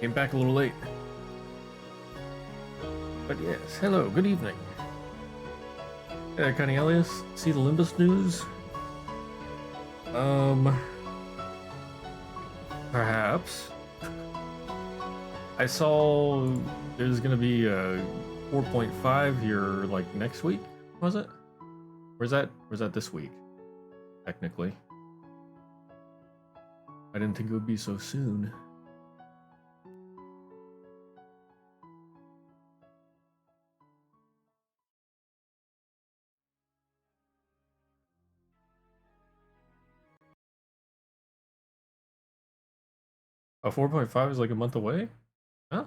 Came back a little late. But yes, hello, good evening. Connie Elias, see the Limbus news? Perhaps. I saw there's gonna be a 4.5 here, like, next week, was it? Where's that this week, technically? I didn't think it would be so soon. A 4.5 is like a month away? Huh?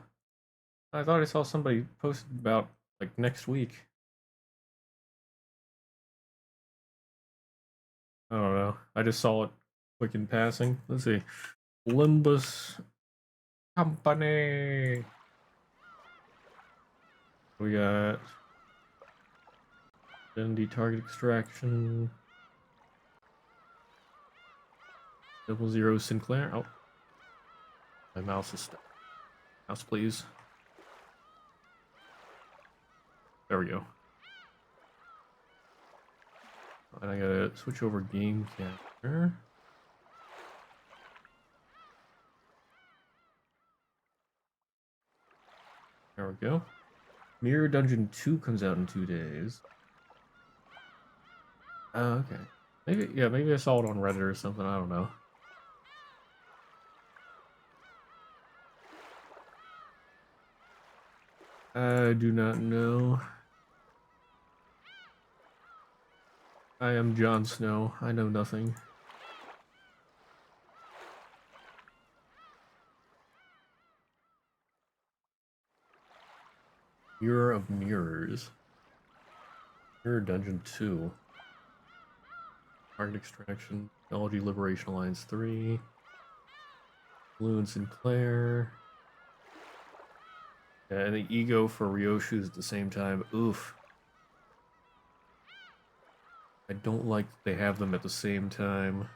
I thought I saw somebody posted about, like, next week. I don't know. I just saw it quick in passing. Let's see. Limbus Company. We got identity target extraction. 00 Sinclair. Oh, my mouse is stuck. Mouse, please. There we go. And I gotta switch over game capture. There we go. Mirror Dungeon 2 comes out in 2 days. Oh, okay. Maybe I saw it on Reddit or something. I don't know. I do not know. I am Jon Snow. I know nothing. Mirror of Mirrors. Mirror Dungeon 2. Target Extraction. Technology Liberation Alliance 3. Blue and Sinclair. Yeah, and the Ego for Ryoshu's at the same time. Oof. I don't like that they have them at the same time.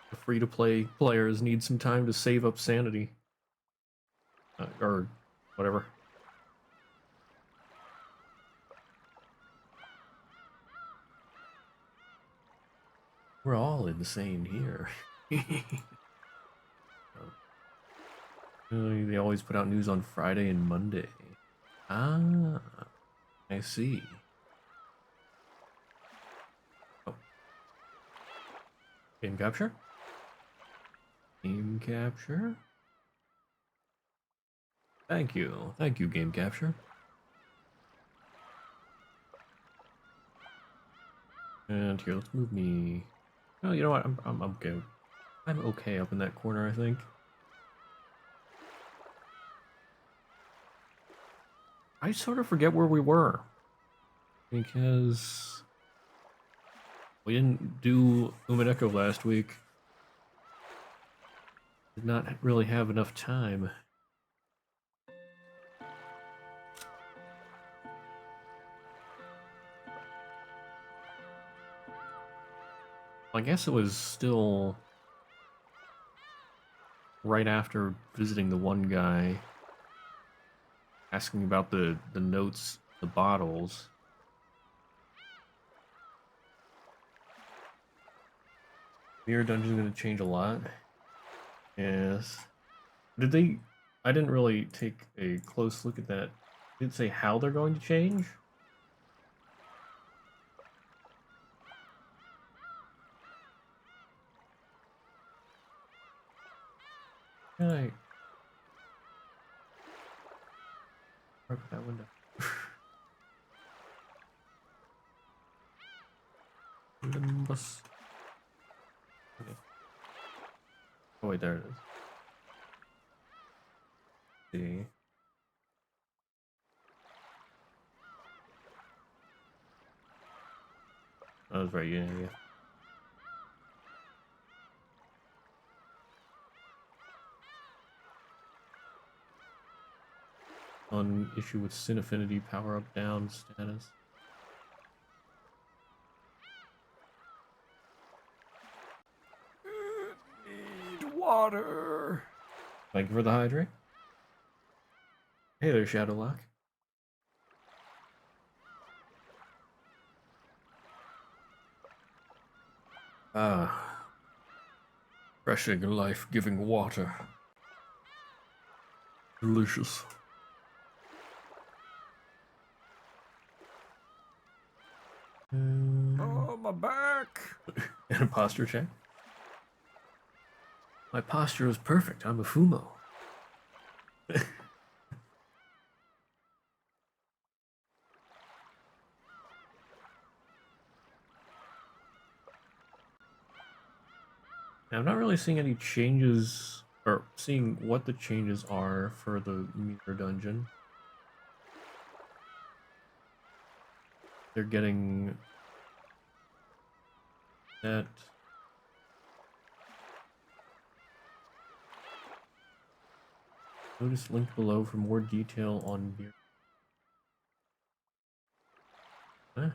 The free-to-play players need some time to save up sanity. Or whatever. We're all insane here. They always put out news on Friday and Monday. Ah, I see. Oh. Game capture? Game capture? Thank you. Thank you, game capture. And here, let's move me. Oh, you know what? I'm okay. I'm okay up in that corner, I think. I sort of forget where we were because we didn't do Umineko last week. Did not really have enough time. I guess it was still right after visiting the one guy, asking about the notes, the bottles. Mirror Dungeon's gonna change a lot. Yes. Did they? I didn't really take a close look at that. Did it say how they're going to change? Can I open that window? Limbus. Okay. Oh wait, there it is. See. I was right. Yeah. On issue with Sin Affinity power up down status. Need water. Thank you for the hydrate. Hey there, Shadowlock. Ah, refreshing, life-giving water. Delicious. Oh, my back! An imposter check. My posture is perfect. I'm a Fumo. I'm not really seeing any changes, or seeing what the changes are for the mirror dungeon. They're getting that. Notice link below for more detail on mirror. Huh?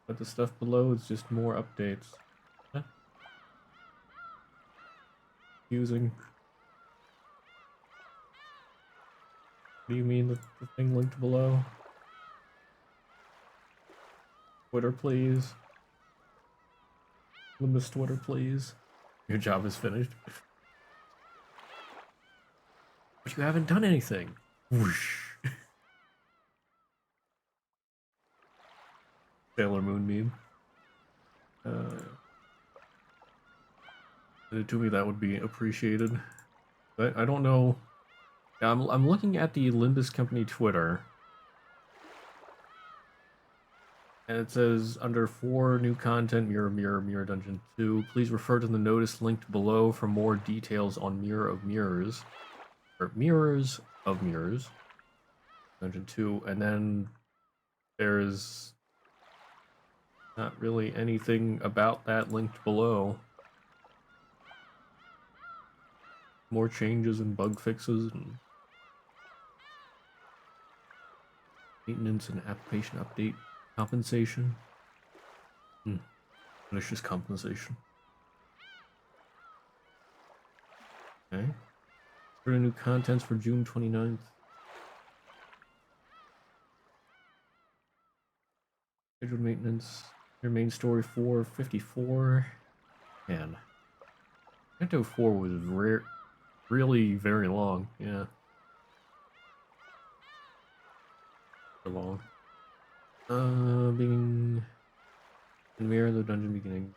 But the stuff below is just more updates. Huh? Using. What do you mean the thing linked below? Twitter, please. Limbus Twitter, please. Your job is finished. But you haven't done anything. Whoosh. Sailor Moon meme. To me, that would be appreciated. But I don't know. I'm looking at the Limbus Company Twitter. And it says, under 4 new content, Mirror Dungeon 2, please refer to the notice linked below for more details on Mirror of Mirrors. Or Mirrors of Mirrors. Dungeon 2, and then there's not really anything about that linked below. More changes and bug fixes and maintenance and application update compensation. Malicious compensation. Okay. For the new contents for June 29th. Scheduled maintenance. Your main story 454. Man. Canto 4 was really very long. Yeah. For long. Being in Mirror the Dungeon beginning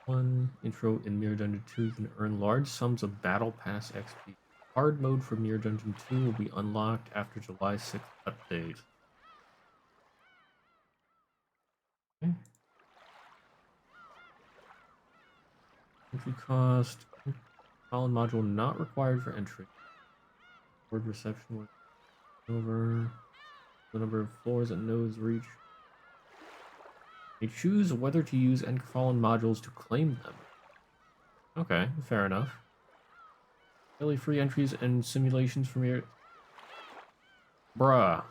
1. Intro in Mirror Dungeon 2, you can earn large sums of Battle Pass XP. Hard mode for Mirror Dungeon 2 will be unlocked after July 6th update. Okay. Entry cost. Column module not required for entry. Word reception was over. The number of floors that nodes reach. They choose whether to use Fallen modules to claim them. Okay, fair enough. Daily free entries and simulations from your... Bruh.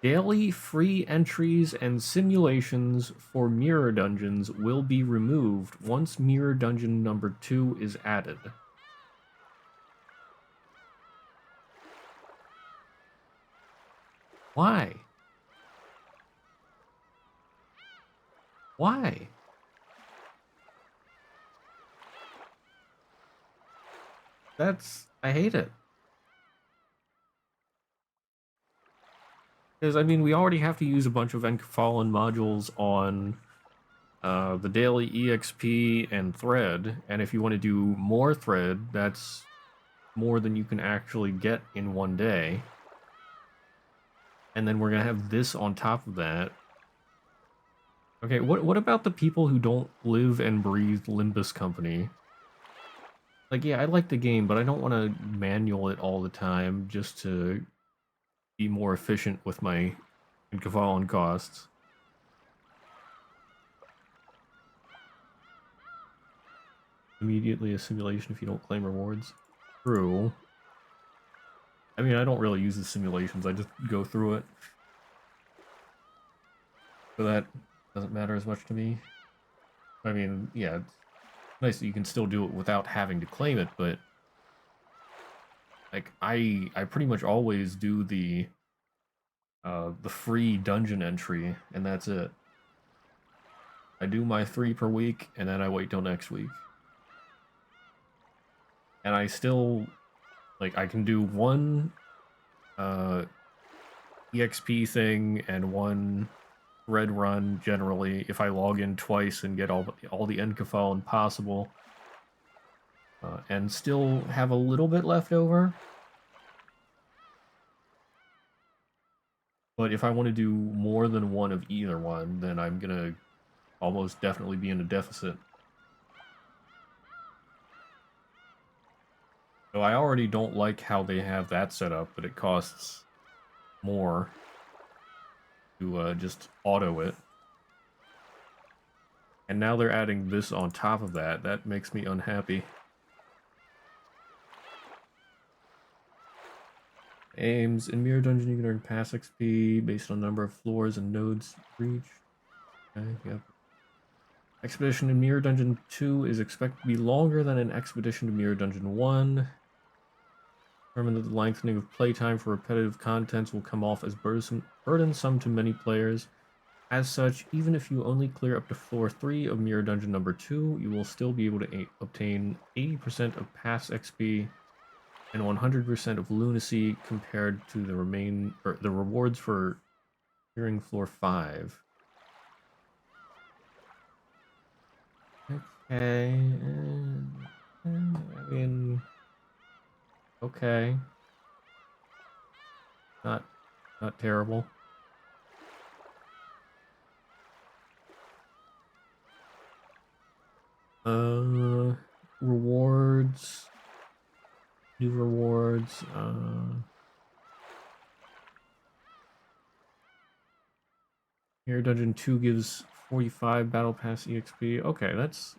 Daily free entries and simulations for Mirror Dungeons will be removed once Mirror Dungeon number 2 is added. Why? Why? I hate it. Because, I mean, we already have to use a bunch of Fallen modules on the daily EXP and thread, and if you want to do more thread, that's more than you can actually get in one day. And then we're going to have this on top of that. Okay, what about the people who don't live and breathe Limbus Company? Like, yeah, I like the game, but I don't want to manual it all the time just to be more efficient with my Fallen costs. Immediately a simulation if you don't claim rewards. True. I mean, I don't really use the simulations, I just go through it. so that doesn't matter as much to me. I mean, yeah, it's nice that you can still do it without having to claim it, but like I pretty much always do the free dungeon entry, and that's it. I do my 3 per week, and then I wait till next week. And I still, like, I can do one uh, EXP thing and one red run generally if I log in twice and get all the Encaphone possible, and still have a little bit left over. But if I want to do more than one of either one, then I'm gonna almost definitely be in a deficit. So I already don't like how they have that set up, but it costs more to just auto it. And now they're adding this on top of that. That makes me unhappy. Aims. In Mirror Dungeon, you can earn pass XP based on number of floors and nodes reach. Okay, yep. Expedition in Mirror Dungeon 2 is expected to be longer than an expedition to Mirror Dungeon 1. Determine that the lengthening of playtime for repetitive contents will come off as burdensome to many players. As such, even if you only clear up to floor 3 of Mirror Dungeon number 2, you will still be able to obtain 80% of pass XP and 100% of lunacy compared to the rewards for clearing floor 5. Okay, I mean, okay, not terrible. Rewards, new rewards. Here, Dungeon 2 gives 45 Battle Pass EXP. Okay, that's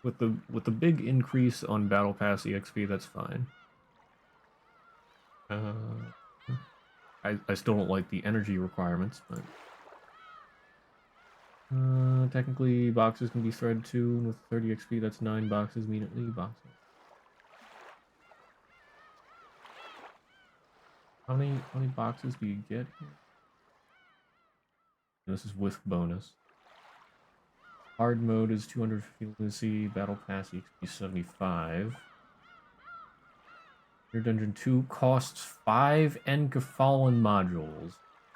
with the big increase on Battle Pass EXP. That's fine. I still don't like the energy requirements, but technically boxes can be threaded too. And with 30 XP, that's 9 boxes immediately. Boxes. How many boxes do you get here? This is with bonus. Hard mode is 250 lunacy. Battle Pass EXP 75. Your Dungeon 2 costs 5 Enkephalon modules.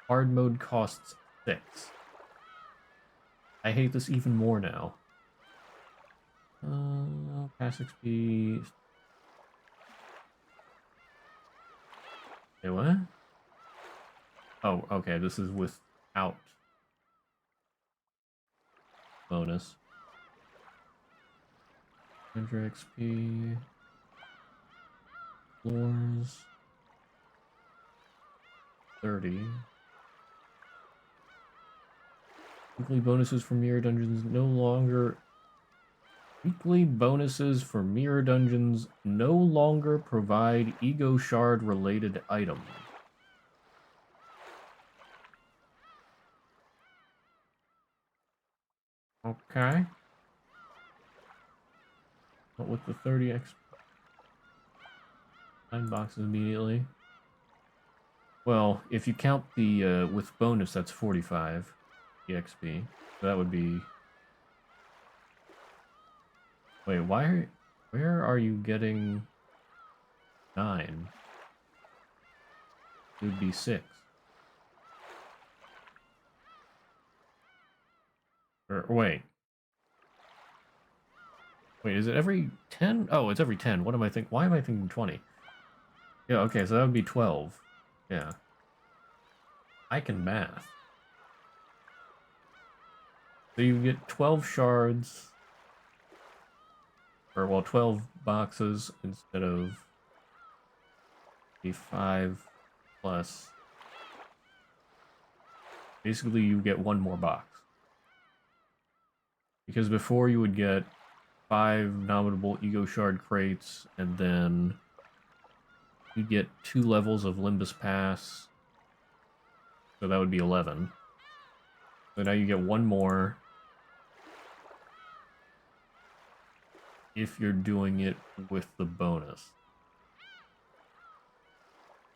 Hard mode costs 6. I hate this even more now. Pass XP. Wait, what? Oh, okay, this is without bonus. 100 XP. Floors. 30. Weekly bonuses for Mirror Dungeons no longer... Weekly bonuses for Mirror Dungeons no longer provide Ego Shard related items. Okay. But with the 30x 9 boxes immediately. Well, if you count the with bonus, that's 45 EXP. So that would be. Wait, where are you getting 9? It would be 6. Or wait. Wait, is it every 10? Oh, it's every 10. What am I thinking? Why am I thinking 20? Yeah, okay, so that would be 12. Yeah. I can math. So you get 12 shards. Or, well, 12 boxes instead of a 5 plus. Basically, you get one more box. Because before you would get 5 nominable Ego Shard crates, and then you'd get 2 levels of Limbus Pass. So that would be 11. So now you get one more if you're doing it with the bonus.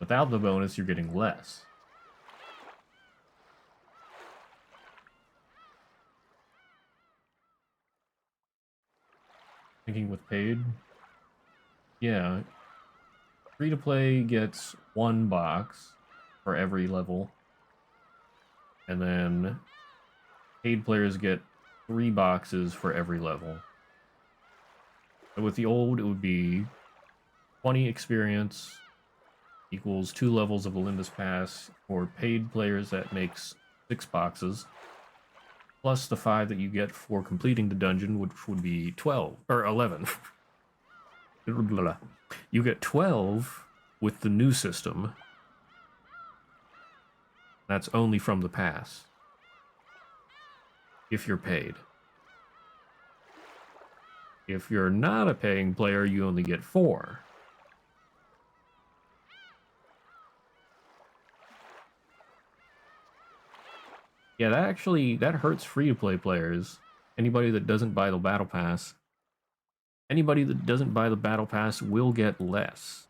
Without the bonus, you're getting less. Thinking with paid? Yeah. Free to play gets 1 box for every level. And then paid players get 3 boxes for every level. So with the old, it would be 20 experience equals 2 levels of the Limbus Pass. For paid players, that makes 6 boxes. Plus the 5 that you get for completing the dungeon, which would be 12, or 11. You get 12 with the new system. That's only from the pass. If you're paid. If you're not a paying player, you only get 4. Yeah, that hurts free-to-play players. Anybody that doesn't buy the Battle Pass. Anybody that doesn't buy the Battle Pass will get less.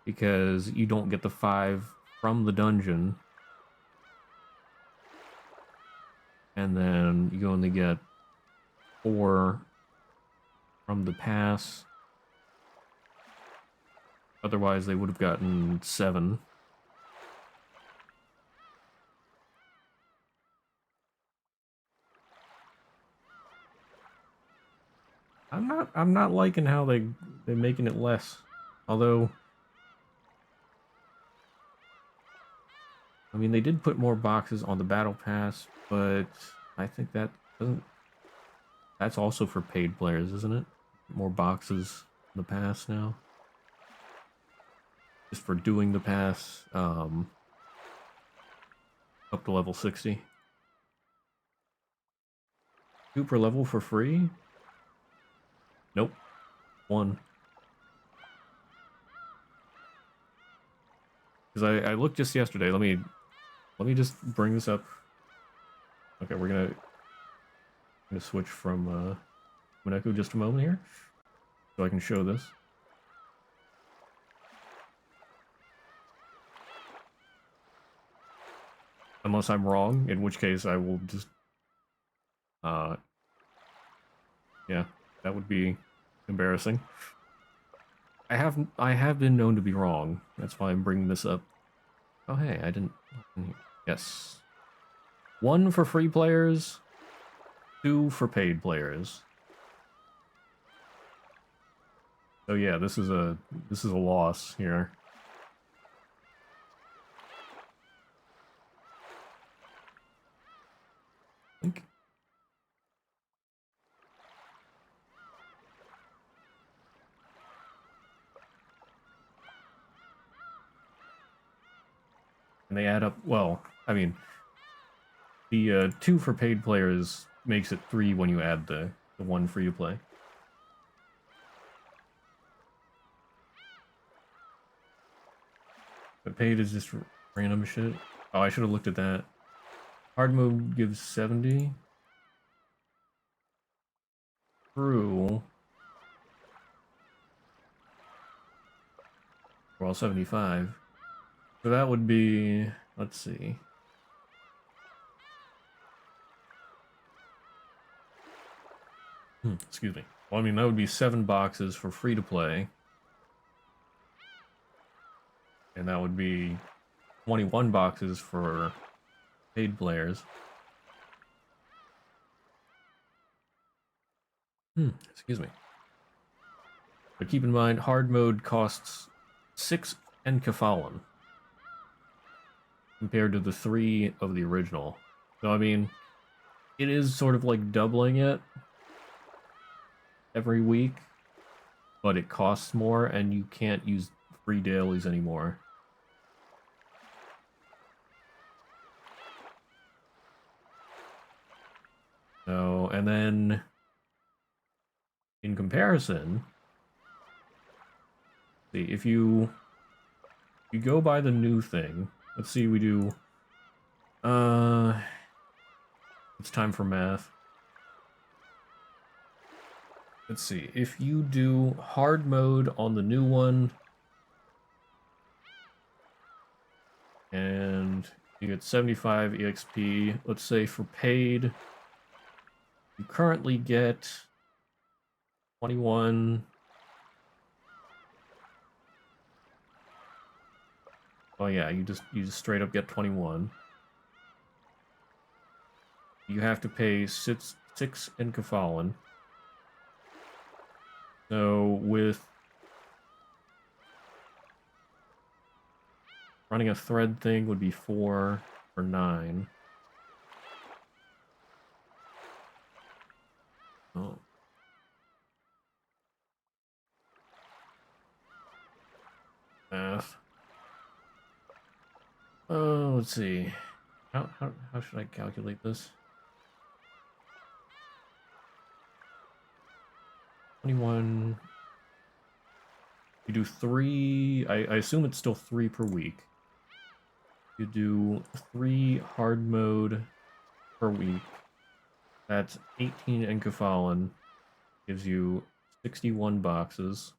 Because you don't get the 5 from the dungeon. And then you only get 4 from the pass. Otherwise, they would have gotten 7. I'm not liking how they're making it less. Although, I mean, they did put more boxes on the battle pass, but I think that doesn't. That's also for paid players, isn't it? More boxes in the pass now. Just for doing the pass, up to level 60. 2 per level for free? Nope. 1. Because I looked just yesterday. Let me just bring this up. Okay, we're gonna switch from Umineko just a moment here, so I can show this. Unless I'm wrong, in which case I will just yeah, that would be embarrassing. I have been known to be wrong. That's why I'm bringing this up. Oh hey, I didn't. Yes. 1 for free players, 2 for paid players. So yeah, this is a loss here. I think. And they add up. Well, I mean, the 2 for paid players makes it 3 when you add the 1 free to play. But paid is just random shit. Oh, I should have looked at that. Hard mode gives 70. True. Well, 75. So that would be, let's see. Excuse me. Well, I mean, that would be 7 boxes for free to play. And that would be 21 boxes for paid players. Excuse me. But keep in mind, hard mode costs 6 Enkephalon compared to the 3 of the original. So, I mean, it is sort of like doubling it every week, but it costs more, and you can't use free dailies anymore. So, and then in comparison, see if you you go by the new thing. Let's see, we do... It's time for math. Let's see, if you do hard mode on the new one, and you get 75 EXP, let's say for paid, you currently get 21... Oh yeah, you just straight up get 21. You have to pay six in Kefallen. So with running a thread thing would be 4 or 9. Oh. Math. Oh, let's see. How should I calculate this? 21. You do 3. I assume it's still 3 per week. You do 3 hard mode per week. That's 18 in Kefallen. Gives you 61 boxes.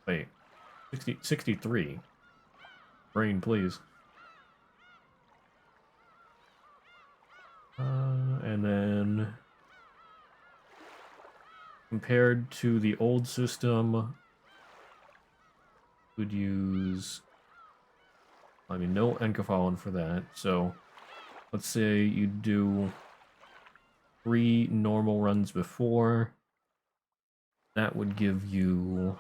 Wait. 63. Brain, please. And then compared to the old system, would use, I mean, no Enkefallen for that. So let's say you do 3 normal runs before. That would give you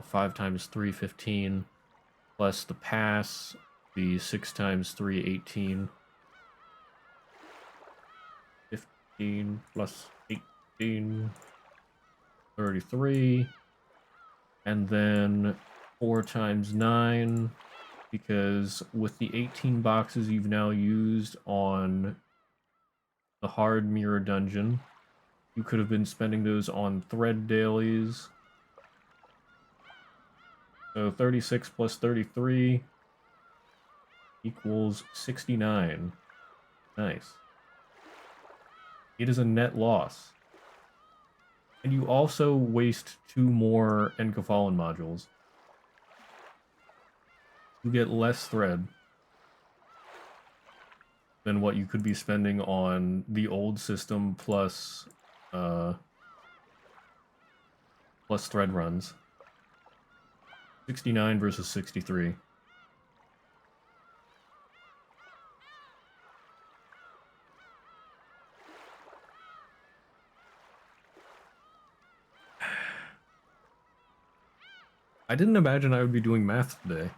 5 times 3, 15, plus the pass, the 6 times 3, 18. 15 plus 18, 33. And then 4 times 9, because with the 18 boxes you've now used on the hard mirror dungeon, you could have been spending those on thread dailies. So 36 plus 33 equals 69. Nice. It is a net loss. And you also waste 2 more Enkefallen modules. You get less thread than what you could be spending on the old system plus plus thread runs. 69 versus 63. I didn't imagine I would be doing math today.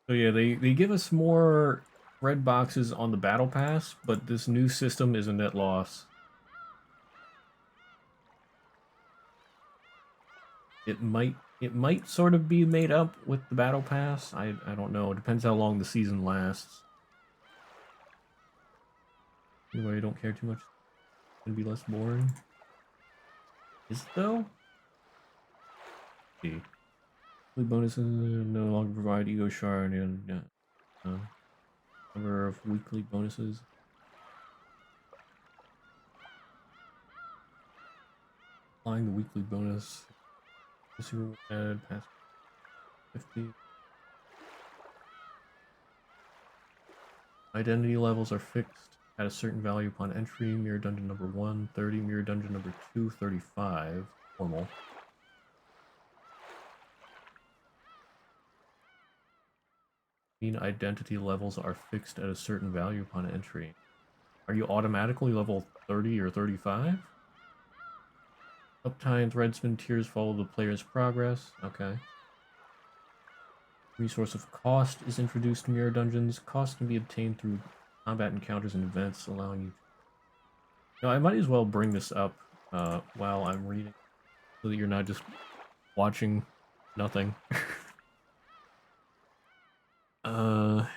So yeah, they give us more red boxes on the battle pass, but this new system is a net loss. It might sort of be made up with the battle pass. I don't know. It depends how long the season lasts. Anyway, I don't care too much. It's gonna be less boring. Is it though? Let's see. Bonuses no longer provide ego shard and number of weekly bonuses. Applying the weekly bonus. Add past 50. Identity levels are fixed at a certain value upon entry. Mirror dungeon number 1, 30. Mirror dungeon number 2, 35. Formal. Identity levels are fixed at a certain value upon entry. Are you automatically level 30 or 35? Uptime, threadspin tiers follow the player's progress. Okay. Resource of cost is introduced in mirror dungeons. Cost can be obtained through combat encounters and events, allowing you to... I might as well bring this up while I'm reading, so that you're not just watching nothing. Okay,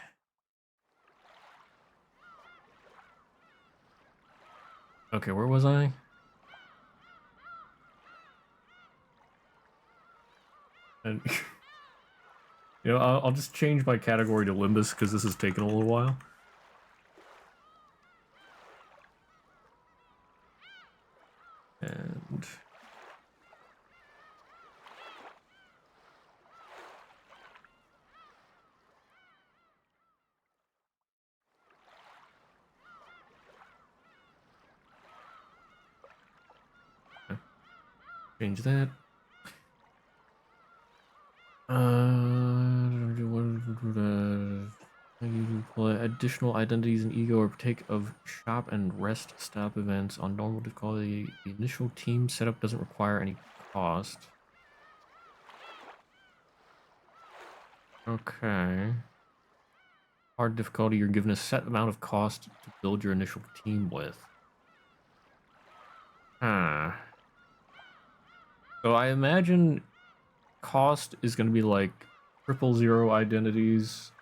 where was I? And you know, I'll just change my category to Limbus because this has taken a little while. And change that. Additional identities and ego or partake of shop and rest stop events on normal difficulty. The initial team setup doesn't require any cost. Okay. Hard difficulty, you're given a set amount of cost to build your initial team with. Huh. So I imagine cost is going to be like 000 identities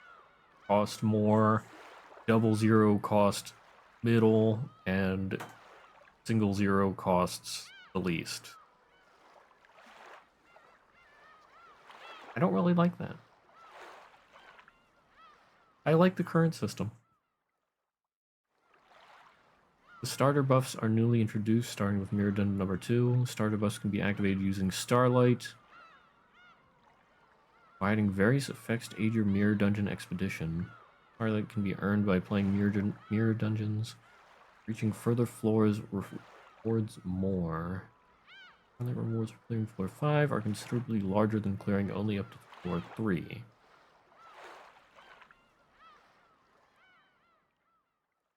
cost more, 00 cost middle, and 0 costs the least. I don't really like that. I like the current system. The starter buffs are newly introduced, starting with Mirror Dungeon number 2. Starter buffs can be activated using Starlight, providing various effects to aid your Mirror Dungeon expedition. Starlight can be earned by playing Mirror Dungeons. Reaching further floors rewards more. Starlight rewards for clearing floor 5 are considerably larger than clearing only up to floor 3.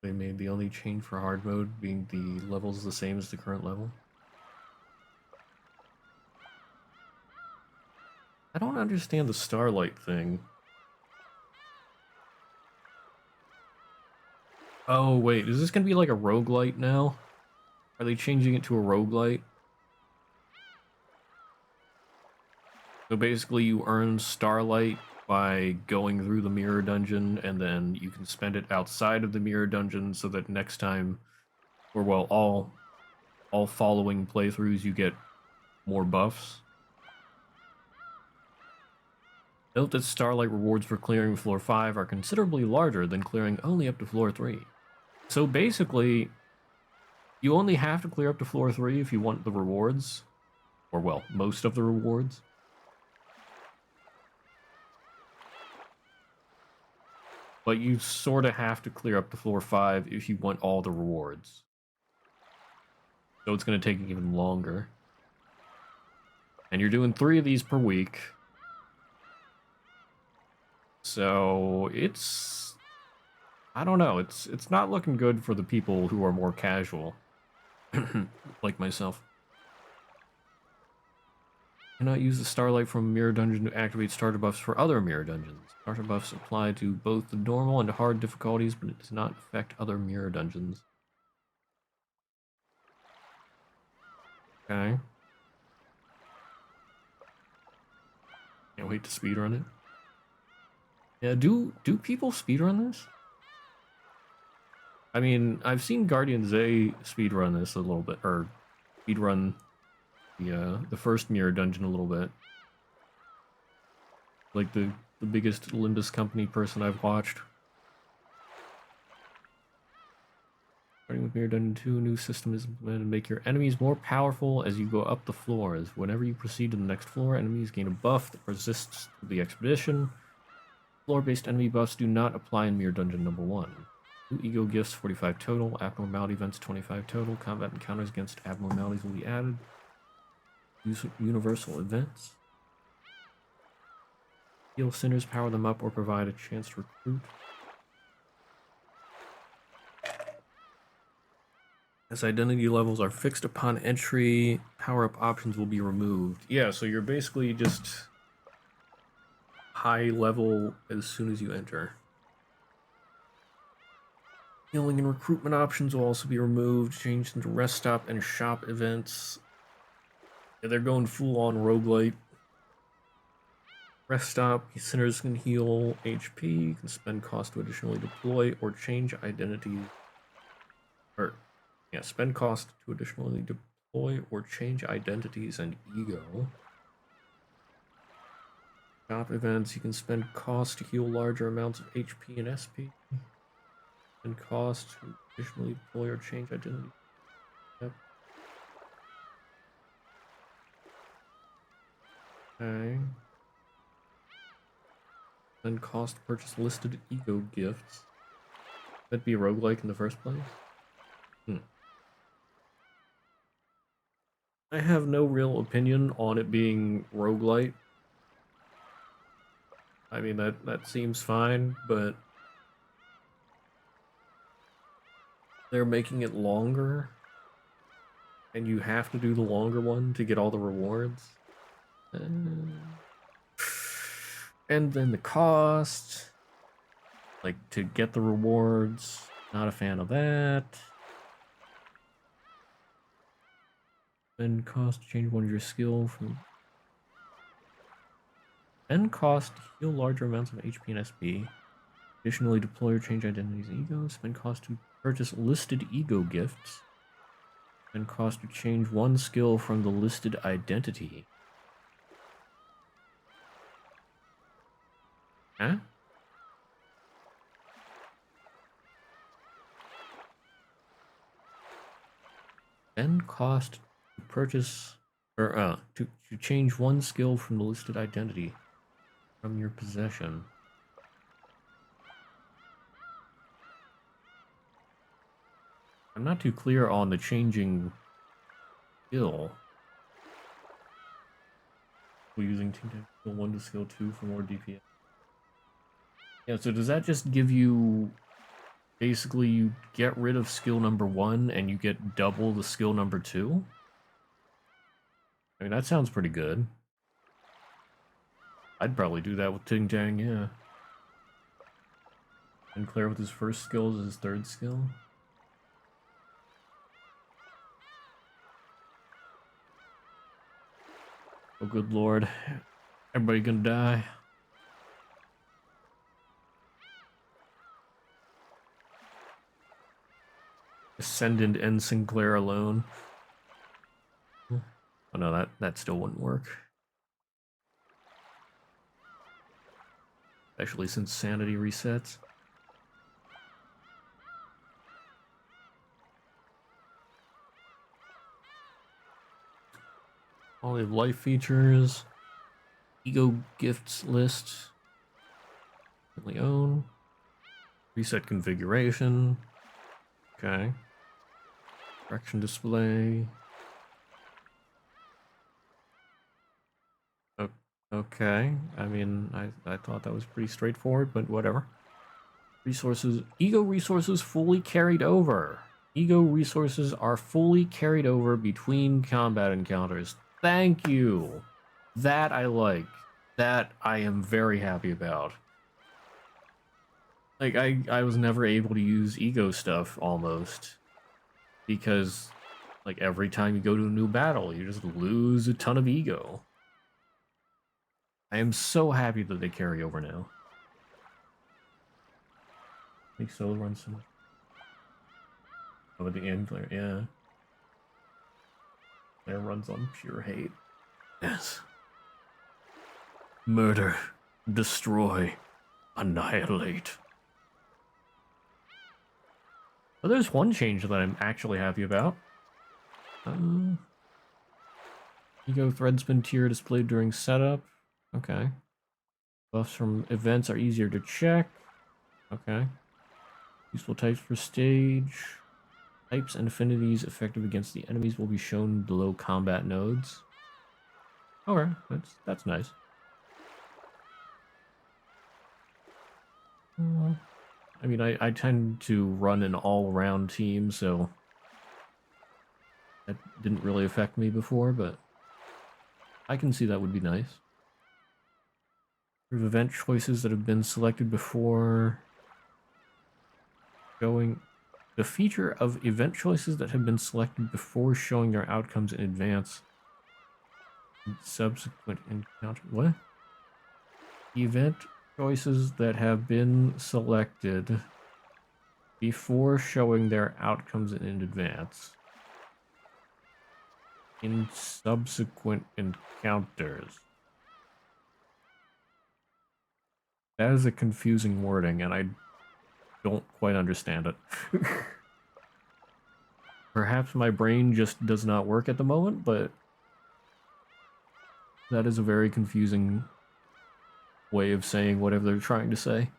They made the only change for hard mode being the levels the same as the current level. I don't understand the Starlight thing. Oh, wait, is this gonna be like a roguelite now? Are they changing it to a roguelite? So basically you earn Starlight by going through the Mirror Dungeon, and then you can spend it outside of the Mirror Dungeon so that next time, or well, all following playthroughs you get more buffs. Note that Starlight rewards for clearing floor 5 are considerably larger than clearing only up to floor 3. So basically, you only have to clear up to floor 3 if you want the rewards. Or well, most of the rewards. But you sort of have to clear up to floor 5 if you want all the rewards. So it's going to take even longer. And you're doing 3 of these per week. So it's... I don't know, it's not looking good for the people who are more casual. Like myself. Cannot use the Starlight from Mirror Dungeon to activate starter buffs for other Mirror Dungeons. Starter buffs apply to both the normal and hard difficulties, but it does not affect other Mirror Dungeons. Okay. Can't wait to speedrun it. Yeah, do people speedrun this? I mean, I've seen Guardian Zay speedrun this a little bit, or speedrun the first Mirror Dungeon a little bit. Like the biggest Limbus Company person I've watched. Starting with Mirror Dungeon 2, a new system is implemented to make your enemies more powerful as you go up the floors. Whenever you proceed to the next floor, enemies gain a buff that resists the expedition. Floor-based enemy buffs do not apply in Mirror Dungeon number 1. New ego gifts, 45 total. Abnormality events, 25 total. Combat encounters against abnormalities will be added. Use universal events. Heal sinners, power them up, or provide a chance to recruit. As identity levels are fixed upon entry, power-up options will be removed. Yeah, so you're basically just high level as soon as you enter. Healing and recruitment options will also be removed, changed into rest stop and shop events. Yeah, they're going full on roguelite. Rest stop, sinners can heal HP, can spend cost to additionally deploy or change identities. Or, yeah, spend cost to additionally deploy or change identities and ego. Shop events, you can spend cost to heal larger amounts of HP and SP. Spend cost to additionally deploy or change identity. Yep. Okay. Spend cost to purchase listed ego gifts. That'd be a roguelike in the first place. I have no real opinion on it being roguelite. I mean, that seems fine, but they're making it longer, and you have to do the longer one to get all the rewards. And then the cost, like, to get the rewards, not a fan of that. Then cost to change one of your skill from... Then cost to heal larger amounts of HP and SP. Additionally, deploy or change identities and ego. Spend cost to purchase listed ego gifts. Spend cost to change one skill from the listed identity. Huh? Spend cost to purchase or to change one skill from the listed identity from your possession. I'm not too clear on the changing skill. We're using skill 1 to skill 2 for more DPS. Yeah, so does that just give you... Basically, you get rid of skill number 1 and you get double the skill number 2? I mean, that sounds pretty good. I'd probably do that with Ting Tang, yeah. And Claire with his first skill is his third skill. Oh, good lord. Everybody gonna die. Ascendant and Sinclair alone. Oh no, that still wouldn't work. Especially since sanity resets. All the life features. Ego gifts list. Currently own. Reset configuration. Okay. Direction display. Okay. I mean, I thought that was pretty straightforward, but whatever. Resources. Ego resources fully carried over. Ego resources are fully carried over between combat encounters. Thank you. That I like. That I am very happy about. Like, I was never able to use ego stuff, almost. Because, like, every time you go to a new battle, you just lose a ton of ego. I am so happy that they carry over now. I think Solo runs so much. Oh, at the end, Claire, yeah. Claire runs on pure hate. Yes. Murder. Destroy. Annihilate. But there's one change that I'm actually happy about. Ego threadspin tier displayed during setup. Okay. Buffs from events are easier to check. Okay. Useful types for stage. Types and affinities effective against the enemies will be shown below combat nodes. Okay, that's nice. I mean, I tend to run an all-around team, so that didn't really affect me before, but I can see that would be nice. Event choices that have been selected before showing the feature of event choices that have been selected before showing their outcomes in advance. Subsequent encounter. What? Event choices that have been selected before showing their outcomes in advance in subsequent encounters. That is a confusing wording, and I don't quite understand it. Perhaps my brain just does not work at the moment, but that is a very confusing way of saying whatever they're trying to say.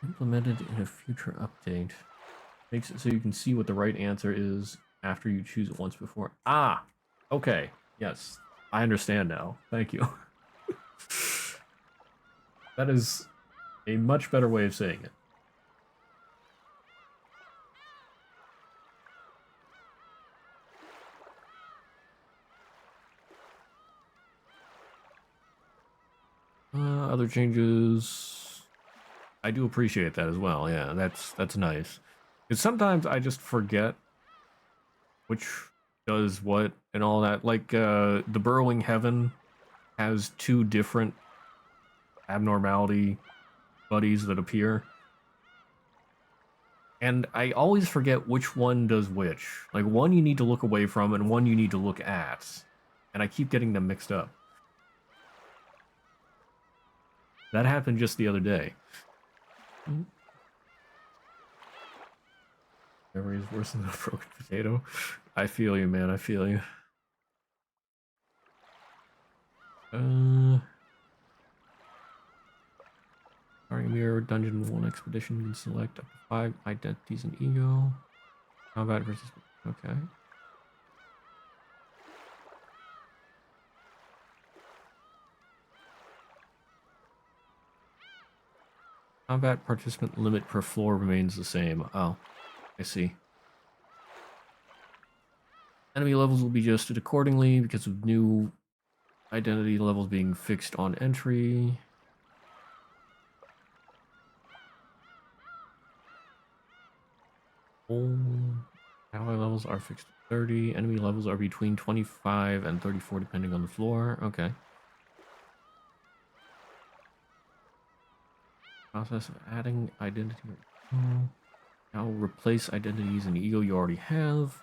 Implemented in a future update. Makes it so you can see what the right answer is after you choose it once before. Ah! Okay. Yes. I understand now. Thank you. That is a much better way of saying it. Other changes. I do appreciate that as well. Yeah, that's nice. Because sometimes I just forget which does what and all that. Like the Burrowing Heaven has two different abnormality buddies that appear. And I always forget which one does which. Like one you need to look away from and one you need to look at. And I keep getting them mixed up. That happened just the other day. Memory is worse than a broken potato. I feel you, man. I feel you. Starting a mirror dungeon with one expedition, you can select up to 5 identities and ego. Combat versus. Okay. Combat participant limit per floor remains the same. Oh, I see. Enemy levels will be adjusted accordingly because of new identity levels being fixed on entry. Ally levels are fixed at 30. Enemy levels are between 25 and 34 depending on the floor. Okay. Process of adding identity. Now replace identities and ego you already have.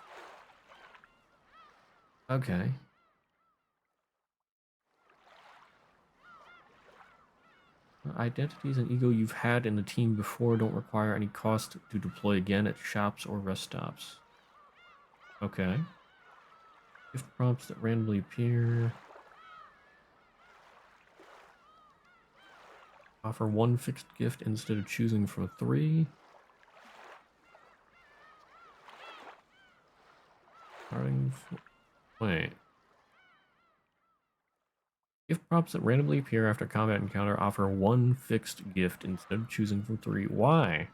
Okay. Identities and ego you've had in the team before don't require any cost to deploy again at shops or rest stops. Okay. Gift prompts that randomly appear. Offer one fixed gift instead of choosing from 3. Wait. Gift prompts that randomly appear after combat encounter offer one fixed gift instead of choosing from 3. Why?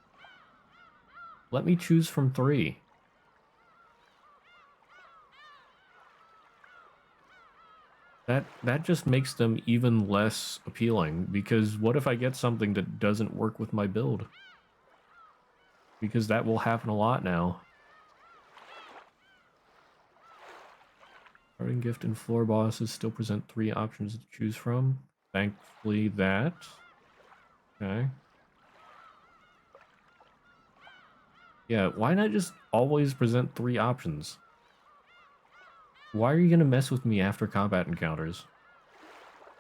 Let me choose from 3. That just makes them even less appealing, because what if I get something that doesn't work with my build? Because that will happen a lot now. Starting gift and floor bosses still present 3 options to choose from. Thankfully that. Okay. Yeah, why not just always present 3 options? Why are you gonna mess with me after combat encounters?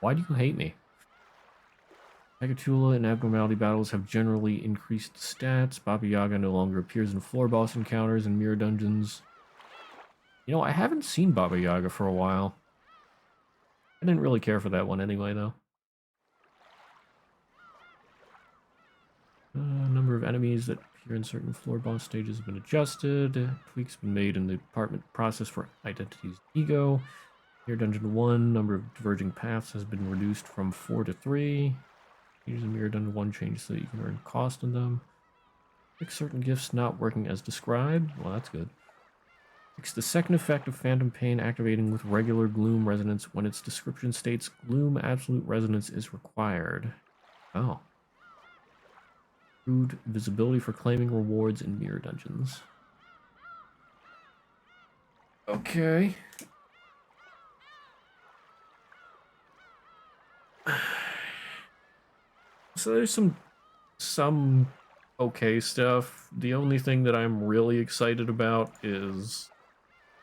Why do you hate me? Megatula and abnormality battles have generally increased stats. Baba Yaga no longer appears in floor boss encounters and mirror dungeons. You know, I haven't seen Baba Yaga for a while. I didn't really care for that one anyway, though. Number of enemies that appear in certain floor boss stages have been adjusted. Tweaks been made in the department process for identities ego. Here, Dungeon 1, number of diverging paths has been reduced from 4 to 3. Here's a Mirror Dungeon 1 change so that you can earn cost in them. Fix certain gifts not working as described. Well, that's good. Fix the second effect of Phantom Pain activating with regular Gloom Resonance when its description states Gloom Absolute Resonance is required. Oh. Improved visibility for claiming rewards in mirror dungeons. Okay. So there's some okay stuff. The only thing that I'm really excited about is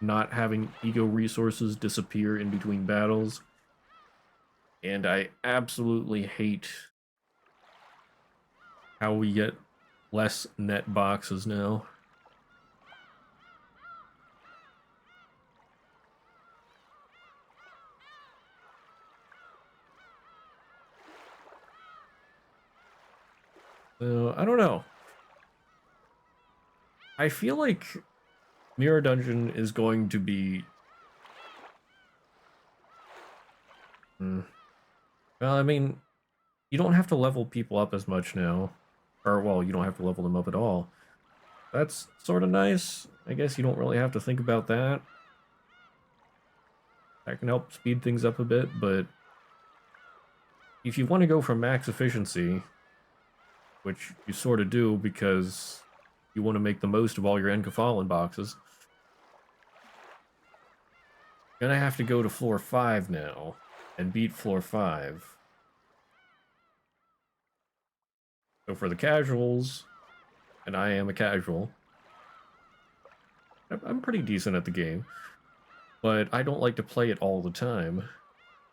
not having ego resources disappear in between battles. And I absolutely hate how we get less net boxes now. So I don't know. I feel like Mirror Dungeon is going to be. Well, I mean, you don't have to level people up as much now. Or, well, you don't have to level them up at all. That's sort of nice. I guess you don't really have to think about that. That can help speed things up a bit, but if you want to go for max efficiency, which you sort of do because you want to make the most of all your Enkefallen boxes, you're gonna have to go to floor 5 now and beat floor 5. So for the casuals, and I am a casual, I'm pretty decent at the game, but I don't like to play it all the time.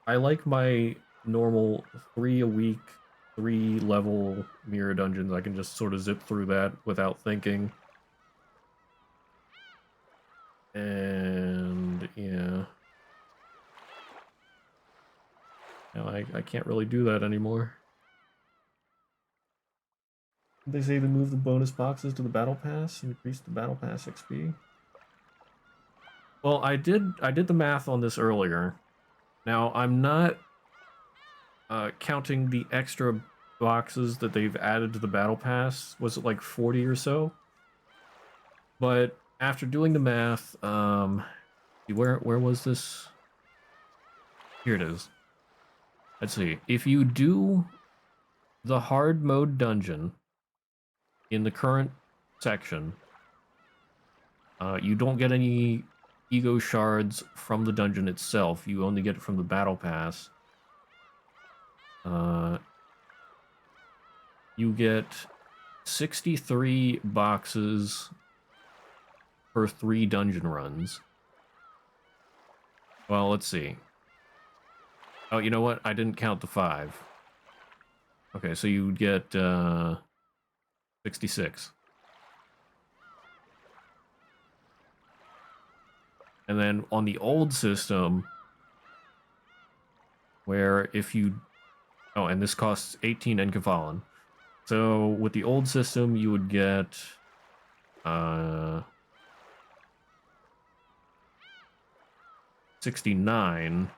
I like my normal 3 a week, 3 level mirror dungeons. I can just sort of zip through that without thinking. And yeah. No, I can't really do that anymore. They say to move the bonus boxes to the battle pass, increase the battle pass XP. Well, I did the math on this earlier. Now I'm not counting the extra boxes that they've added to the battle pass. Was it like 40 or so? But after doing the math, where was this? Here it is. Let's see. If you do the hard mode dungeon in the current section, you don't get any ego shards from the dungeon itself. You only get it from the battle pass. You get 63 boxes per 3 dungeon runs. Well, let's see. Oh, you know what? I didn't count the 5. Okay, so you would get 66. And then on the old system, where if you... Oh, and this costs 18 Enkefallen. So with the old system, you would get... 69,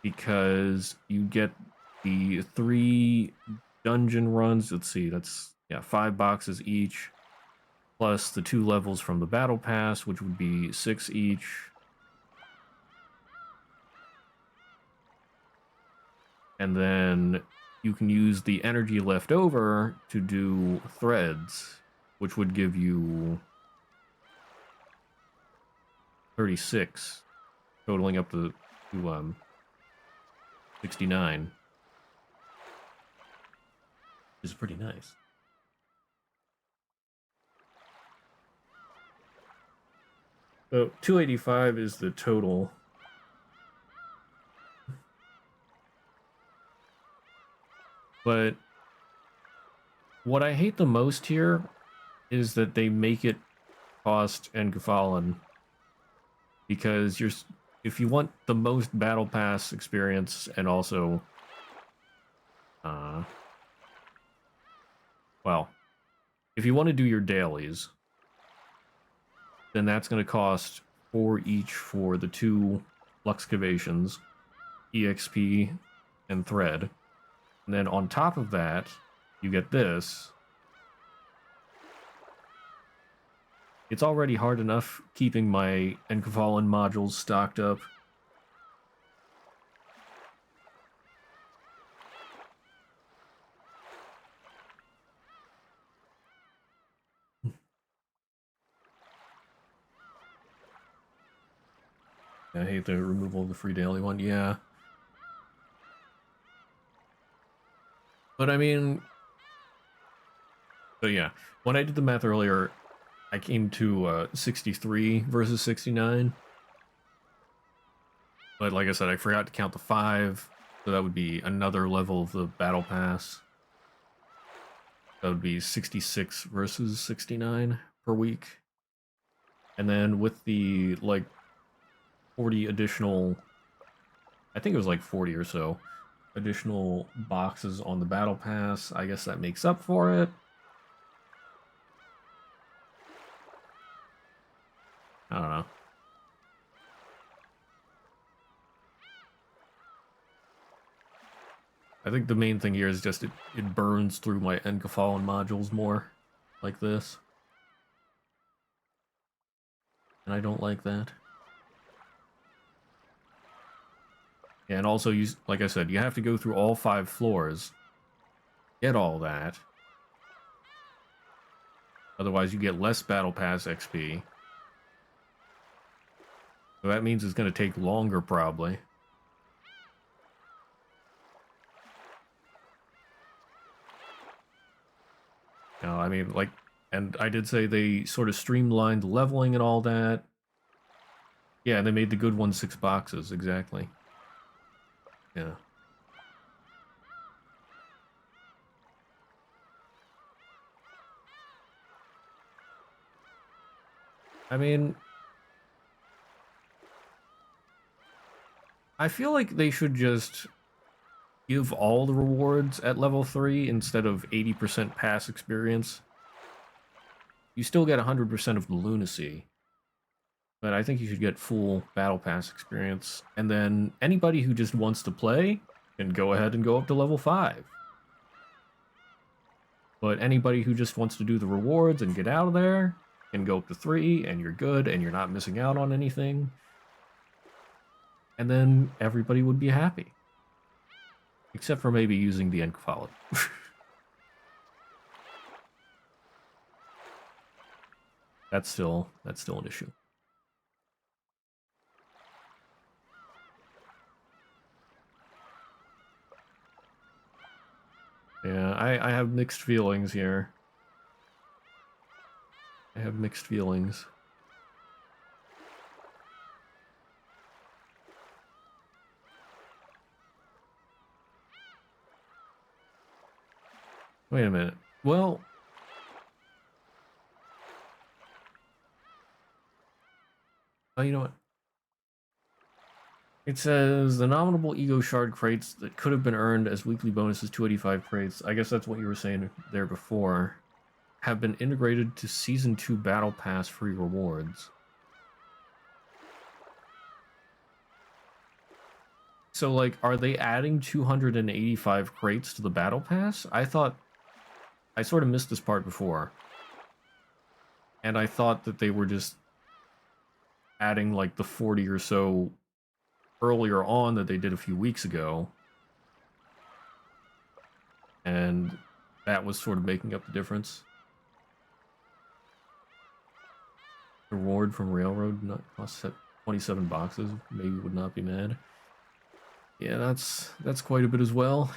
because you get the 3 dungeon runs. Let's see, that's 5 boxes each, plus the 2 levels from the battle pass, which would be 6 each. And then you can use the energy left over to do threads, which would give you 36, totaling up to 69, which is pretty nice. So 285 is the total. But what I hate the most here is that they make it cost Enkefallen, because if you want the most battle pass experience and also well, if you want to do your dailies, then that's going to cost 4 each for the 2 Luxcavations, EXP, and Thread. And then on top of that, you get this. It's already hard enough keeping my Enkefallen modules stocked up. I hate the removal of the free daily one. Yeah. But I mean, so yeah, when I did the math earlier, I came to 63 versus 69. But like I said, I forgot to count the 5, so that would be another level of the battle pass. That would be 66 versus 69 per week. And then with the, like, 40 additional, I think it was like 40 or so, additional boxes on the battle pass, I guess that makes up for it. I don't know. I think the main thing here is just it burns through my Encaphalon modules more, like this. And I don't like that. Yeah, and also, like I said, you have to go through all 5 floors. Get all that. Otherwise, you get less Battle Pass XP. So that means it's going to take longer, probably. No, I mean, like, and I did say they sort of streamlined leveling and all that. Yeah, and they made the good ones 6 boxes, exactly. Yeah. I mean, I feel like they should just give all the rewards at level 3 instead of 80% pass experience. You still get 100% of the lunacy, but I think you should get full battle pass experience. And then anybody who just wants to play can go ahead and go up to level 5. But anybody who just wants to do the rewards and get out of there can go up to 3, and you're good, and you're not missing out on anything. And then everybody would be happy. Except for maybe using the Encephalic. That's still an issue. Yeah, I have mixed feelings here. I have mixed feelings. Wait a minute. Well, oh, you know what? It says the nominal Ego Shard crates that could have been earned as weekly bonuses, 285 crates. I guess that's what you were saying there before. Have been integrated to Season 2 Battle Pass free rewards. So, like, are they adding 285 crates to the Battle Pass? I thought... I sort of missed this part before. And I thought that they were just adding, like, the 40 or so earlier on that they did a few weeks ago. And that was sort of making up the difference. Reward from Railroad not cost 27 boxes. Maybe would not be mad. Yeah, that's quite a bit as well.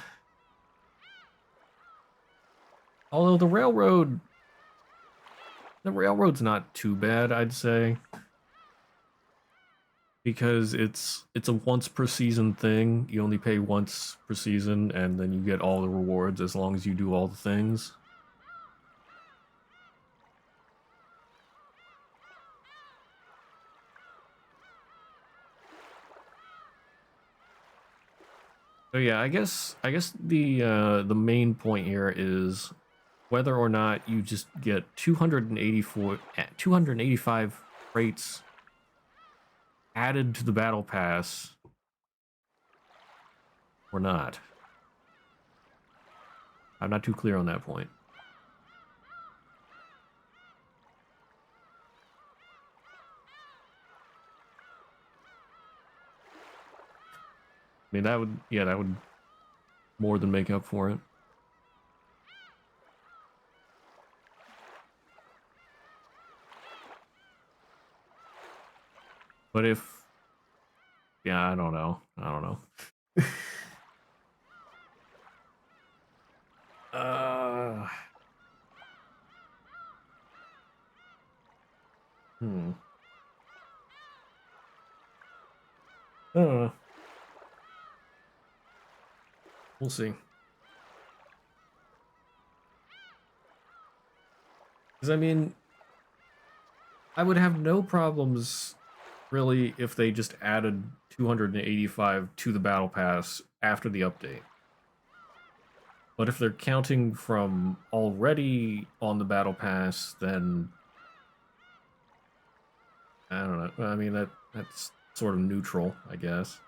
Although the railroad's not too bad, I'd say. Because it's a once per season thing. You only pay once per season, and then you get all the rewards as long as you do all the things. So yeah, I guess the main point here is whether or not you just get 285 rates added to the battle pass or not. I'm not too clear on that point. I mean, that would more than make up for it. But if Yeah, I don't know. I don't know. uh, hmm. I don't know. We'll see. Because I mean, I would have no problems really if they just added 285 to the battle pass after the update. But if they're counting from already on the battle pass, then I don't know. I mean that's sort of neutral, I guess.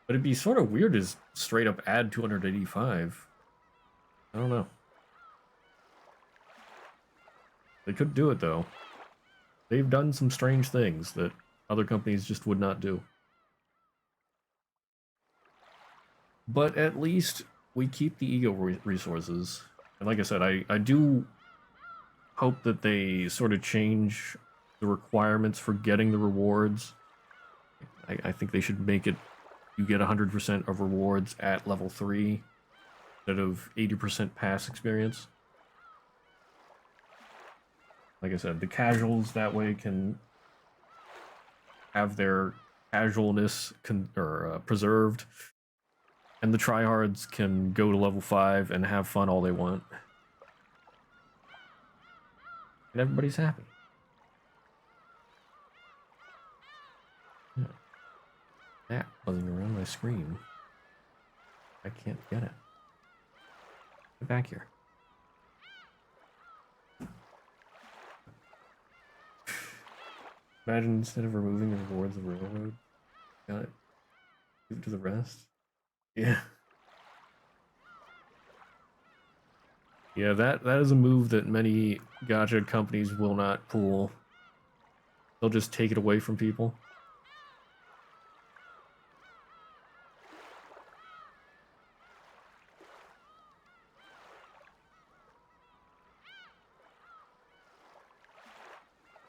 But it'd be sort of weird to straight up add 285. I don't know. They could do it though. They've done some strange things that other companies just would not do. But at least we keep the ego resources. And like I said, I do hope that they sort of change the requirements for getting the rewards. I think they should make it you get 100% of rewards at level 3 instead of 80% pass experience. Like I said, the casuals that way can have their casualness preserved, and the tryhards can go to level 5 and have fun all they want. And everybody's happy. Yeah. That buzzing around my screen. I can't get it. Get back here. Imagine instead of removing the rewards of the railroad, got it. Give it to the rest. Yeah. Yeah, that is a move that many gacha companies will not pull. They'll just take it away from people.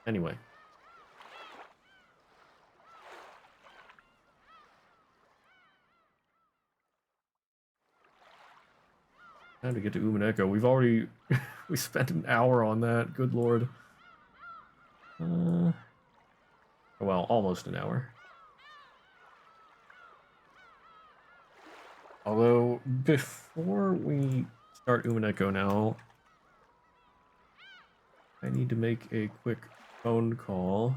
Anyway. Time to get to Umineko. We've already we spent an hour on that. Good lord. Well, almost an hour. Although before we start Umineko now, I need to make a quick phone call.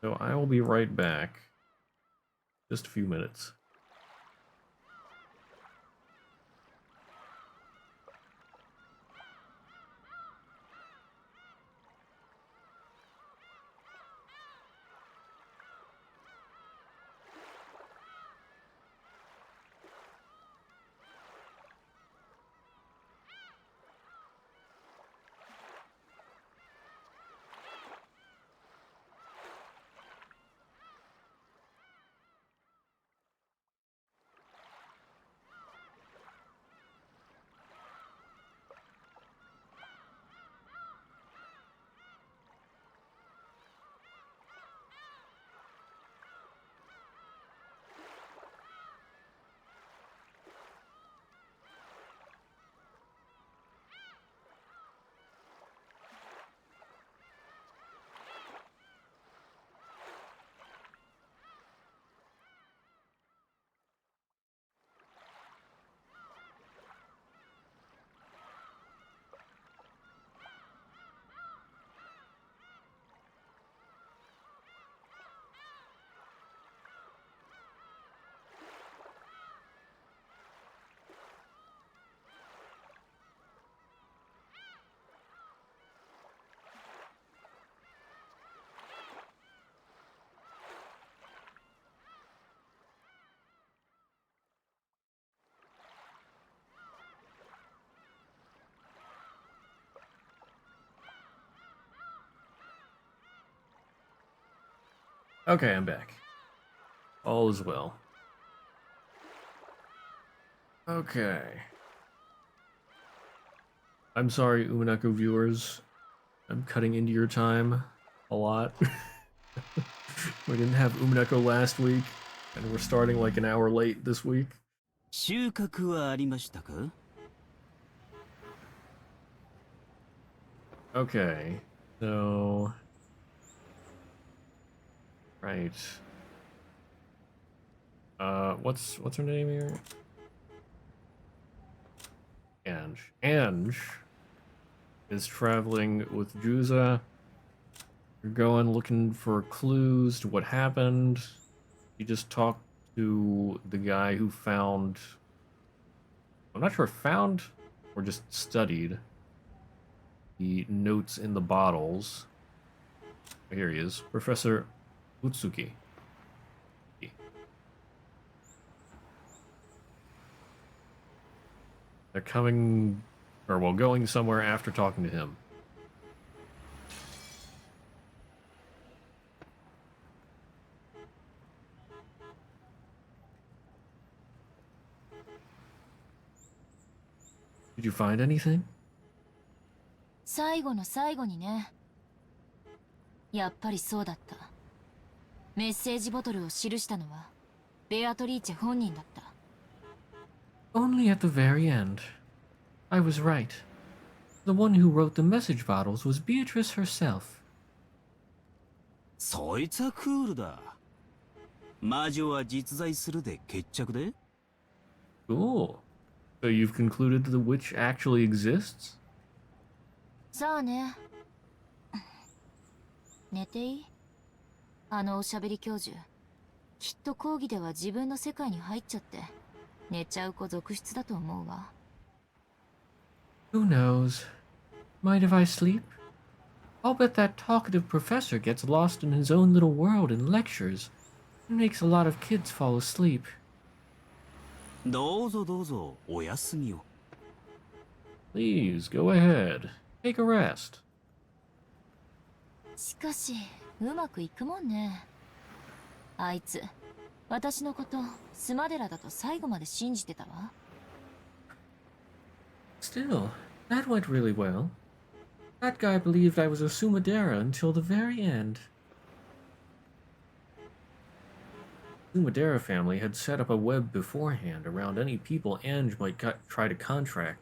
So I will be right back. Just a few minutes. Okay, I'm back. All is well. Okay. I'm sorry, Umineko viewers. I'm cutting into your time a lot. We didn't have Umineko last week, and we're starting like an hour late this week. 収穫はありましたか? Okay, so right. What's her name here? Ange. Ange is traveling with Juza. You're going looking for clues to what happened. You just talked to the guy who found. I'm not sure if found or just studied the notes in the bottles. Here he is, Professor Utsuki. They're coming, or well, going somewhere after talking to him. Did you find anything? 最後の最後にね。やっぱりそうだった。メッセージボトルを記したのはベアトリーチェ本人だった。Only at the very end. I was right. The one who wrote the message bottles was Beatrice herself. そいつはクールだ。魔女は実在するで決着で? Cool. So you've concluded the witch actually exists? さあね。寝ていい？あのおしゃべり教授。きっと講義では自分の世界に入っちゃって寝ちゃう子続出だと思うわ。Who knows? Mind if I sleep? I'll bet that talkative professor gets lost in his own little world in lectures and makes a lot of kids fall asleep. どうぞどうぞお休みを。Please, go ahead. Take a rest. しかし、うまくいくもんね。あいつ、私のことスマデラだと最後まで信じてたわ。Still, that went really well. That guy believed I was a Sumadera until the very end. The Sumadera family had set up a web beforehand around any people Ange might try to contact.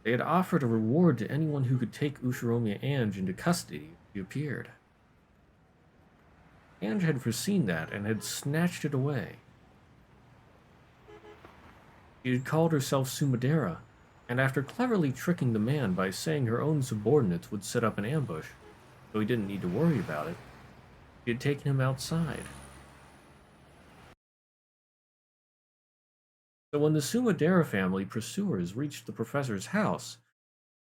They had offered a reward to anyone who could take Ushiromiya Ange into custody if he appeared. Ange had foreseen that and had snatched it away. She had called herself Sumadera, and after cleverly tricking the man by saying her own subordinates would set up an ambush, so he didn't need to worry about it, she had taken him outside. So when the Sumadera family pursuers reached the professor's house,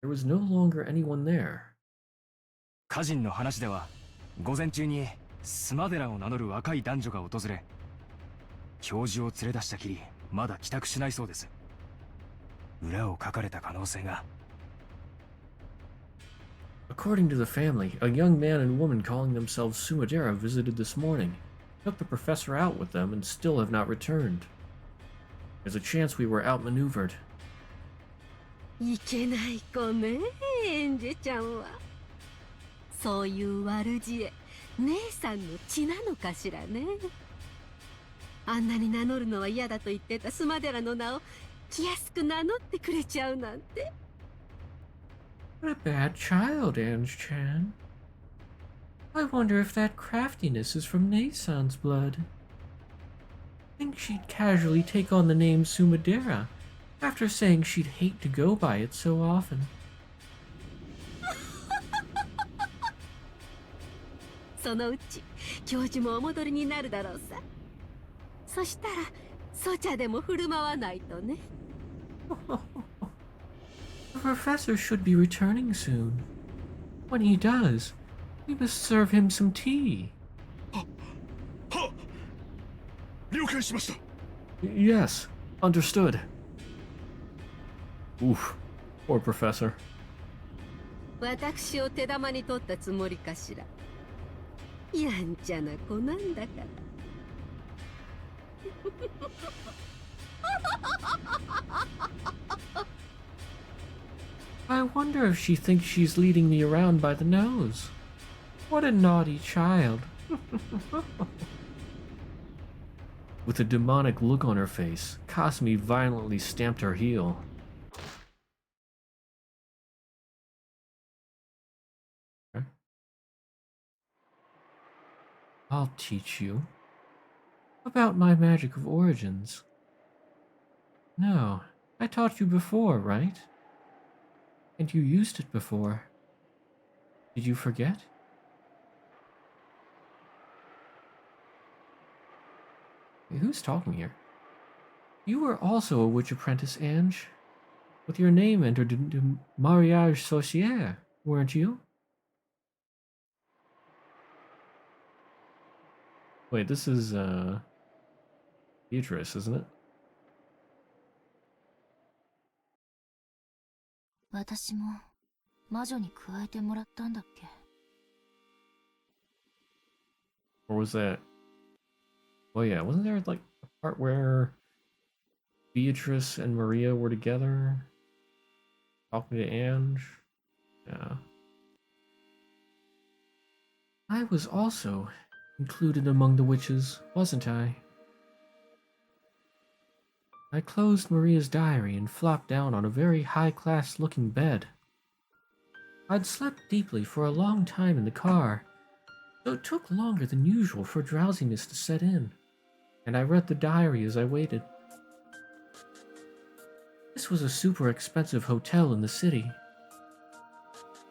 there was no longer anyone there. 家人の話では、午前中にスマデラを名乗る若い男女が訪れ、教授を連れ出したきり、まだ帰宅しないそうです。裏をかかれた可能性が。According to the family, a young man and woman calling themselves Sumadera visited this morning, took the professor out with them, and still have not returned. There's a chance we were outmaneuvered. いけない子ね、エンジェちゃんは。そういう悪知恵、姉さんの血なのかしらね。あんなに名乗るのは嫌だと言ってたスマデラの名を気安く名乗ってくれちゃうなんて。What a bad child, Ange-chan. I wonder if that craftiness is from Neisan's blood. Think she'd casually take on the name Sumadera after saying she'd hate to go by it so often. そのうち教授もお戻りになるだろうさ。そしたらソチャでも振る舞わないとね。The professor should be returning soon. When he does, we must serve him some tea. はっ、了解しました。Yes, understood. Oof, poor professor. 私を手玉に取ったつもりかしら。やんちゃな子なんだから。I wonder if she thinks she's leading me around by the nose. What a naughty child. With a demonic look on her face, Kasumi violently stamped her heel. Okay. I'll teach you about my magic of origins. No, I taught you before, right? And you used it before. Did you forget? Hey, who's talking here? You were also a witch apprentice, Ange. With your name entered into Mariage Sorcière, weren't you? Wait, this is, Beatrice, isn't it? 私も魔女に加えてもらったんだっけ Or was that... Oh yeah, wasn't there, like, a part where Beatrice and Maria were together? Talking to Ange? Yeah. I was also included among the witches, wasn't I? I closed Maria's diary and flopped down on a very high-class looking bed. I'd slept deeply for a long time in the car, so it took longer than usual for drowsiness to set in, and I read the diary as I waited. This was a super expensive hotel in the city.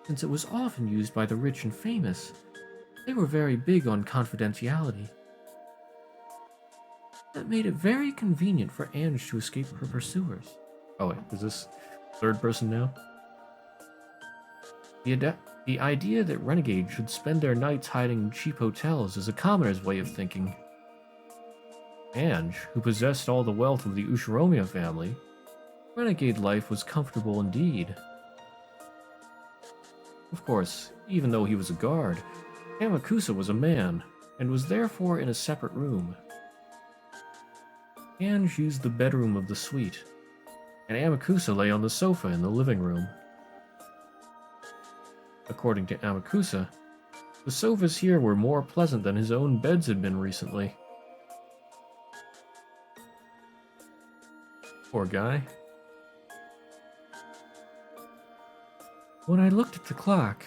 Since it was often used by the rich and famous, they were very big on confidentiality. That made it very convenient for Ange to escape her pursuers. Oh wait, is this third person now? The idea that renegades should spend their nights hiding in cheap hotels is a commoner's way of thinking. Ange, who possessed all the wealth of the Ushiromiya family, renegade life was comfortable indeed. Of course, even though he was a guard, Amakusa was a man, and was therefore in a separate room. Ange used the bedroom of the suite, and Amakusa lay on the sofa in the living room. According to Amakusa, the sofas here were more pleasant than his own beds had been recently. Poor guy. When I looked at the clock,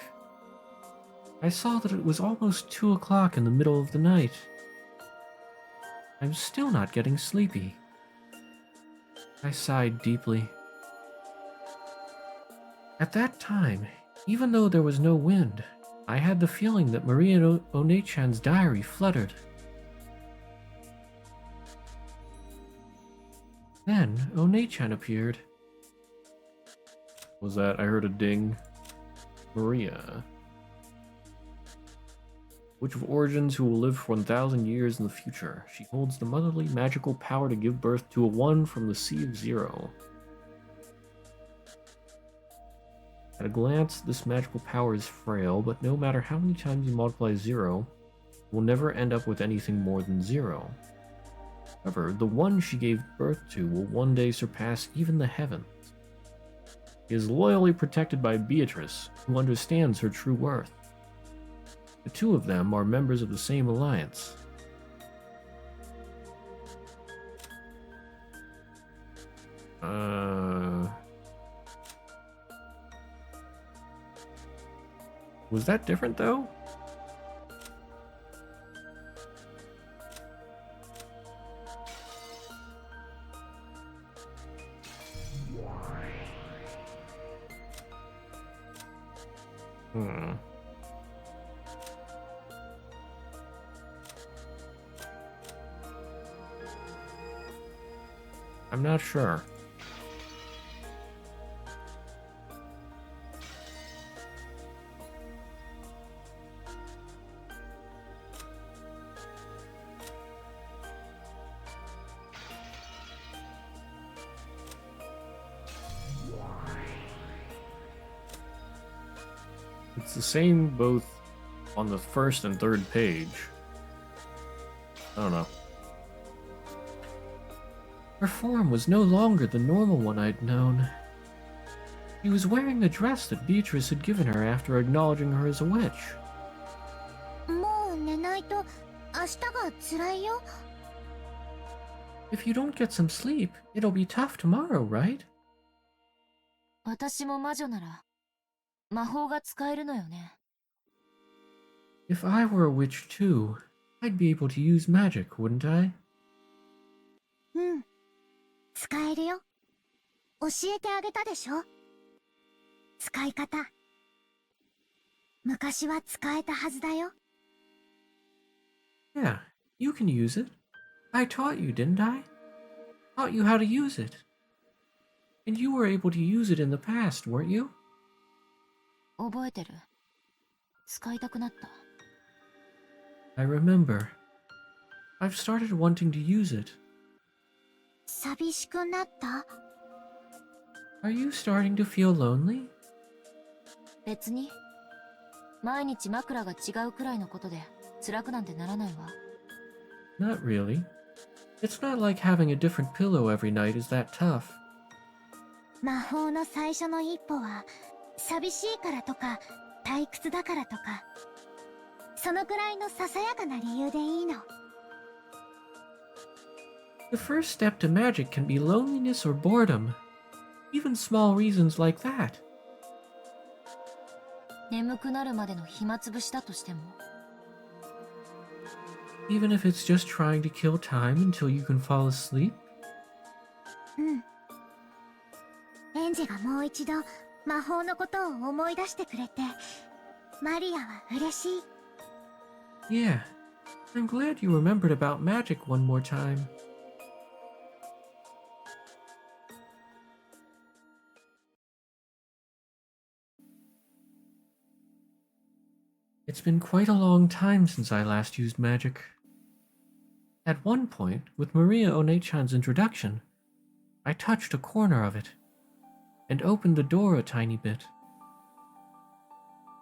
I saw that it was almost 2 o'clock in the middle of the night. I'm still not getting sleepy. I sighed deeply. At that time, even though there was no wind, I had the feeling that Maria One-chan's diary fluttered. Then, One-chan appeared. Was that? I heard a ding. Maria. Witch of Origins who will live for 1,000 years in the future. She holds the motherly magical power to give birth to a one from the Sea of Zero. At a glance, this magical power is frail, but no matter how many times you multiply zero, it will never end up with anything more than zero. However, the one she gave birth to will one day surpass even the heavens. He is loyally protected by Beatrice, who understands her true worth. The two of them are members of the same alliance. Was that different though? I'm not sure. It's the same both on the first and third page. I don't know. Her form was no longer the normal one I'd known. She was wearing the dress that Beatrice had given her after acknowledging her as a witch. もう寝ないと明日が辛いよ。 If you don't get some sleep, it'll be tough tomorrow, right? 私も魔女なら魔法が使えるのよね。If I were a witch too, I'd be able to use magic, wouldn't I? うん。使えるよ。教えてあげたでしょ。使い方。昔は使えたはずだよ。 Yeah, you can use it. I taught you, didn't I? Taught you how to use it. And you were able to use it in the past, weren't you? 覚えてる。使いたくなった。I remember. I've started wanting to use it. 寂しくなった？ Are you starting to feel lonely? 別に。毎日枕が違うくらいのことで辛くなんてならないわ。Not really. It's not like having a different pillow every night is that tough. 魔法の最初の一歩は寂しいからとか退屈だからとかそのくらいのささやかな理由でいいの。 The first step to magic can be loneliness or boredom. Even small reasons like that. 眠くなるまでの暇つぶしだとしても。Even if it's just trying to kill time until you can fall asleep. うん。エンジェがもう一度魔法のことを思い出してくれてマリアは嬉しい。 Yeah, I'm glad you remembered about magic one more time. It's been quite a long time since I last used magic. At one point, with Maria Onechan's introduction, I touched a corner of it and opened the door a tiny bit.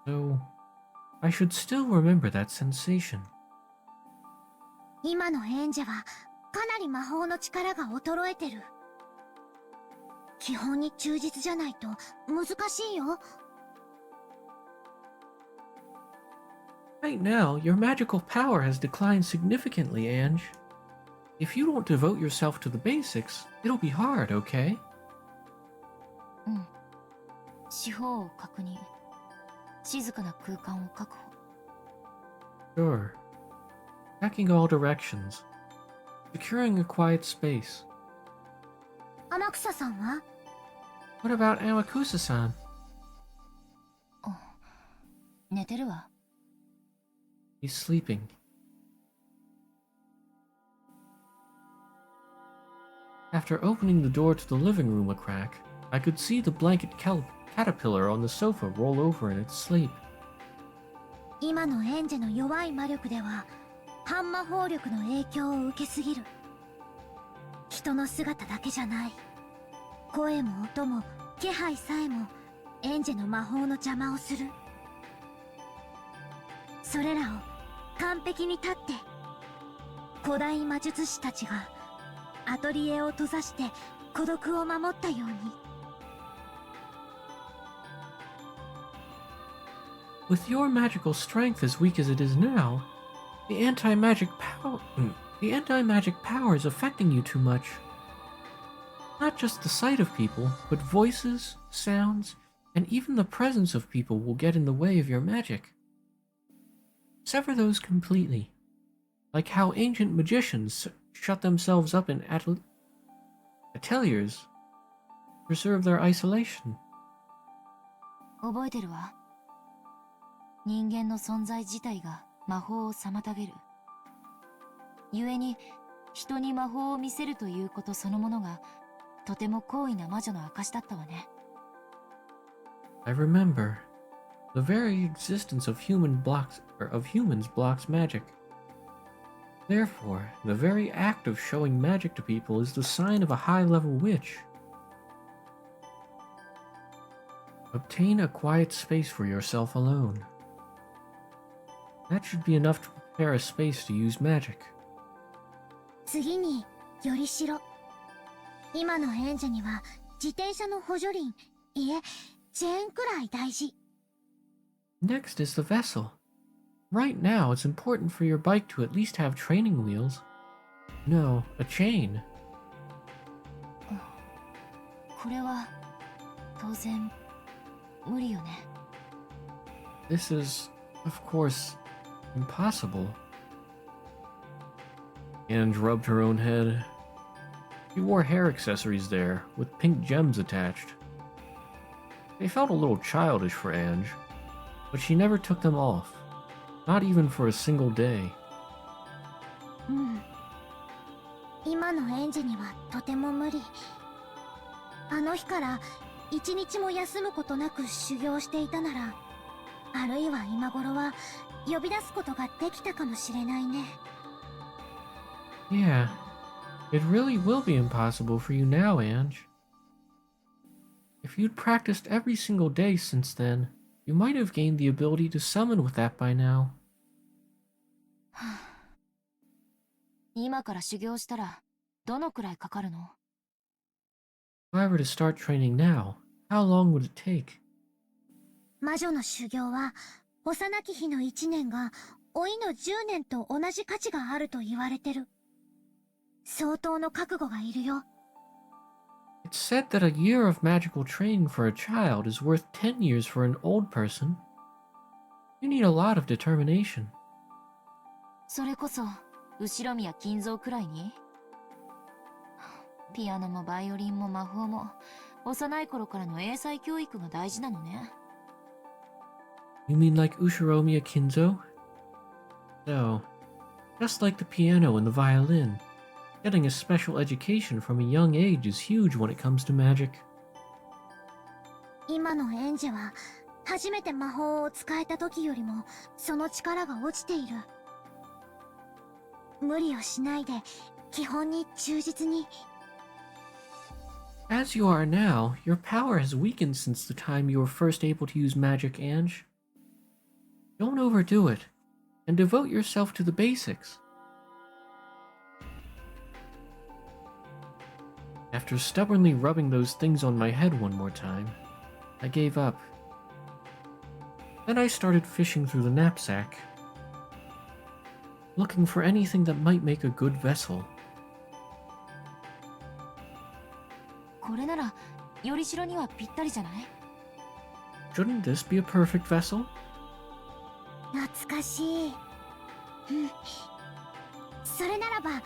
So, I should still remember that sensation. 今のエンジェはかなり魔法の力が衰えてる。基本に忠実じゃないと難しいよ。 Right now, your magical power has declined significantly, Ange. If you don't devote yourself to the basics, it'll be hard, okay? うん。四方を確認。静かな空間を確保。Sure. Checking all directions. Securing a quiet space. 天草さんは？ What about Amakusa-san? 寝てるわ。He's sleeping. After opening the door to the living room a crack, I could see the blanket caterpillar on the sofa roll over in its sleep. 今のエンジェの弱い魔力では反魔法力の影響を受けすぎる。人の姿だけじゃない。声も音も気配さえもエンジェの魔法の邪魔をする。それらを完璧に立って古代魔術師たちがアトリエを閉ざして孤独を守ったように。 With your magical strength as weak as it is now, the anti-magic power is affecting you too much. Not just the sight of people, but voices, sounds, and even the presence of people will get in the way of your magic. Sever those completely, like how ancient magicians shut themselves up in ateliers to preserve their isolation. 覚えてるわ。人間の存在自体が魔法を妨げる。故に人に魔法を見せるということそのものがとても高位な魔女の証だったわね。I remember. The very existence of humans blocks magic. Therefore, the very act of showing magic to people is the sign of a high-level witch. Obtain a quiet space for yourself alone. That should be enough to prepare a space to use magic. 次によりしろ。今のエンジェには自転車の補助輪いえ、チェーンくらい大事。 Next is the vessel. Right now, it's important for your bike to at least have training wheels. No, a chain. これは当然無理よね。 This is, of course, impossible. Ange rubbed her own head. She wore hair accessories there, with pink gems attached. They felt a little childish for Ange, but she never took them off, not even for a single day. うん。今の園児にはとても無理。あの日から一日も休むことなく修行していたなら、あるいは今頃は呼び出すことができたかもしれないね。 Yeah, it really will be impossible for you now, Ange. If you'd practiced every single day since then, you might have gained the ability to summon with that by now. 今から修行したらどのくらいかかるの？ If I were to start training now, how long would it take? 魔女の修行は幼き日の1年が老いの10年と同じ価値があると言われてる。相当の覚悟がいるよ。 It's said that a year of magical training for a child is worth 10 years for an old person. You need a lot of determination. それこそ後ろ宮金蔵くらいに？ピアノもバイオリンも魔法も幼い頃からの英才教育が大事なのね。 You mean like Ushiromiya Kinzo? So, just like the piano and the violin, getting a special education from a young age is huge when it comes to magic. 今の園児は初めて魔法を使えた時よりもその力が落ちている。無理をしないで基本に忠実に。 As you are now, your power has weakened since the time you were first able to use magic, Ange. Don't overdo it, and devote yourself to the basics. After stubbornly rubbing those things on my head one more time, I gave up. Then I started fishing through the knapsack, looking for anything that might make a good vessel. これならよりしろにはぴったりじゃない？ Shouldn't this be a perfect vessel? 懐かしい。うん。それならば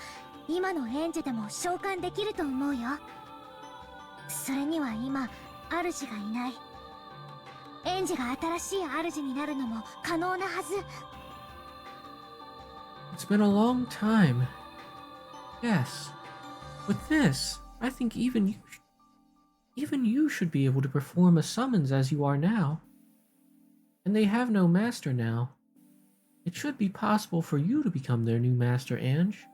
今の園児でも召喚できると思うよ。それには今主がいない。園児が新しい主になるのも可能なはず。 It's been a long time. Yes. With this, I think even you should be able to perform a summons as you are now. And they have no master now. It should be possible for you to become their new master, Ange.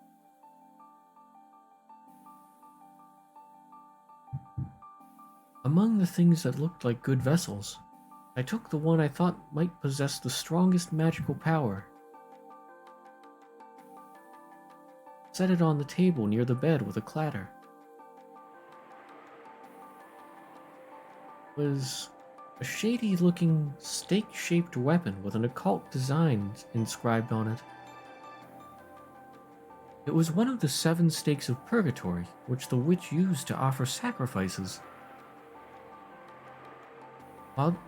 Among the things that looked like good vessels, I took the one I thought might possess the strongest magical power. Set it on the table near the bed with a clatter. It was a shady-looking, stake-shaped weapon with an occult design inscribed on it. It was one of the 7 stakes of purgatory, which the witch used to offer sacrifices.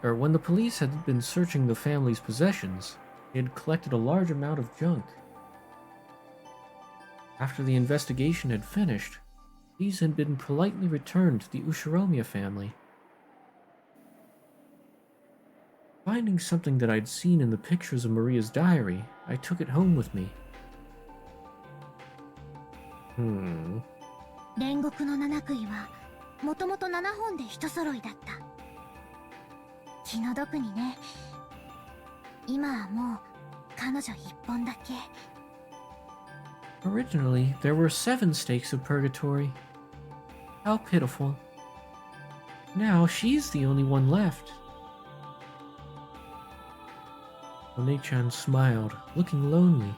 When the police had been searching the family's possessions, they had collected a large amount of junk. After the investigation had finished, these had been politely returned to the Ushiromiya family. Finding something that I'd seen in the pictures of Maria's diary, I took it home with me. 煉獄の七杭はもともと7本で一揃いだった。気の毒にね。今はもう彼女1本だけ。 Originally, there were 7 stakes of purgatory. How pitiful. Now she's the only one left. One-chan smiled, looking lonely.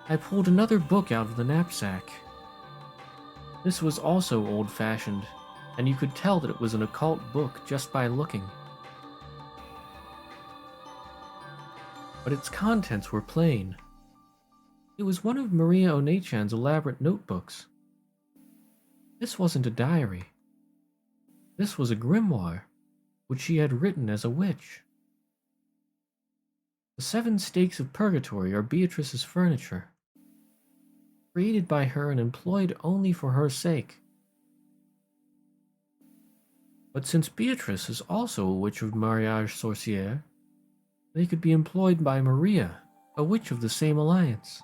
I pulled another book out of the knapsack. This was also old-fashioned, and you could tell that it was an occult book just by looking. But its contents were plain. It was one of Maria Onechan's elaborate notebooks. This wasn't a diary. This was a grimoire, which she had written as a witch. The 7 Stakes of Purgatory are Beatrice's furniture, created by her and employed only for her sake. But since Beatrice is also a witch of Mariage Sorcière, they could be employed by Maria, a witch of the same alliance.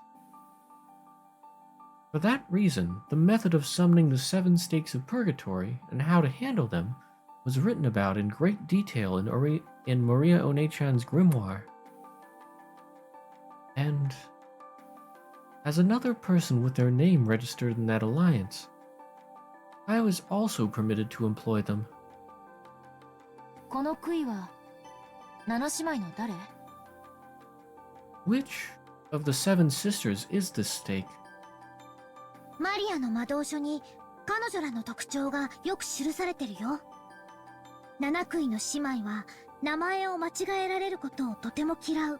For that reason, the method of summoning the 7 Stakes of Purgatory and how to handle them was written about in great detail in Maria Onechan's grimoire. And as another person with their name registered in that alliance, I was also permitted to employ them. この杭は7姉妹の誰？ Which of the 7 sisters is this stake? マリアの魔導書に彼女らの特徴がよく記されてるよ。7杭の姉妹は名前を間違えられることをとても嫌う。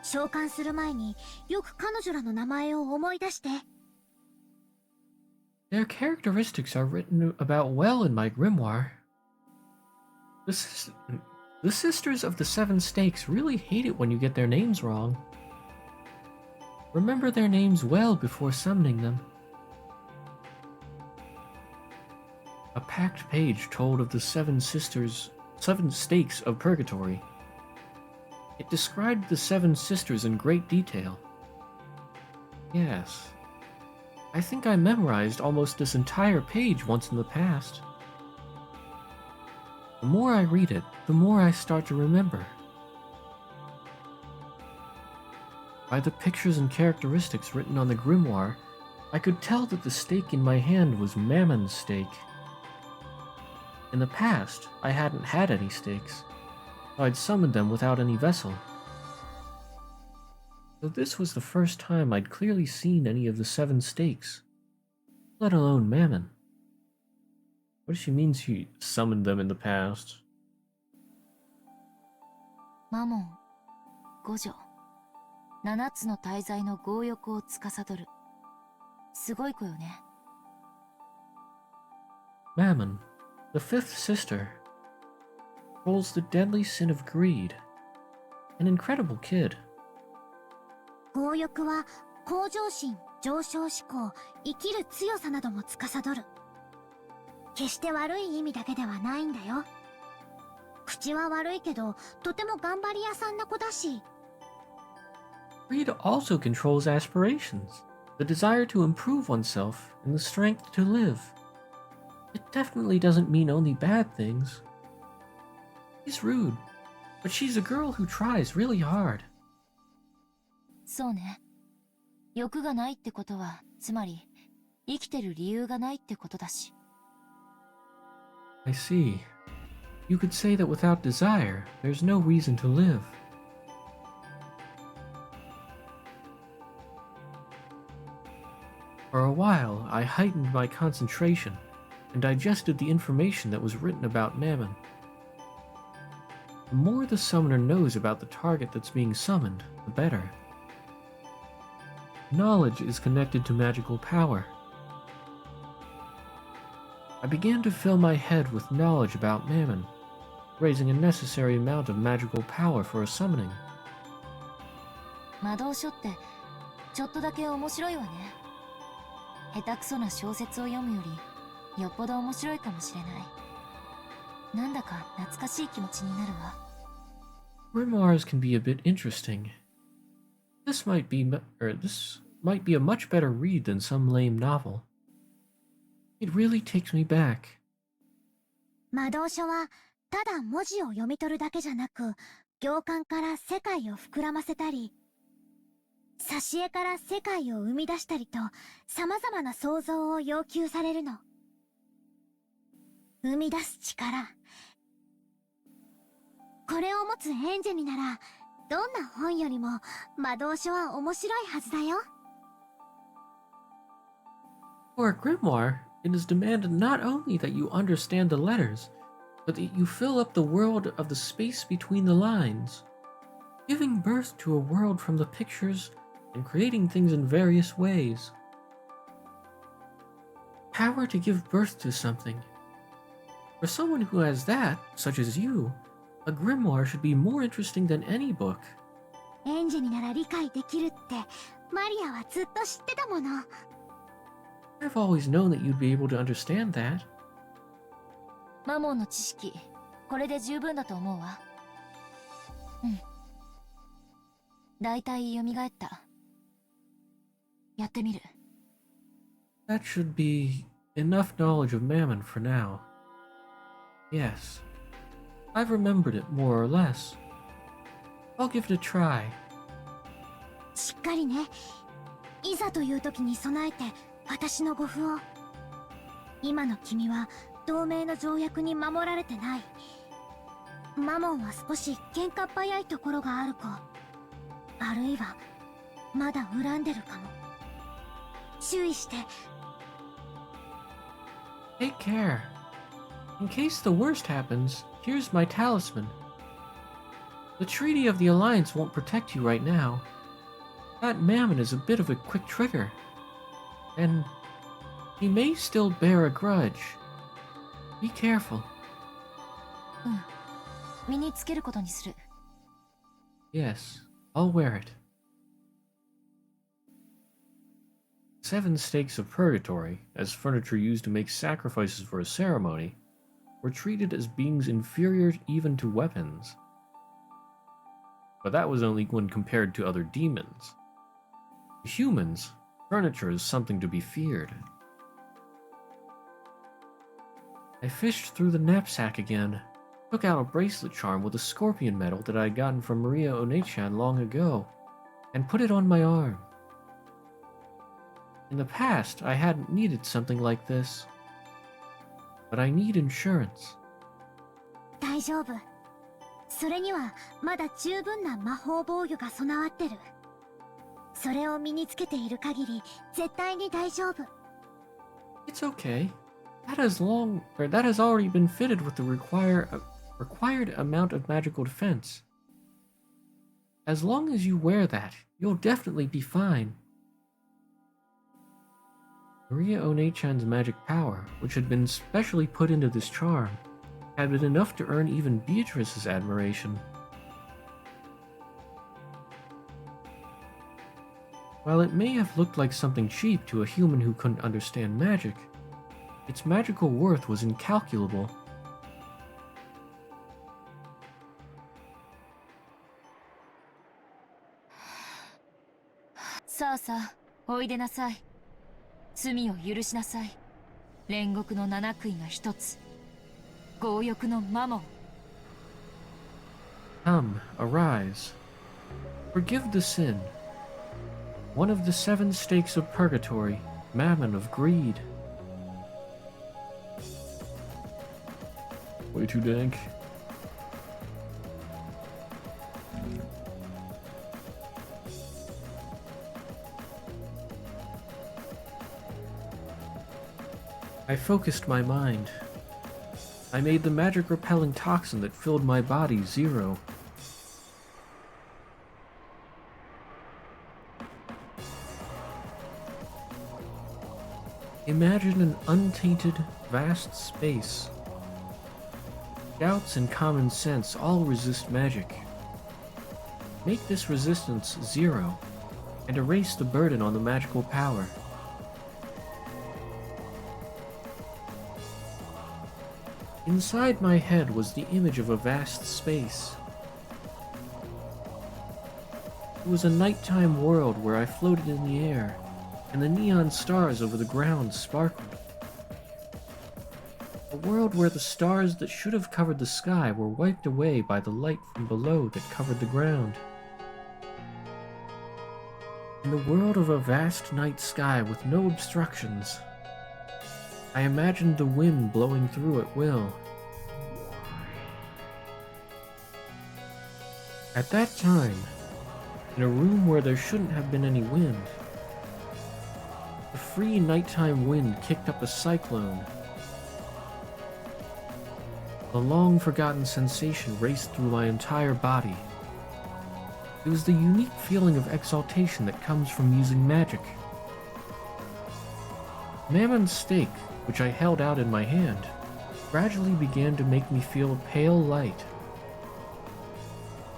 召喚する前によく彼女らの名前を思い出して。Their characteristics are written about well in my grimoire. The sisters of the 7 Stakes really hate it when you get their names wrong. Remember their names well before summoning them. A packed page told of the 7 Stakes of Purgatory. It described the 7 sisters in great detail. Yes, I think I memorized almost this entire page once in the past. The more I read it, the more I start to remember. By the pictures and characteristics written on the grimoire, I could tell that the stake in my hand was Mammon's stake. In the past, I hadn't had any stakes, so I'd summoned them without any vessel. So this was the first time I'd clearly seen any of the 7 stakes, let alone Mammon. What does she mean she summoned them in the past? マモン、五女、7つの大罪の強欲を司る。すごい子よね。Mammon, the 5th sister, controls the deadly sin of greed. An incredible kid. 強欲は向上心、上昇志向、生きる強さなども司る。決して悪い意味だけではないんだよ。口は悪いけど、とても頑張り屋さんな子だし。Greed also controls aspirations, the desire to improve oneself, and the strength to live. It definitely doesn't mean only bad things. She's rude, but she's a girl who tries really hard. そうね。欲がないってことは、つまり、生きてる理由がないってことだし。I see. You could say that without desire, there's no reason to live. For a while, I heightened my concentration and digested the information that was written about Mammon. The more the summoner knows about the target that's being summoned, the better. Knowledge is connected to magical power. I began to fill my head with knowledge about Mammon, raising a necessary amount of magical power for a summoning. 魔導書ってちょっとだけ面白いわね。下手くそな小説を読むよりよっぽど面白いかもしれない。なんだか懐かしい気持ちになるわ。Grimoires can be a bit interesting. This might be a much better read than some lame novel. It really takes me back. 魔導書はただ文字を読み取るだけじゃなく、行間から世界を膨らませたり、挿絵から世界を生み出したりと、様々な想像を要求されるの。生み出す力。これを持つエンジェになら、どんな本よりも魔導書は面白いはずだよ。For a grimoire, it is demanded not only that you understand the letters, but that you fill up the world of the space between the lines, giving birth to a world from the pictures and creating things in various ways. Power to give birth to something. For someone who has that, such as you, a grimoire should be more interesting than any book. 園児になら理解できるってマリアはずっと知ってたもの。 I've always known that you'd be able to understand that. マモンの知識、これで十分だと思うわ。うん。だいたい蘇った。やってみる。That should be enough knowledge of Mammon for now. Yes, I've remembered it more or less. I'll give it a try. しっかりね。いざという時に備えて私の護符を。今の君は同盟の条約に守られてない。マモンは少し喧嘩っ早いところがある子。あるいはまだ恨んでるかも。注意して。Take care. In case the worst happens, here's my talisman. The Treaty of the Alliance won't protect you right now. That Mammon is a bit of a quick trigger. And he may still bear a grudge. Be careful. うん。身につけることにする。Yes, I'll wear it. 7 stakes of purgatory, as furniture used to make sacrifices for a ceremony, were treated as beings inferior even to weapons. But that was only when compared to other demons. To humans, furniture is something to be feared. I fished through the knapsack again, took out a bracelet charm with a scorpion medal that I had gotten from Maria Onechan long ago, and put it on my arm. In the past, I hadn't needed something like this. But I need insurance. 大丈夫。それにはまだ十分な魔法防御が備わってる。それを身につけている限り絶対に大丈夫。It's okay. That has already been fitted with the required amount of magical defense. As long as you wear that, you'll definitely be fine. Maria Onechan's magic power, which had been specially put into this charm, had been enough to earn even Beatrice's admiration. While it may have looked like something cheap to a human who couldn't understand magic, its magical worth was incalculable. さあさあ、おいでなさい。罪を許しなさい。煉獄の七悔が一つ。強欲のマモン。Come, arise. Forgive the sin. One of the 7 stakes of purgatory, Mammon of greed. Way too dank. I focused my mind. I made the magic-repelling toxin that filled my body 0. Imagine an untainted, vast space. Doubts and common sense all resist magic. Make this resistance 0, and erase the burden on the magical power. Inside my head was the image of a vast space. It was a nighttime world where I floated in the air, and the neon stars over the ground sparkled. A world where the stars that should have covered the sky were wiped away by the light from below that covered the ground. In the world of a vast night sky with no obstructions, I imagined the wind blowing through at will. At that time, in a room where there shouldn't have been any wind, the free nighttime wind kicked up a cyclone. A long-forgotten sensation raced through my entire body. It was the unique feeling of exaltation that comes from using magic. Mammon's stake, which I held out in my hand, gradually began to make me feel a pale light.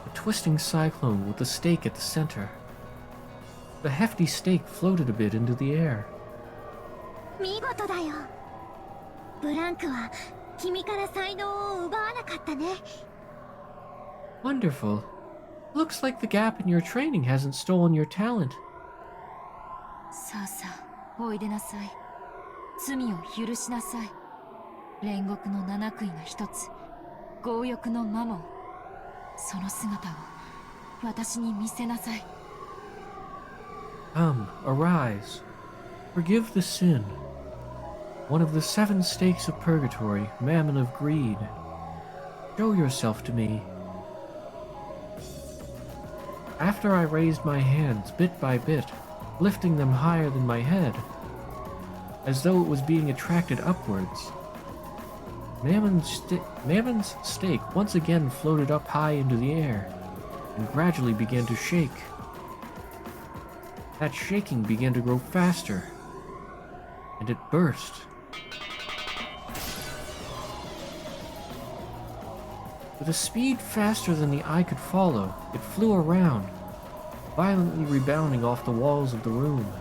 A twisting cyclone with the stake at the center. The hefty stake floated a bit into the air. 見事だよ。ブランクは君から才能を奪わなかったね。Wonderful. Looks like the gap in your training hasn't stolen your talent. さあさあ、おいでなさい。罪を許しなさい。煉獄の七杭が一つ、強欲のマモン。その姿を私に見せなさい。Come, arise. Forgive the sin. One of the 7 stakes of purgatory, Mammon of Greed. Show yourself to me. After I raised my hands bit by bit, lifting them higher than my head, as though it was being attracted upwards, Mammon's stake once again floated up high into the air, and gradually began to shake. That shaking began to grow faster, and it burst. With a speed faster than the eye could follow, it flew around, violently rebounding off the walls of the room.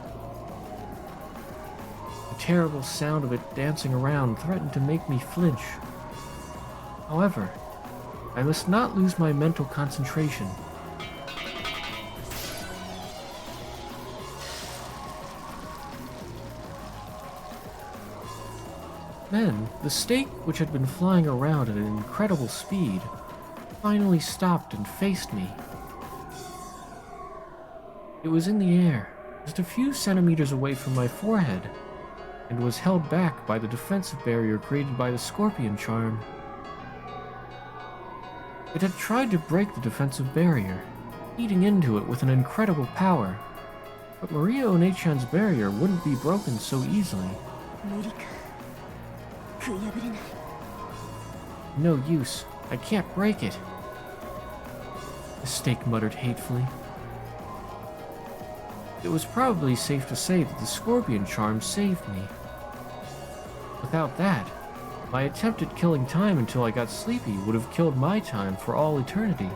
The terrible sound of it dancing around threatened to make me flinch. However, I must not lose my mental concentration. Then, the stake, which had been flying around at an incredible speed, finally stopped and faced me. It was in the air, just a few centimeters away from my forehead, and was held back by the defensive barrier created by the scorpion charm. It had tried to break the defensive barrier, eating into it with an incredible power, but Maria Onechan's barrier wouldn't be broken so easily. 無理か。食い破れない。 No use. I can't break it. The stake muttered hatefully. It was probably safe to say that the scorpion charm saved me. Without that, my attempt at killing time until I got sleepy would have killed my time for all eternity.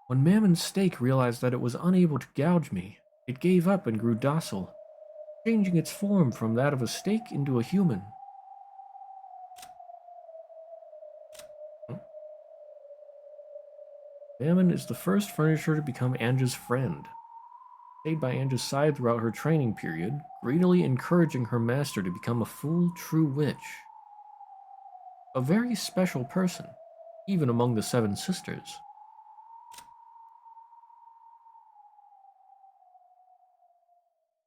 When Mammon's stake realized that it was unable to gouge me, it gave up and grew docile, changing its form from that of a stake into a human. Mammon is the first furniture to become Anja's friend. Stayed by Anja's side throughout her training period, greedily encouraging her master to become a full, true witch. A very special person, even among the 7 sisters.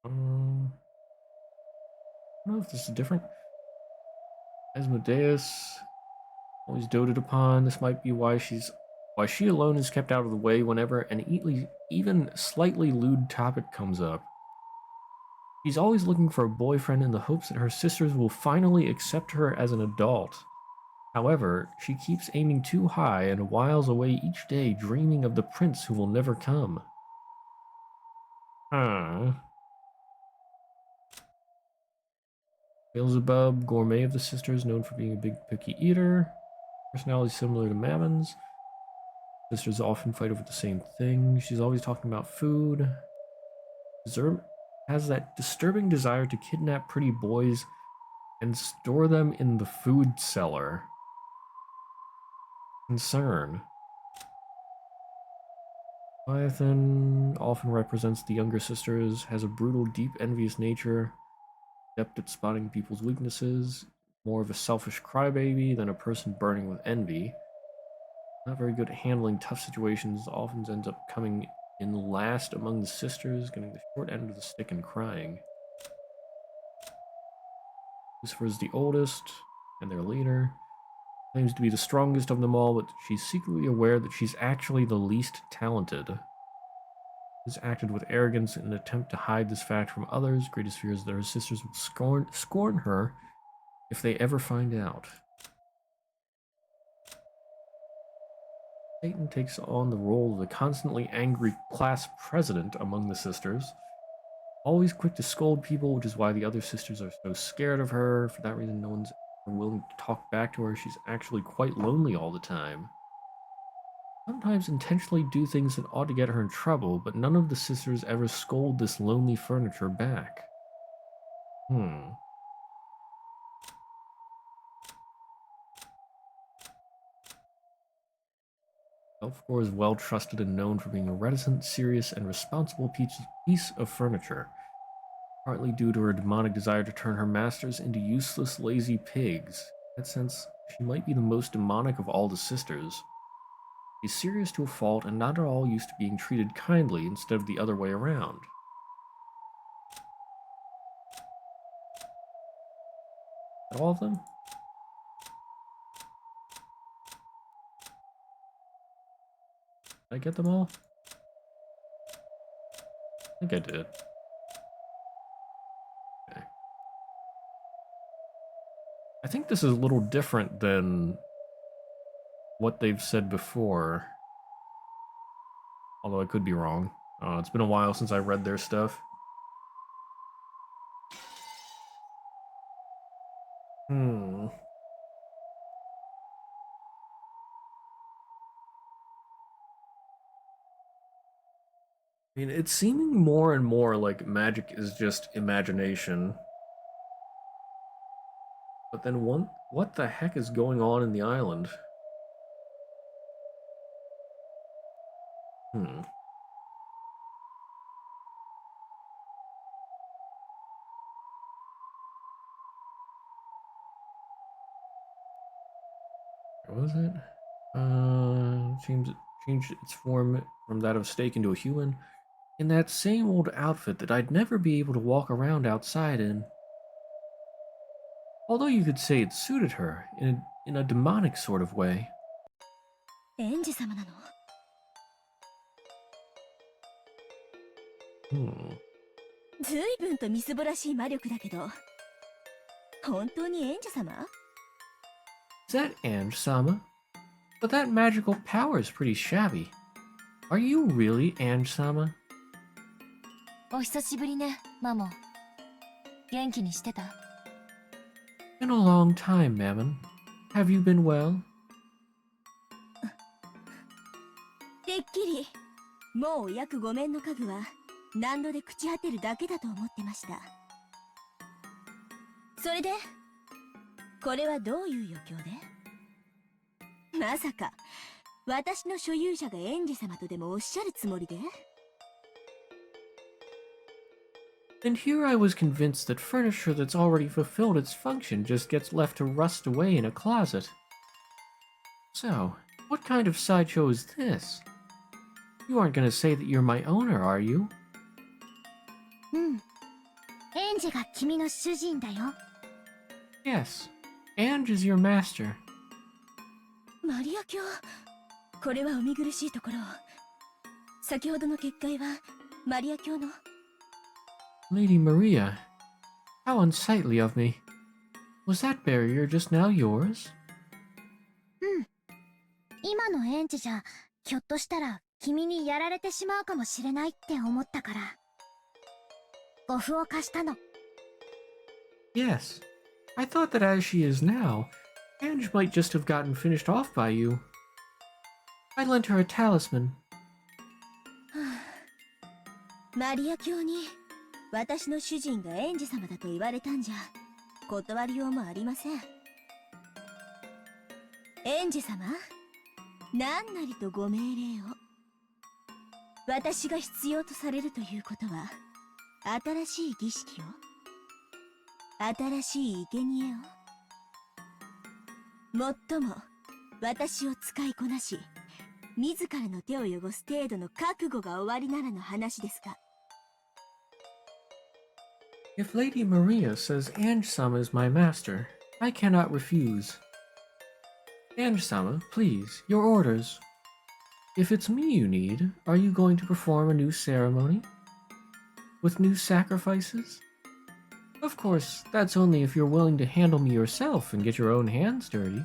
I don't know if this is different. Asmodeus, always doted upon. This might be why she alone is kept out of the way whenever an even slightly lewd topic comes up. She's always looking for a boyfriend in the hopes that her sisters will finally accept her as an adult. However, she keeps aiming too high and whiles away each day dreaming of the prince who will never come. Beelzebub, gourmet of the sisters, known for being a big picky eater. Personality similar to Mammon's. Sisters often fight over the same thing. She's always talking about food. Has that disturbing desire to kidnap pretty boys and store them in the food cellar. Concern. Leviathan often represents the younger sisters, has a brutal, deep, envious nature, adept at spotting people's weaknesses, more of a selfish crybaby than a person burning with envy. Not very good at handling tough situations, often ends up coming in last among the sisters, getting the short end of the stick and crying. Lucifer is the oldest and their leader. Claims to be the strongest of them all, but she's secretly aware that she's actually the least talented. Has acted with arrogance in an attempt to hide this fact from others. Greatest fear is that her sisters will scorn her if they ever find out. Satan takes on the role of the constantly angry class president among the sisters. Always quick to scold people, which is why the other sisters are so scared of her. For that reason, no one's willing to talk back to her. She's actually quite lonely all the time. Sometimes intentionally do things that ought to get her in trouble, but none of the sisters ever scold this lonely furniture back. Elfgore is well trusted and known for being a reticent, serious, and responsible piece of furniture, partly due to her demonic desire to turn her masters into useless, lazy pigs. In that sense, she might be the most demonic of all the sisters. She's serious to a fault and not at all used to being treated kindly instead of the other way around. Is that all of them? Did I get them all? I think I did. Okay. I think this is a little different than what they've said before. Although I could be wrong. It's been a while since I read their stuff. I mean, it's seeming more and more like magic is just imagination. But then what the heck is going on in the island? What was it? Changed its form from that of snake into a human. In that same old outfit that I'd never be able to walk around outside in. Although you could say it suited her, in a demonic sort of way. 園児様なの？ずいぶんとみすぼらしい魔力だけど、本当に園児様？ Is that Ange-sama? But that magical power is pretty shabby. Are you really Ange-sama? お久しぶりね、マモ。元気にしてた？ Been a long time, Mammon. Have you been well? てっきり、もう約5面の家具は何度で朽ち果てるだけだと思ってました。それで、これはどういう余興で？まさか、私の所有者が園児様とでもおっしゃるつもりで？ And here I was convinced that furniture that's already fulfilled its function just gets left to rust away in a closet. So, what kind of sideshow is this? You aren't gonna say that you're my owner, are you? エンジが君の主人だよ。 Yes, Ange is your master. マリア卿、これはお見苦しいところ。先ほどの結界はマリア卿の。 Lady Maria, how unsightly of me. Was that barrier just now yours? 今のエンジじゃ、ひょっとしたら君にやられてしまうかもしれないって思ったから。ご符を貸したの。 Yes. I thought that as she is now, Ange might just have gotten finished off by you. I lent her a talisman. マリア卿に私の主人が園児様だと言われたんじゃ断りようもありません。園児様、何なりとご命令を。私が必要とされるということは新しい儀式を、新しい生贄を、もっとも私を使いこなし自らの手を汚す程度の覚悟がおありならの話ですが。 If Lady Maria says Ange-sama is my master, I cannot refuse. Ange-sama, please, your orders. If it's me you need, are you going to perform a new ceremony? With new sacrifices? Of course, that's only if you're willing to handle me yourself and get your own hands dirty.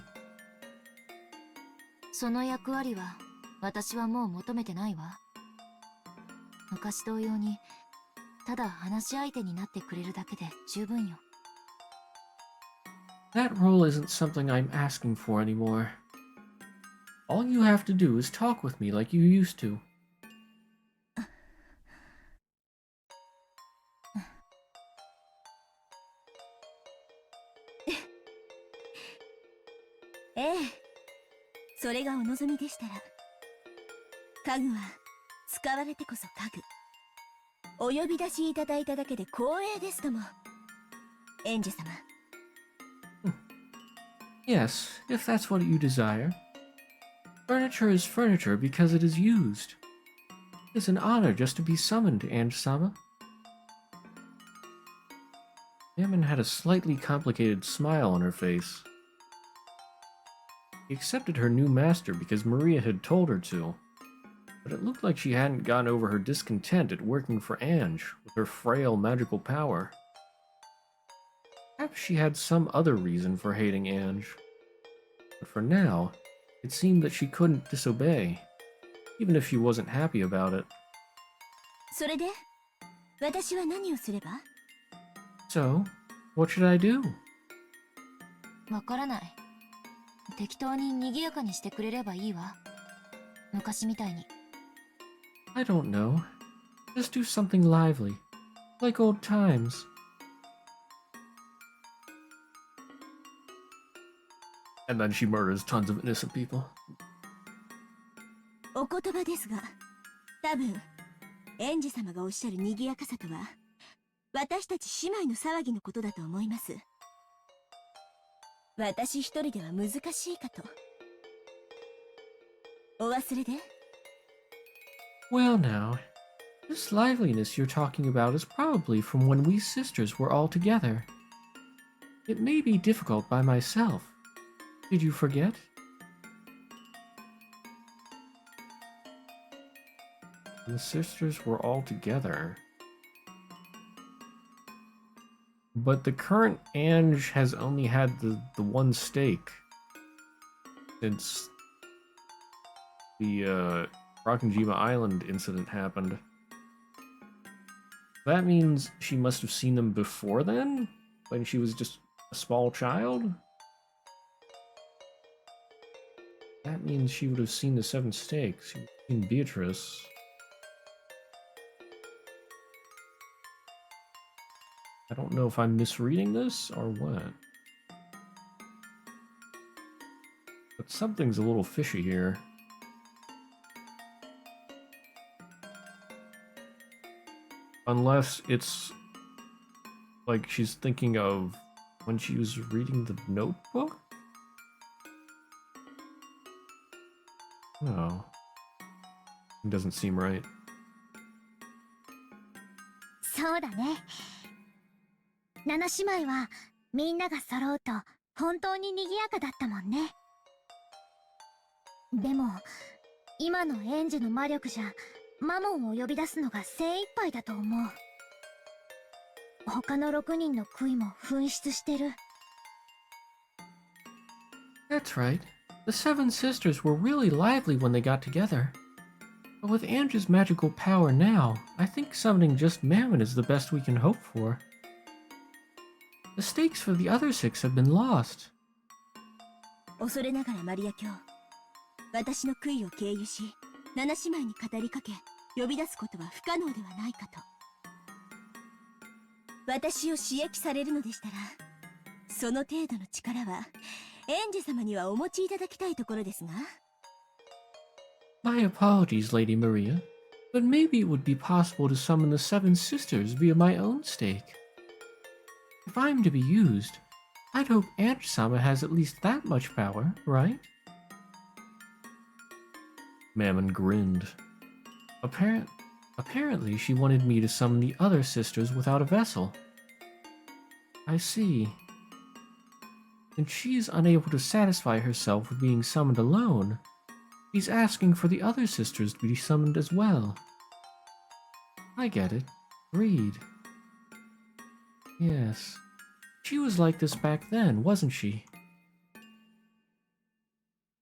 その役割は私はもう求めてないわ。昔同様にただ話し相手になってくれるだけで十分よ。That role isn't something I'm asking for anymore. All you have to do is talk with me like you used to. ええ、それがお望みでしたら。家具は使われてこそ家具。お呼び出しいただいただけで光栄ですとも。エンジェ様。Yes, if that's what you desire. Furniture is furniture because it is used. It's an honor just to be summoned, Ange-sama. Mammon had a slightly complicated smile on her face. She accepted her new master because Maria had told her to, but it looked like she hadn't gotten over her discontent at working for Ange with her frail magical power. Perhaps she had some other reason for hating Ange. But for now, it seemed that she couldn't disobey, even if she wasn't happy about it. それで、私は何をすれば？ So, what should I do? わからない。適当に賑やかにしてくれればいいわ。昔みたいに。I don't know. Just do something lively, like old times. And then she murders tons of innocent people. お言葉ですが、多分、エンジェ様がおっしゃる賑やかさとは、私たち姉妹の騒ぎのことだと思います。私一人では難しいかと。お忘れで？ Well now, this liveliness you're talking about is probably from when we sisters were all together. It may be difficult by myself. Did you forget? The sisters were all together. But the current Ange has only had the one stake since the Rakanjima Island incident happened. That means she must have seen them before then? When she was just a small child? That means she would have seen the seven stakes. She would have seen Beatrice. I don't know if I'm misreading this or what. But something's a little fishy here. Unless it's like she's thinking of when she was reading the notebook? No. It doesn't seem right. そうだね。七姉妹はみんなが揃うと本当に賑やかだったもんね。でも今のエンジェの魔力じゃマモンを呼び出すのが精一杯だと思う。他の6人の悔いも紛失してる。That's right. The seven sisters were really lively when they got together. But with Ange's magical power now, I think summoning just Mammon is the best we can hope for. The stakes for the other six have been lost. 恐れながらマリア卿、私の悔いを経由し、七姉妹に語りかけ、呼び出すことは不可能ではないかと。私を刺激されるのでしたら、その程度の力は、エンジェ様にはお持ちいただきたいところですが。My apologies, Lady Maria, but maybe it would be possible to summon the seven sisters via my own stake. If I'm to be used, I'd hope Ange-sama has at least that much power, right? Mammon grinned. Apparently she wanted me to summon the other sisters without a vessel. I see. Since she is unable to satisfy herself with being summoned alone, she's asking for the other sisters to be summoned as well. I get it. Greed. Yes. She was like this back then, wasn't she?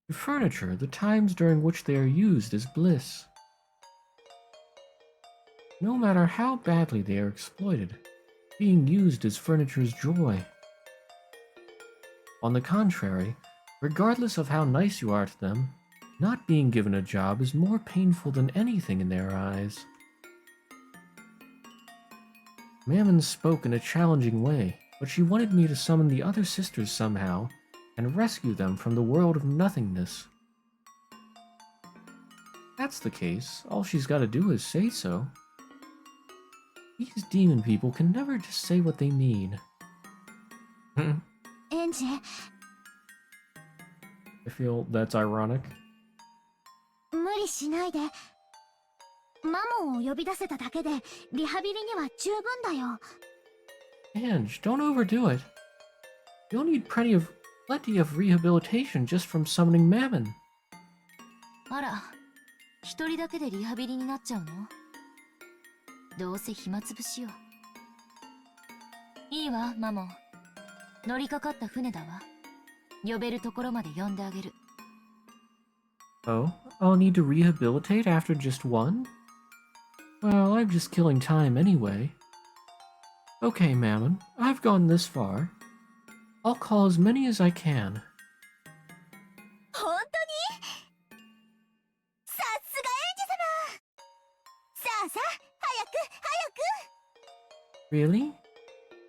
To furniture, the times during which they are used is bliss. No matter how badly they are exploited, being used is furniture's joy. On the contrary, regardless of how nice you are to them, not being given a job is more painful than anything in their eyes. Mammon spoke in a challenging way, but she wanted me to summon the other sisters somehow and rescue them from the world of nothingness. If that's the case, all she's got to do is say so. These demon people can never just say what they mean. Angie, I feel that's ironic. 無理しないで。マモンを呼び出せただけでリハビリには十分だよ。Ange, don't overdo it. You'll need plenty of rehabilitation just from summoning Mammon. あら、一人だけでリハビリになっちゃうの？どうせ暇つぶしよ。いいわ、マモン。乗りかかった船だわ。呼べるところまで呼んであげる。Oh, I'll need to rehabilitate after just one? Well, I'm just killing time anyway. Okay, Mammon, I've gone this far. I'll call as many as I can. 本当に？さすがエンジ様！さあさあ、早く早く！ Really?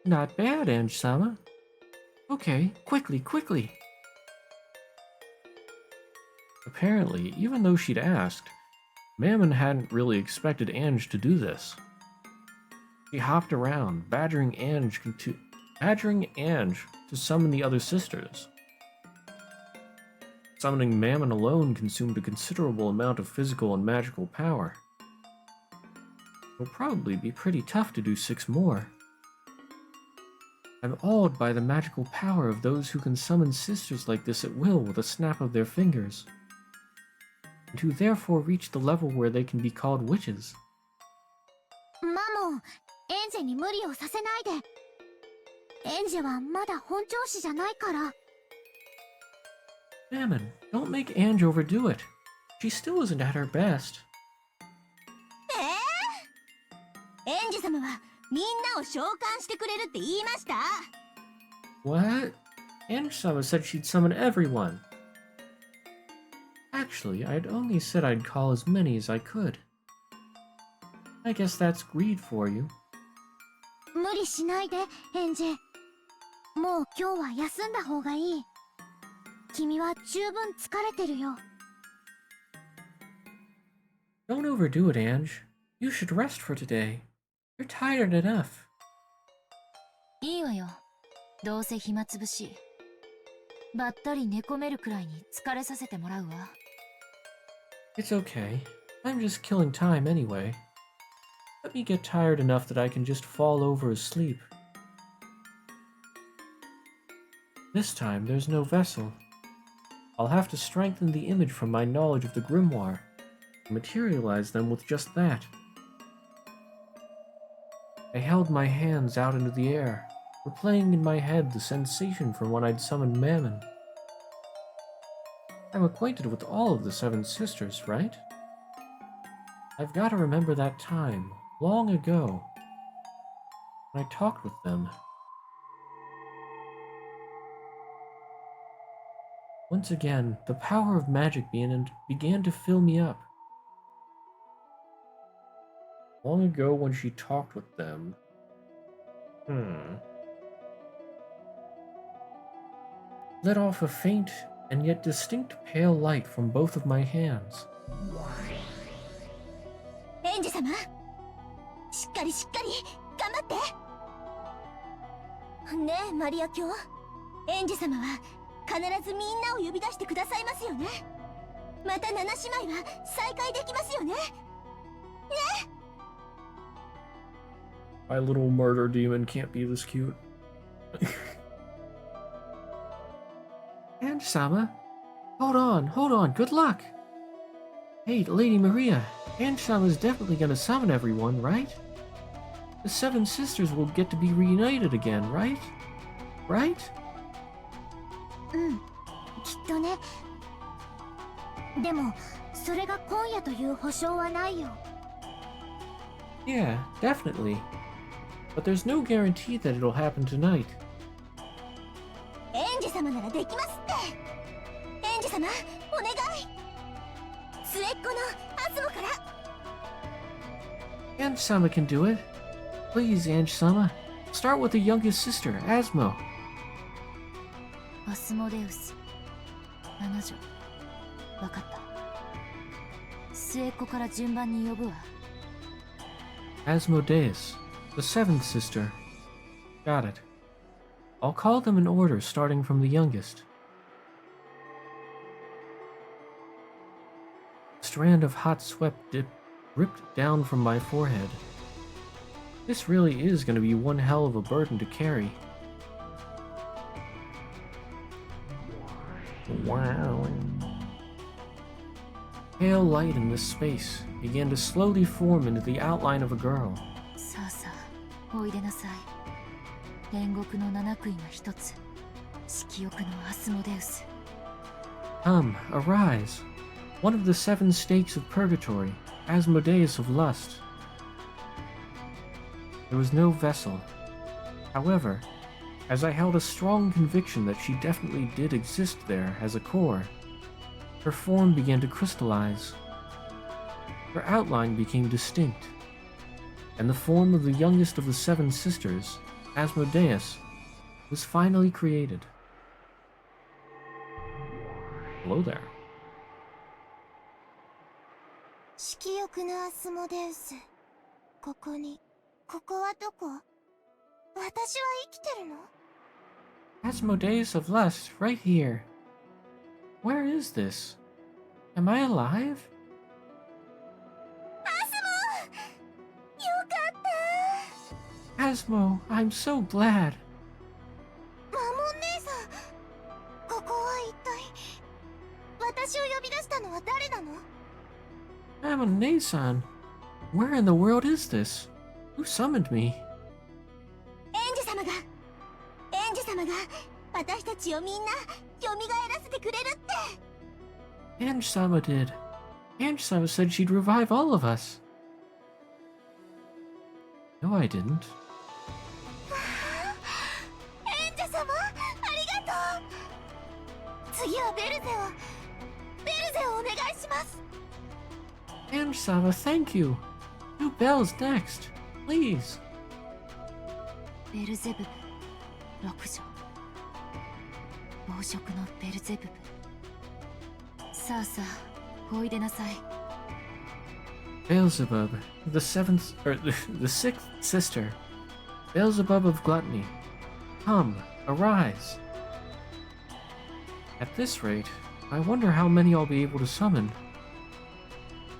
Not bad, Ange-sama. Okay, quickly. Apparently, even though she'd asked, Mammon hadn't really expected Ange to do this. She hopped around, badgering Ange to summon the other sisters. Summoning Mammon alone consumed a considerable amount of physical and magical power. It'll probably be pretty tough to do 6 more. I'm awed by the magical power of those who can summon sisters like this at will with a snap of their fingers, and who therefore reach the level where they can be called witches. マモン、エンジェに無理をさせないで。エンジェはまだ本調子じゃないから。Mammon, don't make Ange overdo it. She still isn't at her best. エンジェ様はみんなを召喚してくれるって言いました？ What? Ange-sama said she'd summon everyone. Actually, I'd only said I'd call as many as I could. I guess that's greed for you. 無理しないで、エンジェ。もう今日は休んだ方がいい。君は十分疲れてるよ。Don't overdo it, Ange. You should rest for today. You're tired enough. いいわよ。どうせ暇つぶし。ばったり寝込めるくらいに疲れさせてもらうわ。It's okay. I'm just killing time anyway. Let me get tired enough that I can just fall over asleep. This time, there's no vessel. I'll have to strengthen the image from my knowledge of the grimoire, and materialize them with just that. I held my hands out into the air, replaying in my head the sensation from when I'd summoned Mammon. I'm acquainted with all of the 7 sisters, right? I've got to remember that time, long ago, when I talked with them. Once again, the power of magic began to fill me up. Long ago when she talked with them. Let off a faint and yet distinct pale light from both of my hands. エンジェ様、しっかり頑張って。ねえ、マリア卿。エンジェ様は必ずみんなを呼び出してくださいますよね。また7姉妹は再会できますよね。ね。 My little murder demon can't be this cute. Ange-sama? Hold on, good luck! Hey, Lady Maria, Ange-sama's definitely gonna summon everyone, right? The seven sisters will get to be reunited again, right? Right? うん、きっとね。でも、それが今夜という保証はないよ。Yeah, definitely. But there's no guarantee that it'll happen tonight. エンジ様ならできますって。エンジ様、お願い。末っ子のアスモから。Ange-sama can do it. Please, Ange-sama. Start with the youngest sister, Asmo. アスモデウス7女。わかった。末っ子から順番に呼ぶわ。Asmodeus, the seventh sister. Got it. I'll call them in order, starting from the youngest. A strand of hot sweat dripped down from my forehead. This really is going to be one hell of a burden to carry. Wow. Pale light in this space began to slowly form into the outline of a girl. さあさあ、おいでなさい。煉獄の七杭が一つ。色欲のアスモデウス。Come, arise. One of the seven stakes of purgatory, Asmodeus of lust. There was no vessel. However, as I held a strong conviction that she definitely did exist there as a core, her form began to crystallize. Her outline became distinct, and the form of the youngest of the seven sisters, Asmodeus, was finally created. Hello there. 色欲のアスモデウス。ここはどこ？私は生きてるの？ Asmodeus of lust, right here. Where is this? Am I alive? アスモ！よかった。 Asmo, I'm so glad. マモン姉さん、ここは一体私を呼び出したのは誰なの？ Amane-san, where in the world is this? Who summoned me? エンジ様が私たちをみんな蘇らせてくれるって。 Ange-sama did. Ange-sama said she'd revive all of us. No, I didn't. エンジ様、ありがとう。次はベルゼをお願いします。 Ange-sama, thank you. Do bells next, please. ベルゼブブ6条。暴食のベルゼブブ。さあさあ、おいでなさい。Beelzebub, the sixth sister. Beelzebub of gluttony. Come, arise. At this rate, I wonder how many I'll be able to summon.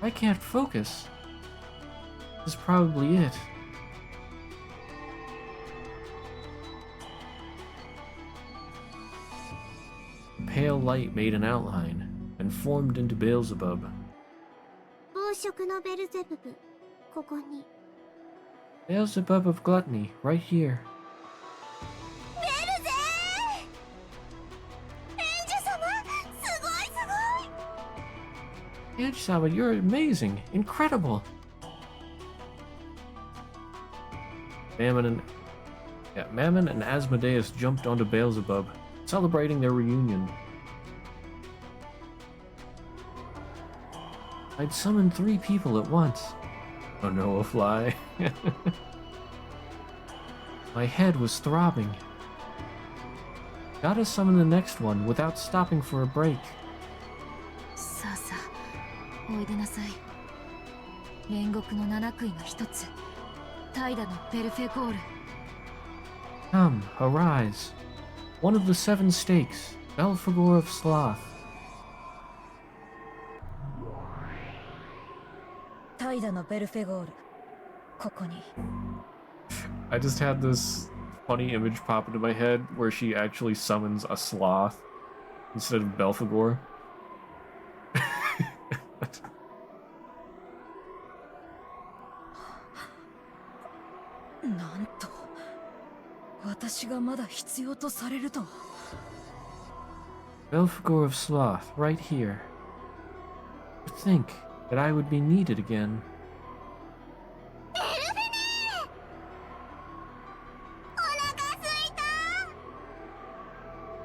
I can't focus. This is probably it. Pale light made an outline and formed into Beelzebub. 暴食のベルゼブブ、ここに。 Beelzebub of gluttony, right here. ベルゼー！エンジ様、すごい！ Ange-sama, you're amazing, incredible. Mammon and Asmodeus jumped onto Beelzebub, celebrating their reunion. I'd summoned 3 people at once. Oh no, a fly. My head was throbbing. Gotta summon the next one without stopping for a break. さあさあ、おいでなさい。煉獄の七杭が一つ。怠惰のペルフェゴール。 Come, arise. One of the 7 stakes, Belphegor of Sloth. 怠惰のベルフェゴール、ここに。 I just had this funny image pop into my head where she actually summons a sloth. instead of Belphegor. なんと私がまだ必要とされると。 Belphegor of Sloth, right here. To think that I would be needed again.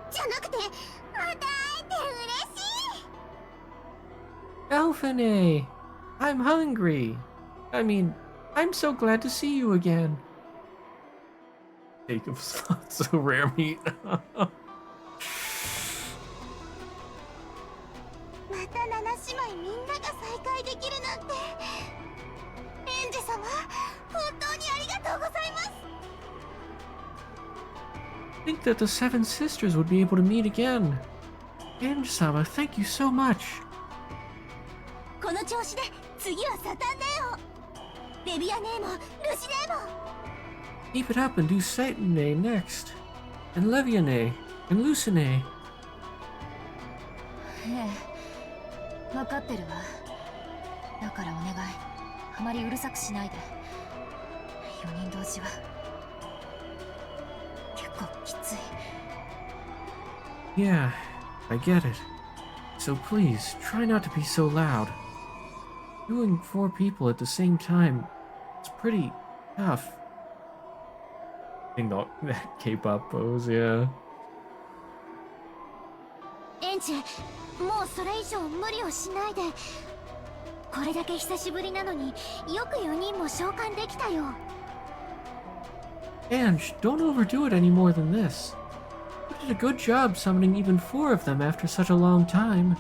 じゃなくてまた会えて嬉しい。 Elfine! I'm hungry. I mean, I'm so glad to see you again. Steak of Sloth, so rare meat. また七姉妹みんなが再会できるなんて。エンジ様、本当にありがとうございます。 Think that the Seven Sisters would be able to meet again. Ange-sama, thank you so much. この調子で次はサタンネオ。レビアネーもルシネーも。 Keep it up and do Satane next. And Leviane. And Lucine. ええ、分かってるわ。だからお願い、あまりうるさくしないで。4人同時は結構きつい。 Yeah, I get it. So please, try not to be so loud. Doing 4 people at the same time, it's pretty tough. I think that K-pop pose, yeah. エンジ、もうそれ以上無理をしないで。これだけ久しぶりなのによく4人も召喚できたよ。 Ange, don't overdo it any more than this. You did a good job summoning even 4 of them after such a long time.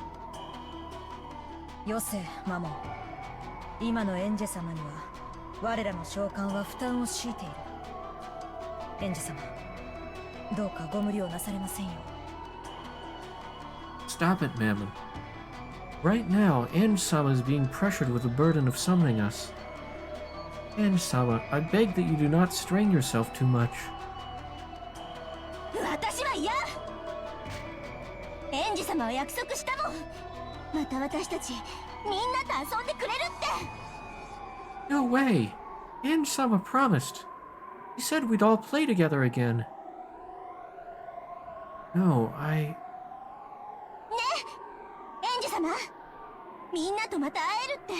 よせマモン、今のエンジェ様には我らの召喚は負担を強いている。エンジェ様、どうかご無理をなされませんよ。 Stop it, Mammon. Right now, Ange-sama is being pressured with the burden of summoning us. Ange-sama, I beg that you do not strain yourself too much. 私は嫌。エンジ様は約束したもん。また私たちみんなと遊んでくれるって。 No way! Ange-sama promised. He said we'd all play together again. No, エンジ様、みんなとまた会えるって。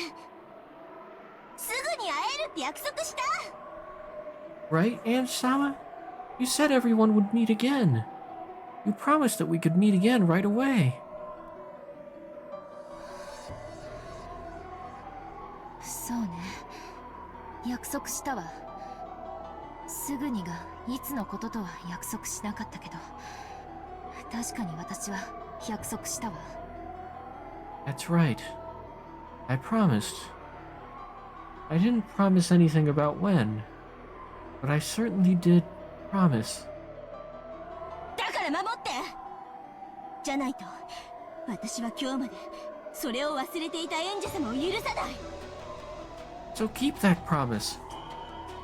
すぐに会えるって約束した。 Right, Ange-sama? You said everyone would meet again. You promised that we could meet again right away. そうね、約束したわ。すぐにがいつのこととは約束しなかったけど、確かに私は約束したわ。 That's right. I promised. I didn't promise anything about when, but I certainly did promise. だから守って。じゃないと私は今日までそれを忘れていたエンジ様を許さない。 So keep that promise.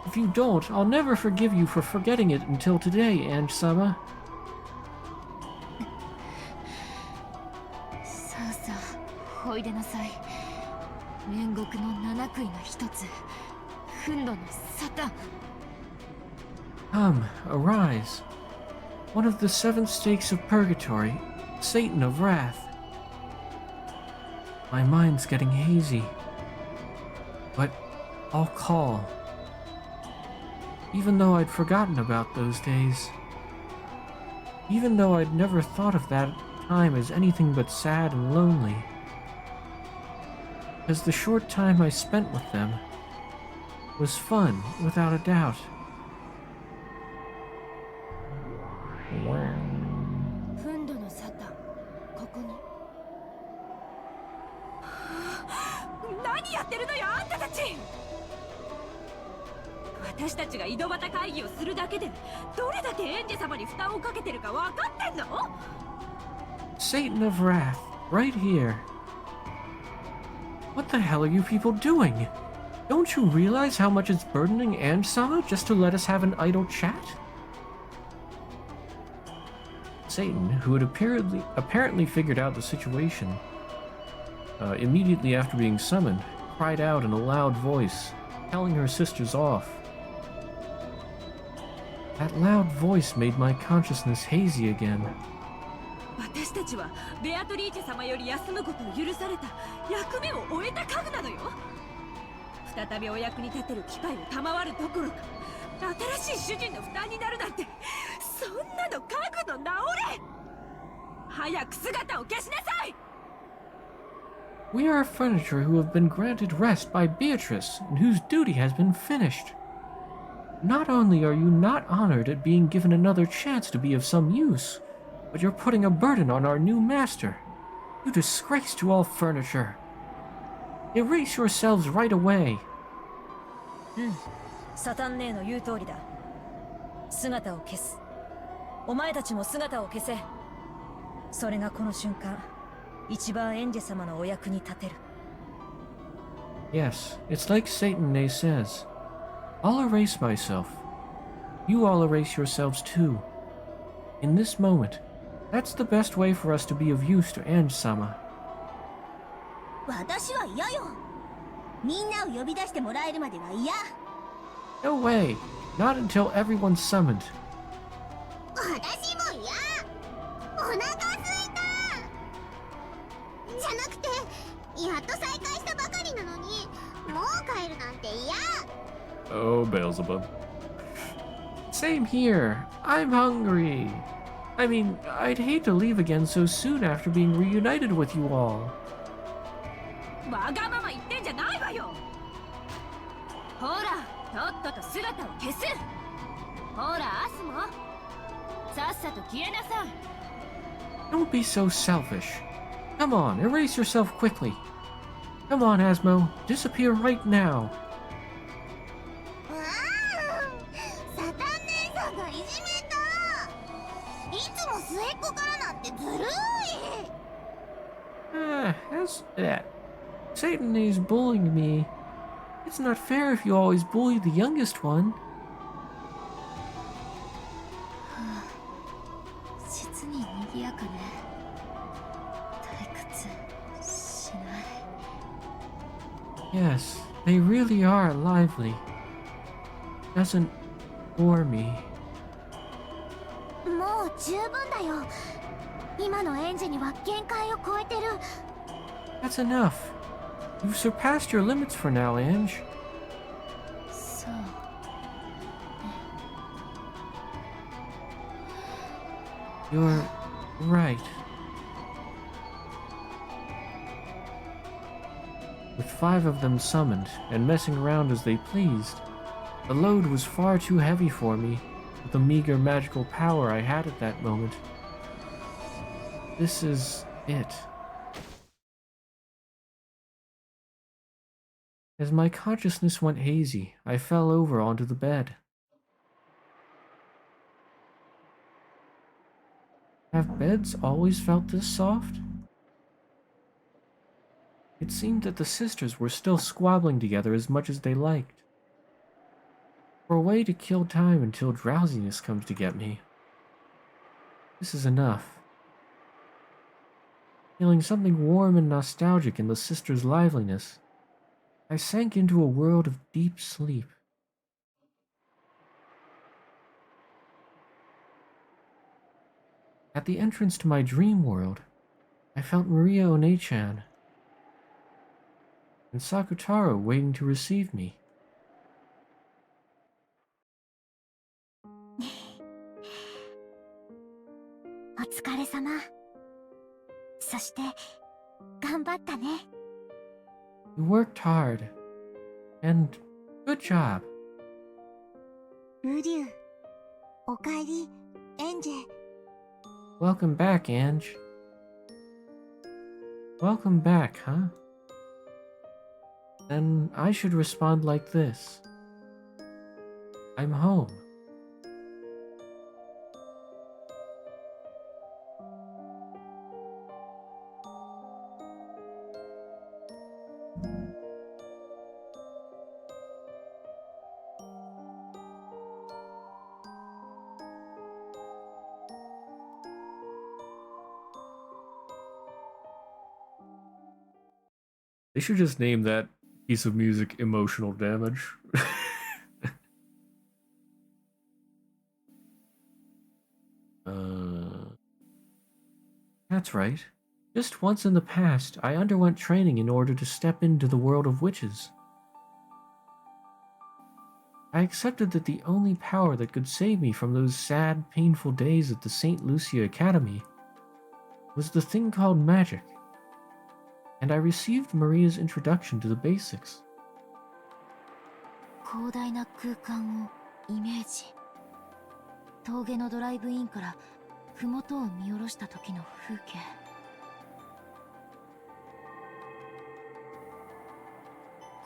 If you don't, I'll never forgive you for forgetting it until today, Ange-sama. さあさあ、おいでなさい。煉獄の七悔の一つ、憤怒のサタン。 Come, arise. One of the 7 stakes of purgatory, Satan of wrath. My mind's getting hazy, but I'll call. Even though I'd forgotten about those days. Even though I'd never thought of that time as anything but sad and lonely. As the short time I spent with them was fun, without a doubt. 憤怒のサタン、ここに。何やってるのよあんたたち。私たちが井戸端会議をするだけでどれだけエンジェ様に負担をかけてるか分かってんの？ Satan of wrath, right here. What the hell are you people doing? Don't you realize how much it's burdening Ange-sama just to let us have an idle chat? Satan, who had apparently figured out the situation, immediately after being summoned, cried out in a loud voice, telling her sisters off. That loud voice made my consciousness hazy again. 私たちはベアトリーチェ様より休むことを許された役目を終えた家具なのよ。再びお役に立てる機会を賜るどころか新しい主人の負担になるなんて、そんなの家具の直れ。早く姿を消しなさい。 We are furniture who have been granted rest by Beatrice, and whose duty has been finished. Not only are you not honored at being given another chance to be of some use, but you're putting a burden on our new master. You disgrace to all furniture. Erase yourselves right away. サタン姉の言う通りだ。姿を消す。お前たちも姿を消せ。それがこの瞬間、一番エンジェ様のお役に立てる。Yes, it's like Satane says. I'll erase myself. You all erase yourselves too. In this moment, that's the best way for us to be of use to Ange-sama. 私は嫌よ。みんなを呼び出してもらえるまでは嫌。No way! Not until everyone's summoned. 私も嫌。お腹すいた。じゃなくて、やっと再会したばかりなのに、もう帰るなんて嫌。Oh, Beelzebub. Same here. I'm hungry. I mean, I'd hate to leave again so soon after being reunited with you all. わがまま言ってんじゃないわよ。ほら、とっとと姿を消す。ほら、アスもさっさと消えなさい。 Don't be so selfish. Come on, erase yourself quickly. Come on, Asmo, disappear right now. サタン姉さんがいじめた。いつも末っ子からなんてずるい。Satan is bullying me. It's not fair if you always bully the youngest one. 実に賑やかね。退屈しない。 Yes, they really are lively. Doesn't bore me. もう十分だよ。今のエンジには限界を超えてる。That's enough. You've surpassed your limits for now, Ange. そう。You're right. With 5 of them summoned and messing around as they pleased, the load was far too heavy for me with the meager magical power I had at that moment. This is it. As my consciousness went hazy, I fell over onto the bed. Have beds always felt this soft? It seemed that the sisters were still squabbling together as much as they liked. For a way to kill time until drowsiness comes to get me. This is enough. Feeling something warm and nostalgic in the sisters' liveliness, I sank into a world of deep sleep. At the entrance to my dream world, I felt Maria One-chan and Sakutaro waiting to receive me. お疲れ様。そして頑張ったね。You worked hard, and good job. ウリュウ、おかえり、エンジェ。 Welcome back, Ange. Welcome back, huh? Then I should respond like this. I'm home. They should just name that piece of music emotional damage. That's right. Just once in the past, I underwent training in order to step into the world of witches. I accepted that the only power that could save me from those sad, painful days at the St. Lucia Academy was the thing called magic, and I received Maria's introduction to the basics. 広大な空間をイメージ。峠のドライブインから麓を見下ろした時の風景。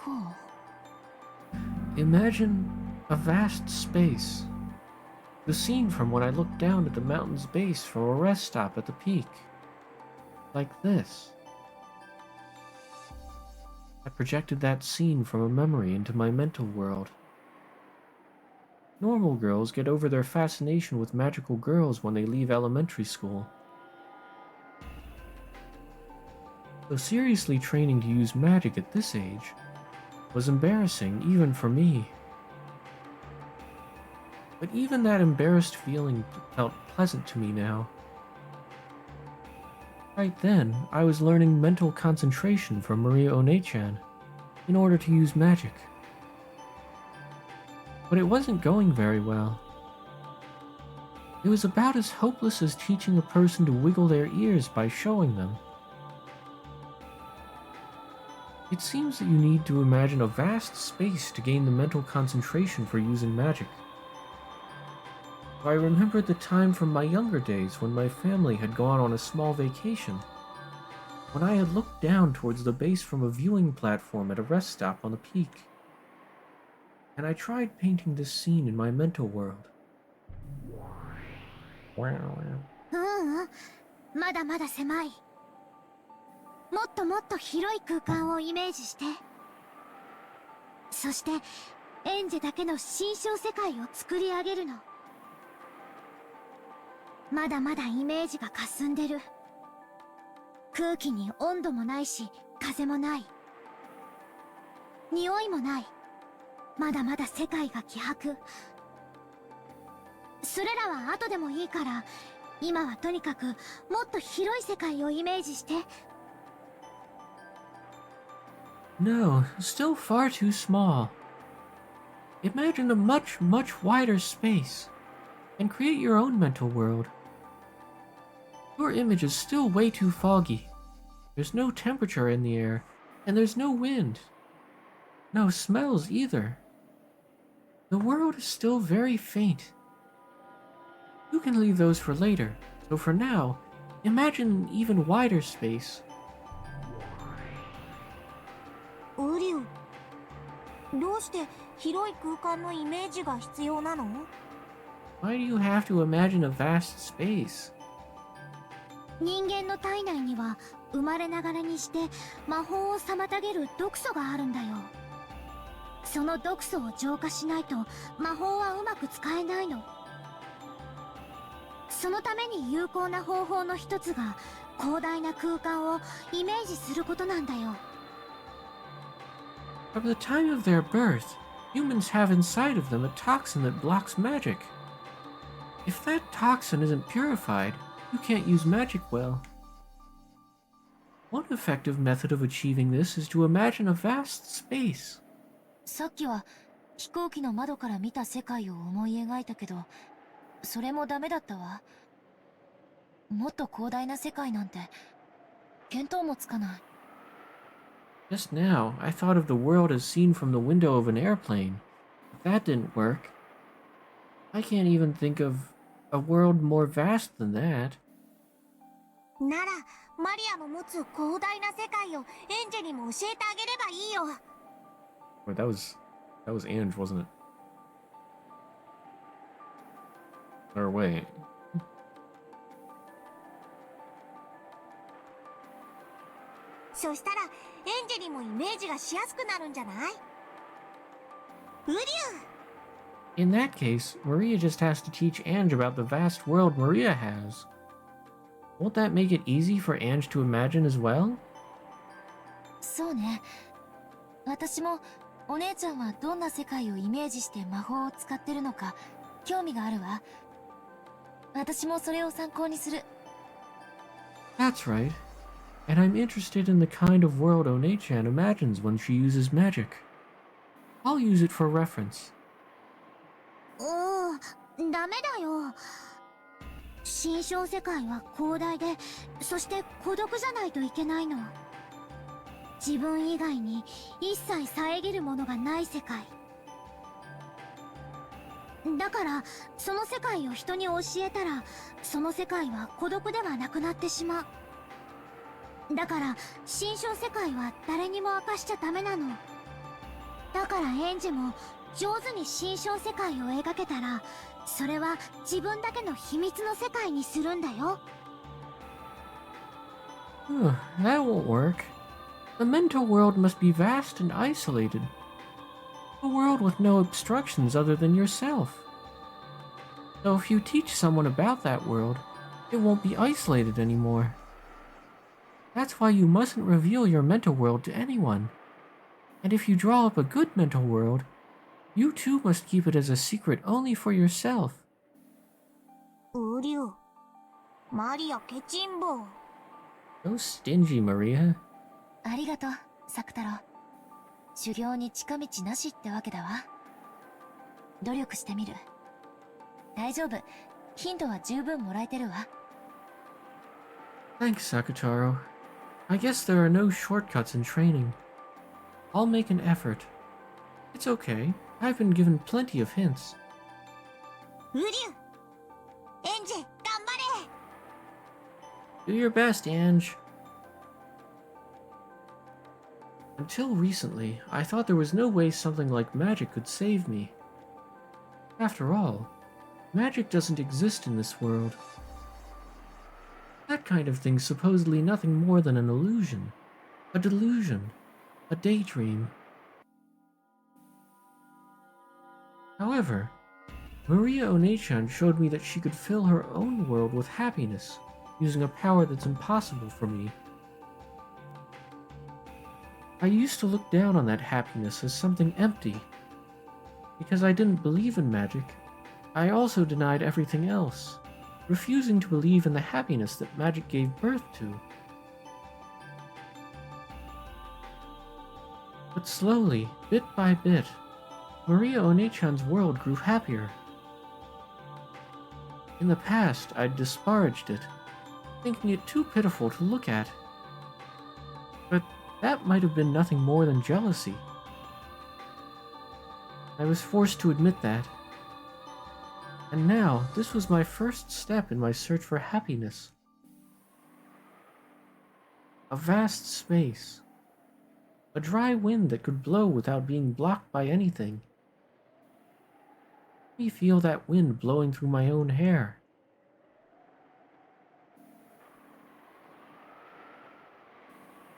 こう。 Imagine a vast space. The scene from when I looked down at the mountain's base from a rest stop at the peak. Like this. I projected that scene from a memory into my mental world. Normal girls get over their fascination with magical girls when they leave elementary school. So seriously training to use magic at this age was embarrassing even for me. But even that embarrassed feeling felt pleasant to me now. Right then, I was learning mental concentration from Maria One-chan in order to use magic. But it wasn't going very well. It was about as hopeless as teaching a person to wiggle their ears by showing them. It seems that you need to imagine a vast space to gain the mental concentration for using magic. I remembered the time from my younger days when my family had gone on a small vacation, when I had looked down towards the base from a viewing platform at a rest stop on the peak. And I tried painting this scene in my mental world. Wow. まだまだ狭い。もっともっと広い空間をイメージして。そして、エンジェだけの新象世界を作り上げるの。まだまだイメージが霞んでる。空気に温度もないし、風もない。匂いもない。まだまだ世界が希薄。それらは後でもいいから、今はとにかくもっと広い世界をイメージして。No, still far too small. Imagine a much, much wider space, and create your own mental world. Your image is still way too foggy. There's no temperature in the air, and there's no wind. No smells either. The world is still very faint. You can leave those for later, so for now, imagine an even wider space. ウリュウ、どうして広い空間のイメージが必要なの？ Why do you have to imagine a vast space? 人間の体内には生まれながらにして魔法を妨げる毒素があるんだよ。その毒素を浄化しないと魔法はうまく使えないの。そのために有効な方法の一つが広大な空間をイメージすることなんだよ。From the time of their birth, humans have inside of them a toxin that blocks magic. If that toxin isn't purified, you can't use magic well. One effective method of achieving this is to imagine a vast space. さっきは飛行機の窓から見た世界を思い描いたけど、それもダメだったわ。もっと広大な世界なんて見当もつかない。Just now, I thought of the world as seen from the window of an airplane. But that didn't work. I can't even think of a world more vast than that. ならマリアの持つ広大な世界をエンジェにも教えてあげればいいよ。Wait, that was Ange, wasn't it? Or wait. そしたらエンジェにもイメージがしやすくなるんじゃない？ウリュウ。 In that case, Maria just has to teach Ange about the vast world Maria has. Won't that make it easy for Ange to imagine as well? そうね。私もお姉ちゃんはどんな世界をイメージして魔法を使ってるのか興味があるわ。私もそれを参考にする。 That's right. And I'm interested in the kind of world One-chan imagines when she uses magic. I'll use it for reference. ダメだよ。心象世界は広大で、そして孤独じゃないといけないの。自分以外に一切遮るものがない世界だから、その世界を人に教えたらその世界は孤独ではなくなってしまう。だから心象世界は誰にも明かしちゃダメなの。だからエンジェも上手に心象世界を描けたら、それは自分だけの秘密の世界にするんだよ。That won't work. The mental world must be vast and isolated. A world with no obstructions other than yourself. So if you teach someone about that world, it won't be isolated anymore. That's why you mustn't reveal your mental world to anyone. And if you draw up a good mental world, you too must keep it as a secret only for yourself. うりゅう。マリアケチンボ。 So stingy, Maria. ありがとう、作太郎。修行に近道なしってわけだわ。努力してみる。大丈夫。ヒントは十分もらえてるわ。Thanks, Sakutaro. I guess there are no shortcuts in training. I'll make an effort. It's okay. I've been given plenty of hints. うりゅう。エンジェ、頑張れ。 Do your best, Ange. Until recently, I thought there was no way something like magic could save me. After all, magic doesn't exist in this world. That kind of thing's supposedly nothing more than an illusion, a delusion, a daydream. However, Maria One-chan showed me that she could fill her own world with happiness, using a power that's impossible for me. I used to look down on that happiness as something empty. Because I didn't believe in magic, I also denied everything else, refusing to believe in the happiness that magic gave birth to. But slowly, bit by bit, Maria One-chan's world grew happier. In the past, I'd disparaged it, thinking it too pitiful to look at. But that might have been nothing more than jealousy. I was forced to admit that. And now, this was my first step in my search for happiness. A vast space. A dry wind that could blow without being blocked by anything. Let me feel that wind blowing through my own hair.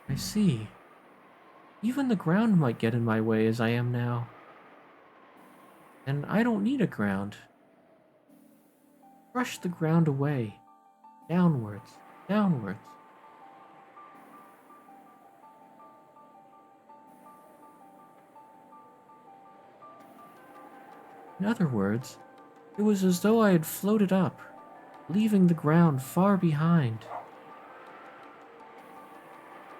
I see. Even the ground might get in my way as I am now. And I don't need a ground. Brush the ground away. Downwards, downwards. In other words, it was as though I had floated up, leaving the ground far behind.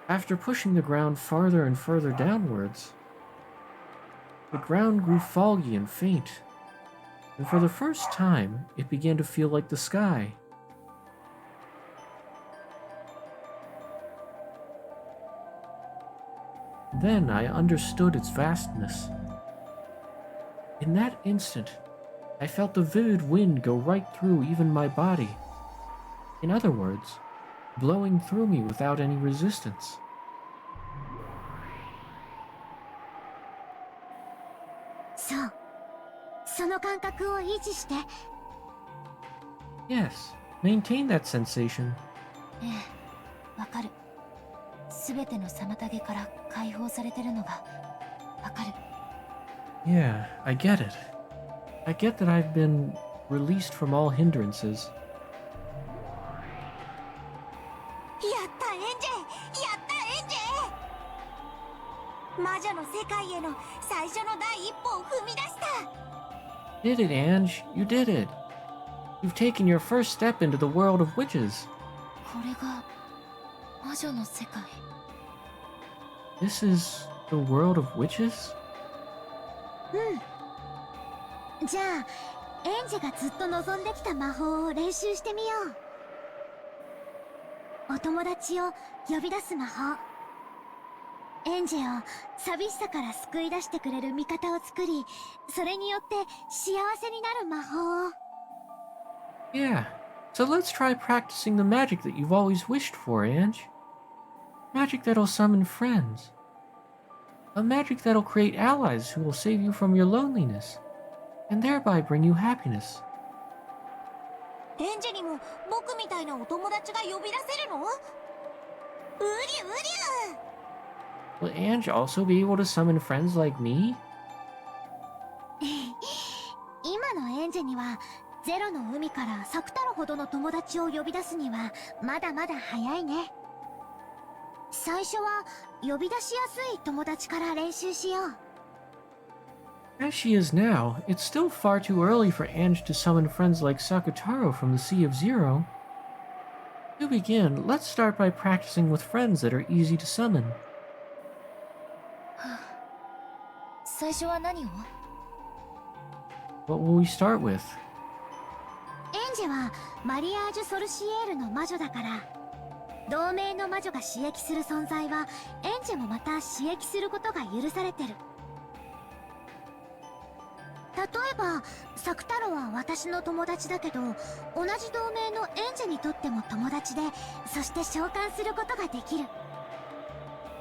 After pushing the ground farther and further downwards, the ground grew foggy and faint, and for the first time, it began to feel like the sky. Then I understood its vastness. In that instant, I felt the vivid wind go right through even my body. In other words, blowing through me without any resistance. So, その感覚を維持して。 Yes, maintain that sensation. ええ、わかる。すべての妨げから解放されてるのがわかる。Yeah, I get it. I get that I've been released from all hindrances. やったエンジェ、やったエンジェ。世界への最初の第一歩を踏み出した。 Did it, Ange. You did it. You've taken your first step into the world of witches. これが魔女の世界。 This is the world of witches? じゃあエンジェがずっと望んできた魔法を練習してみよう。お友達を呼び出す魔法。エンジェを寂しさから救い出してくれる味方を作り、それによって幸せになる魔法を。 Yeah. So let's try practicing the magic that you've always wished for, Ange. Magic that'll summon friends. A magic that'll create allies who will save you from your loneliness, and thereby bring you happiness. エンジェにも僕みたいなお友達が呼び出せるの？うりゅうりゅう。 Will Ange also be able to summon friends like me? 今のエンジェにはゼロの海からサクタロほどの友達を呼び出すにはまだまだ早いね。最初は呼び出しやすい友達から練習しよう。 As she is now, it's still far too early for Ange to summon friends like Sakutaro from the Sea of Zero. To begin, let's start by practicing with friends that are easy to summon. 最初は何を？ What will we start with? エンジェはマリアージュ・ソルシエールの魔女だから、同盟の魔女が刺激する存在はエンジェもまた刺激することが許されてる。例えばサクタロは私の友達だけど、同じ同盟のエンジェにとっても友達で、そして召喚することができる。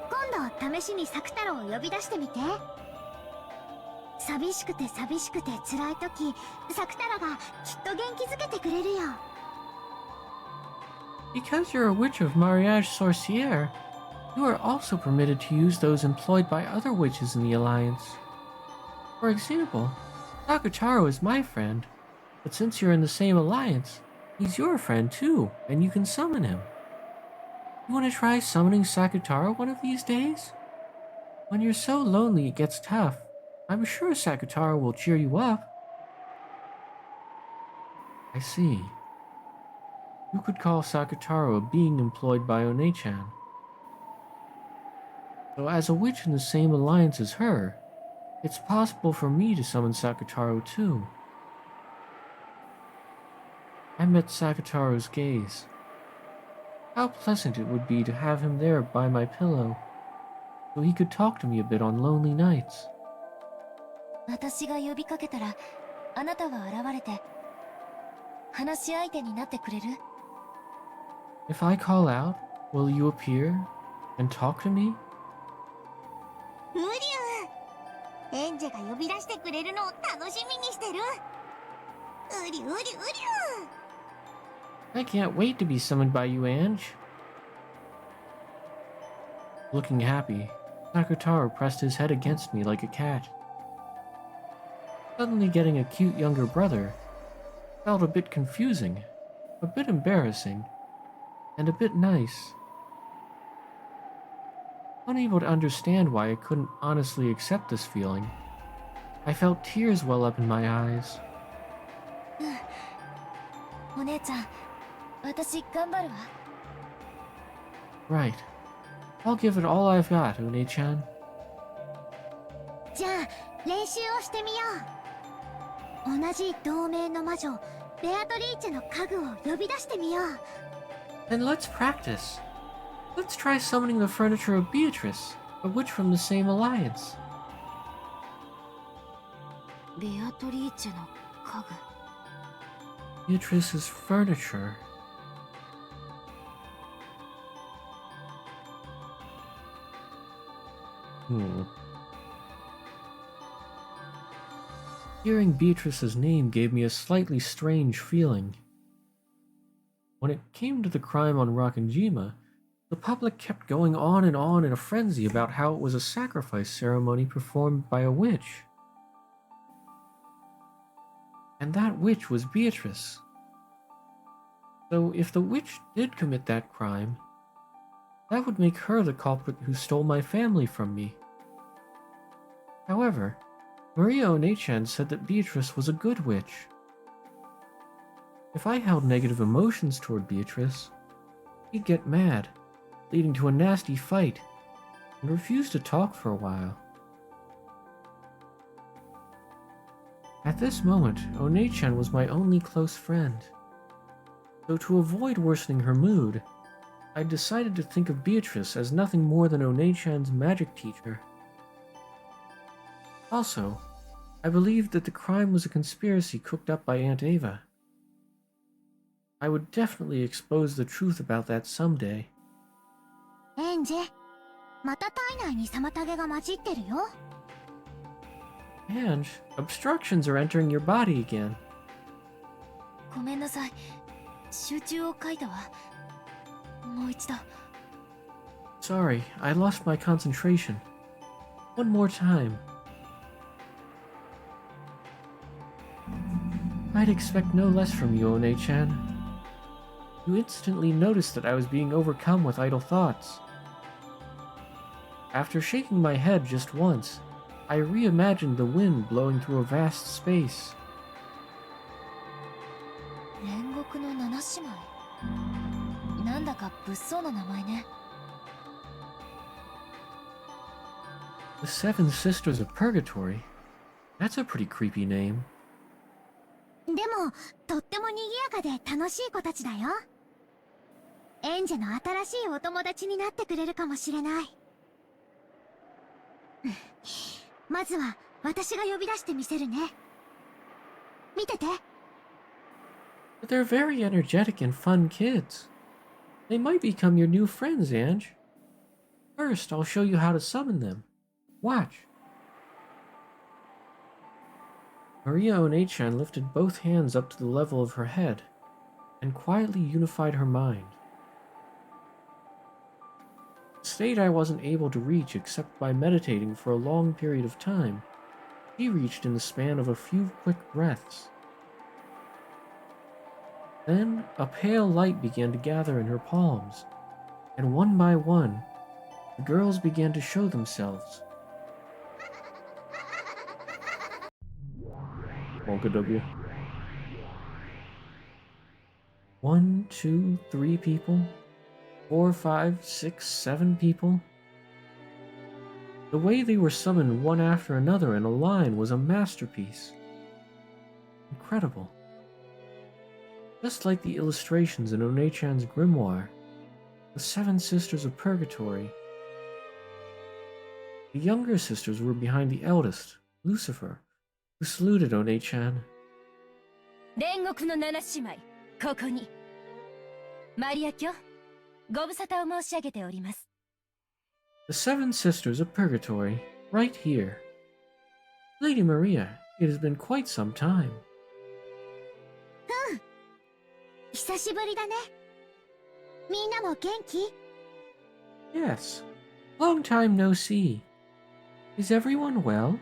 今度試しにサクタロを呼び出してみて。寂しくて辛い時、サクタロがきっと元気づけてくれるよ。 Because you're a witch of Mariage Sorcière, you are also permitted to use those employed by other witches in the Alliance. For example, Sakutaro is my friend, but since you're in the same alliance, he's your friend too, and you can summon him. You want to try summoning Sakutaro one of these days? When you're so lonely it gets tough, I'm sure Sakutaro will cheer you up. I see. You could call Sakutaro a being employed by One-chan. So as a witch in the same alliance as her, it's possible for me to summon Sakutaro too. I met Sakutaro's gaze. How pleasant it would be to have him there by my pillow, so he could talk to me a bit on lonely nights. 私が呼びかけたらあなたが現れて話し相手になってくれる？ If I call out, will you appear and talk to me? うりゅう。エンジェが呼び出してくれるのを楽しみにしてる。うりゅうりゅうりゅう。 I can't wait to be summoned by you, Ange. Looking happy, Sakutaro pressed his head against me like a cat. Suddenly getting a cute younger brother felt a bit confusing, a bit embarrassing, and a bit nice. Unable to understand why I couldn't honestly accept this feeling, I felt tears well up in my eyes. お姉ちゃん、私頑張るわ。 Right. I'll give it all I've got, One-chan. じゃあ練習をしてみよう。同じ同盟の魔女ベアトリーチェの家具を呼び出してみよう。 Then let's practice. Let's try summoning the furniture of Beatrice, a witch from the same alliance. ベアトリーチェの家具。 Beatrice's furniture. Hearing Beatrice's name gave me a slightly strange feeling. When it came to the crime on Rakanjima, the public kept going on in a frenzy about how it was a sacrifice ceremony performed by a witch. And that witch was Beatrice. So if the witch did commit that crime, that would make her the culprit who stole my family from me. However, Maria Onechan said that Beatrice was a good witch. If I held negative emotions toward Beatrice, he'd get mad, leading to a nasty fight, and refuse to talk for a while. At this moment, Onechan was my only close friend. So to avoid worsening her mood, I decided to think of Beatrice as nothing more than Onechan's magic teacher. Also, I believed that the crime was a conspiracy cooked up by Aunt Ava. I would definitely expose the truth about that someday. エンジ、また体内に妨げが混じってるよ。And obstructions are entering your body again. ごめんなさい。集中を書いたわ。もう一度。Sorry, I lost my concentration. One more time. I'd expect no less from you, One-chan. You instantly noticed that I was being overcome with idle thoughts. After shaking my head just once, I reimagined the wind blowing through a vast space. 煉獄の七姉妹。なんだか物騒な名前ね。The Seven Sisters of Purgatory? That's a pretty creepy name. でも、とっても賑やかで楽しい子たちだよ。エンジェの新しいお友達になってくれるかもしれない。まずは私が呼び出してみせるね。見てて。But they're very energetic and fun kids. They might become your new friends, Ange. First, I'll show you how to summon them. Watch. Maria Onechan lifted both hands up to the level of her head and quietly unified her mind. A state I wasn't able to reach except by meditating for a long period of time, she reached in the span of a few quick breaths. Then, a pale light began to gather in her palms, and one by one, the girls began to show themselves. Wonka W. 1, 2, 3 people. 4, 5, 6, 7 people. The way they were summoned one after another in a line was a masterpiece. Incredible. Just like the illustrations in Onechan's grimoire, the Seven Sisters of Purgatory. The younger sisters were behind the eldest, Lucifer, who saluted Onechan. 煉獄の七姉妹、ここに。マリア卿、ご無沙汰を申し上げております。The Seven Sisters of Purgatory, right here. Lady Maria, it has been quite some time. 久しぶりだね。みんなも元気？ Yes. Long time no see. Is everyone well?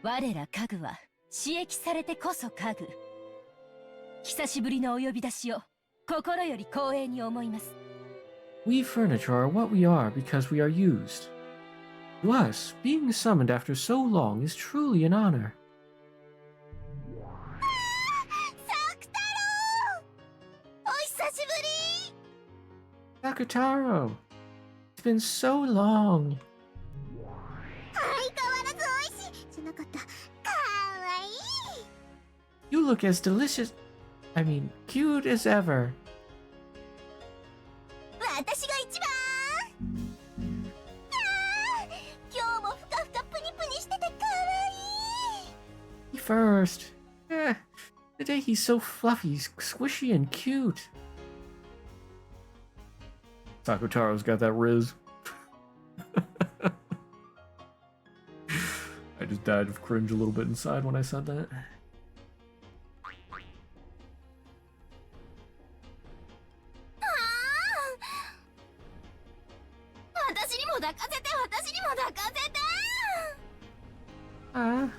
我ら家具は刺激されてこそ家具。久しぶりのお呼び出しを心より光栄に思います。We furniture are what we are because we are used. To us, being summoned after so long is truly an honor. Sakutaro! It's been so long. You look as delicious, cute as ever. First. Today he's so fluffy, squishy, and cute. Sakutaro's got that riz. I just died of cringe a little bit inside when I said that.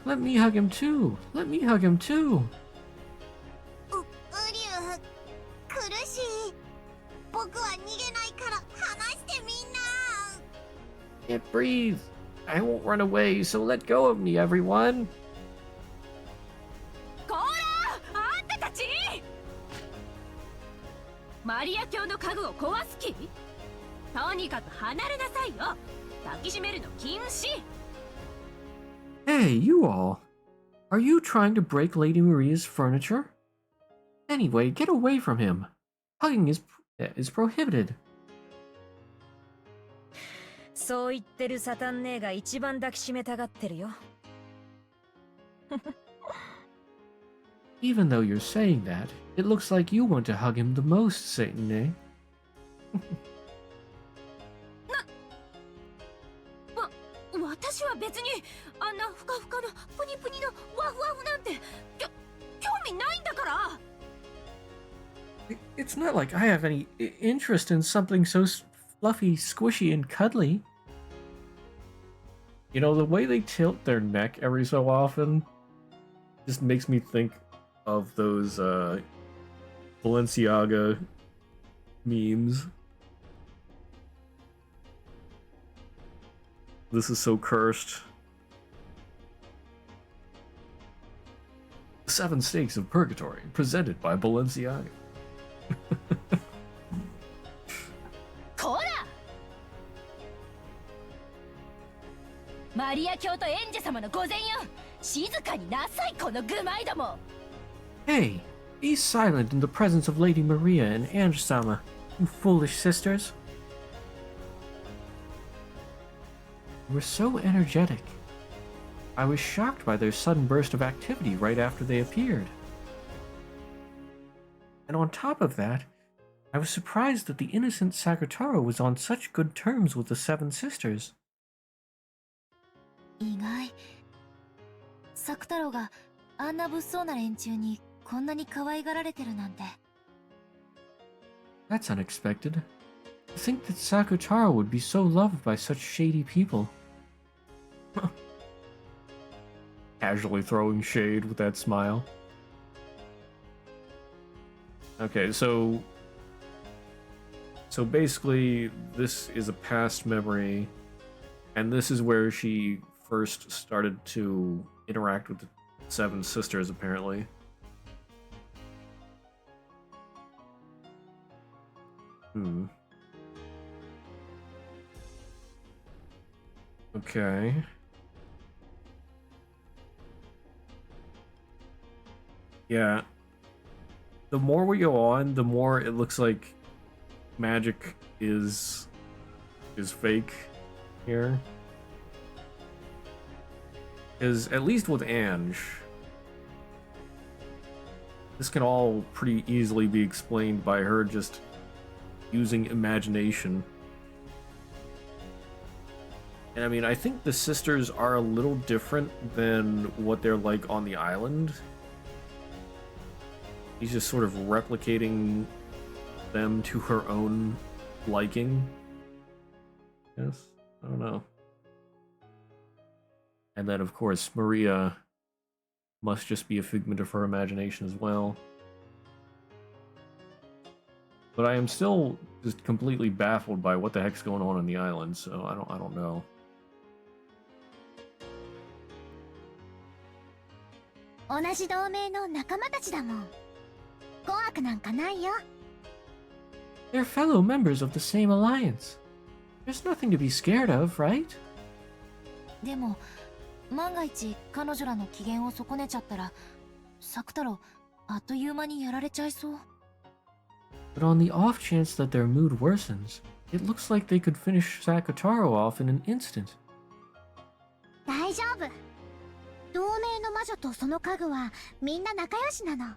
Let me hug him too. Let me hug him too. Can't breathe. I won't run away, so let go of me, everyone. こらあんたたちマリア教の家具を壊す気とにかく離れなさいよ抱きしめるの禁止 Hey, you all. Are you trying to break Lady Maria's furniture? Anyway, get away from him. Hugging is prohibited. そう言ってるサタン姉が一番抱きしめたがってるよ。Even though you're saying that, it looks like you want to hug him the most, Satan, eh? 私は別にあんなふかふかのプニプニのワフワフなんて興味ないんだから It's not like I have any interest in something so fluffy, squishy, and cuddly. You know, the way they tilt their neck every so often just makes me think of those Balenciaga memes. This is so cursed. The Seven Stakes of Purgatory, presented by Balenciaga. こらマリア教とエンジェ様の御前よ静かになさいこの愚昧ども Hey, be silent in the presence of Lady Maria and Ange-sama, you foolish sisters. You were so energetic. I was shocked by their sudden burst of activity right after they appeared. And on top of that, I was surprised that the innocent Sakutaro was on such good terms with the Seven Sisters. 意外サク太郎があんな物騒な連中にこんなに可愛がられてるなんて That's unexpected. To think that Sakutaro would be so loved by such shady people. Casually throwing shade with that smile. Okay, so basically this is a past memory, and this is where she first started to interact with the Seven Sisters, apparently. Okay. Yeah. The more we go on, the more it looks like magic is fake here. Because at least with Ange, this can all pretty easily be explained by her just using imagination. And I mean, I think the sisters are a little different than what they're like on the island. He's just sort of replicating them to her own liking. Yes, I don't know. And then, of course, Maria must just be a figment of her imagination as well. But I am still just completely baffled by what the heck's going on the island, so I don't know. 同じ同盟の仲間たちだもん。怖くなんかないよ。They're fellow members of the same alliance. There's nothing to be scared of, right? でも万が一彼女らの機嫌を損ねちゃったらサク太郎あっという間にやられちゃいそう。But on the off chance that their mood worsens, it looks like they could finish Sakutaro off in an instant. 大丈夫。同盟の魔女とその家具はみんな仲良しなの。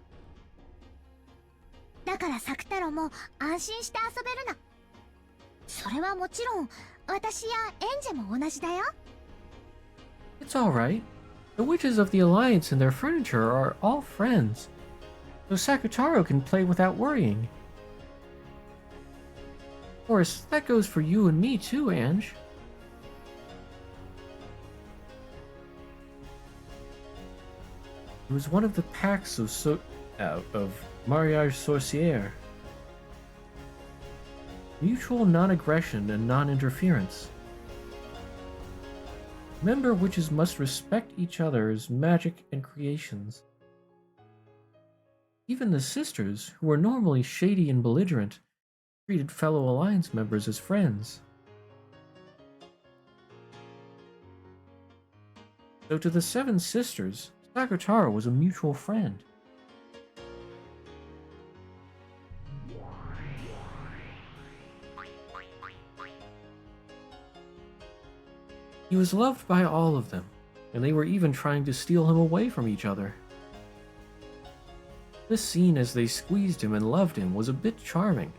だからサク太郎も安心して遊べるの。それはもちろん私やエンジェも同じだよ。It's alright. The witches of the Alliance and their furniture are all friends, so Sakutaro can play without worrying. Of course, that goes for you and me too, Ange. It was one of the pacts of Mariage Sorcière. Mutual non-aggression and non-interference. Member witches must respect each other's magic and creations. Even the sisters, who were normally shady and belligerent, treated fellow Alliance members as friends. So to the seven sisters, Sakutaro was a mutual friend. He was loved by all of them, and they were even trying to steal him away from each other. This scene as they squeezed him and loved him was a bit charming.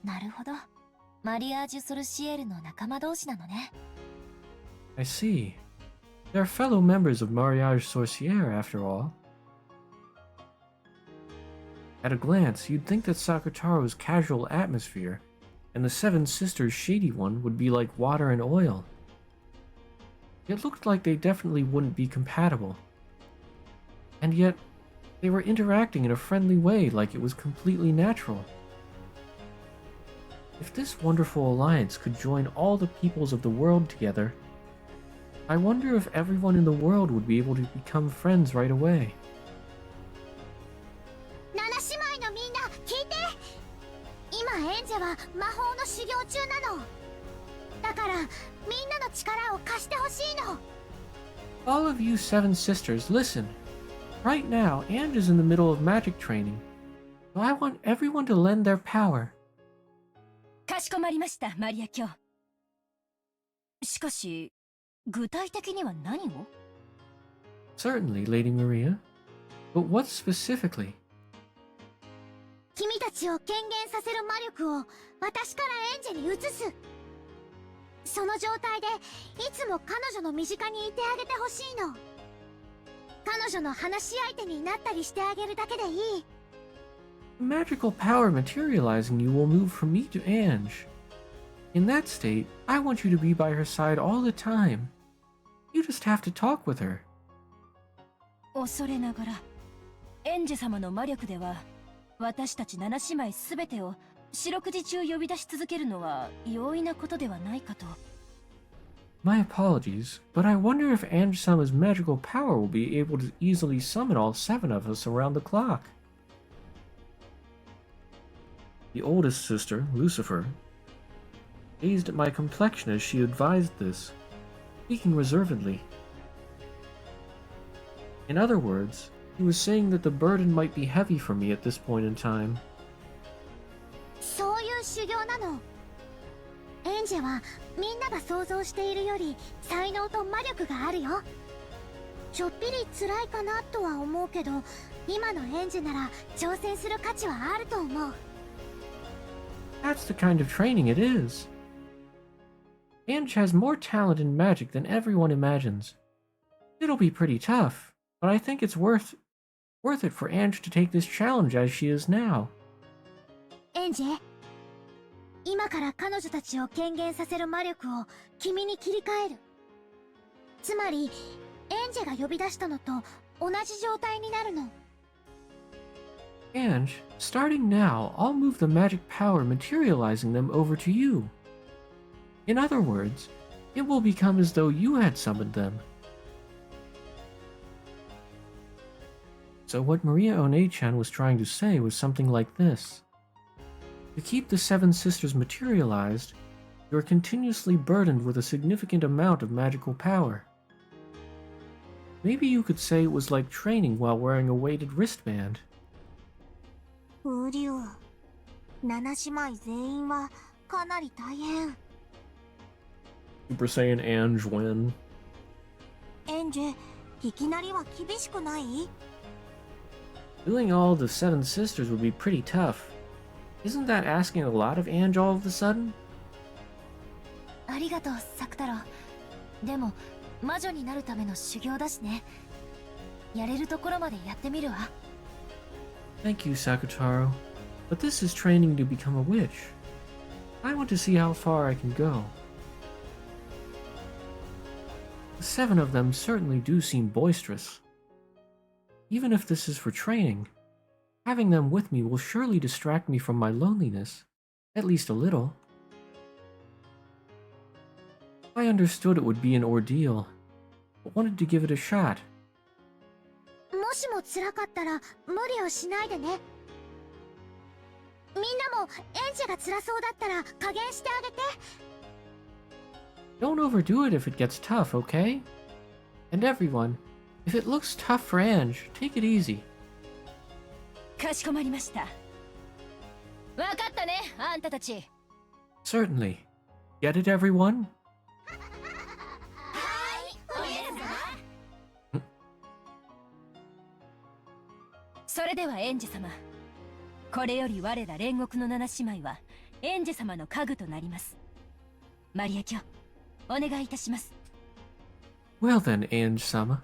なるほど。マリアージュ・ソルシエールの仲間同士なのね。I see. They are fellow members of Mariage Sorcière, after all. At a glance, you'd think that Sakutaro's casual atmosphere and the Seven Sisters' shady one would be like water and oil. It looked like they definitely wouldn't be compatible. And yet, they were interacting in a friendly way like it was completely natural. If this wonderful alliance could join all the peoples of the world together, I wonder if everyone in the world would be able to become friends right away. 七姉妹のみんな聞いて。今エンジェは魔法の修行中なの。だからみんなの力を貸してほしいの。 All of you seven sisters, listen. Right now, Ange is in the middle of magic training, so I want everyone to lend their power. かしこまりました、マリア卿。しかし、具体的には何を？ Certainly, Lady Maria. But what specifically? 君たちを権限させる魔力を私からエンジェに移す。その状態でいつも彼女の身近にいてあげてほしいの。彼女の話し相手になったりしてあげるだけでいい。 The magical power materializing you will move from me to Ange. In that state, I want you to be by her side all the time. You just have to talk with her. 恐れながら、エンジェ様の魔力では、私たち七姉妹すべてを四六時中呼び出し続けるのは容易なことではないかと。My apologies, but I wonder if Ange-sama's magical power will be able to easily summon all seven of us around the clock. The oldest sister, Lucifer, gazed at my complexion as she advised this, speaking reservedly. In other words, he was saying that the burden might be heavy for me at this point in time. そういう修行なの。エンジェはみんなが想像しているより才能と魔力があるよ。ちょっぴり辛いかなとは思うけど、今のエンジェなら挑戦する価値はあると思う。That's the kind of training it is. Ange has more talent in magic than everyone imagines. It'll be pretty tough, but I think it's worth it for Ange to take this challenge as she is now. エンジェ、今から彼女たちを権限させる魔力を君に切り替える。つまり、エンジェが呼び出したのと同じ状態になるの。Ange, starting now, I'll move the magic power materializing them over to you. In other words, it will become as though you had summoned them. So what Maria One-chan was trying to say was something like this. To keep the seven sisters materialized, you are continuously burdened with a significant amount of magical power. Maybe you could say it was like training while wearing a weighted wristband. ウリュウ、七姉妹全員はかなり大変。Super Saiyan Ange win. エンジェ、いきなりは厳しくない？ Doing all the seven sisters would be pretty tough. Isn't that asking a lot of Ange all of a sudden? ありがとう、サク太郎。でも、魔女になるための修行だしね。やれるところまでやってみるわ。Thank you, Sakutaro. But this is training to become a witch. I want to see how far I can go. The seven of them certainly do seem boisterous. Even if this is for training, having them with me will surely distract me from my loneliness, at least a little. I understood it would be an ordeal, but wanted to give it a shot. もしも辛かったら無理をしないでね。みんなもエンジェが辛そうだったら加減してあげて。Don't overdo it if it gets tough, okay? And everyone, if it looks tough for Ange, take it easy. かしこまりました。わかったね、あんたたち。Certainly. Get it, everyone? それではエンジェ様、これより我ら煉獄の七姉妹はエンジェ様の家具となります。マリア卿、お願いいたします。Well then, Ange-sama.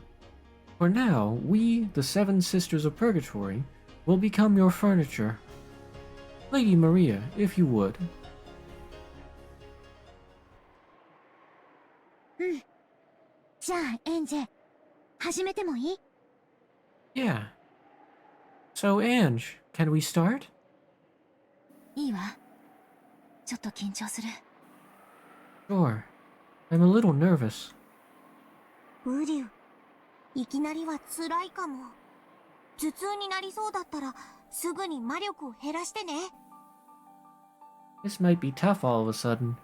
For now, we, the Seven Sisters of Purgatory, will become your furniture. Lady Maria, if you would. うん。じゃあエンジェ、始めてもいい？ Yeah. So, Ange, can we start? いいわ。ちょっと緊張する。Sure. I'm a little nervous. ウリュウ、いきなりは辛いかも。頭痛になりそうだったらすぐに魔力を減らしてね。This might be tough all of a sudden.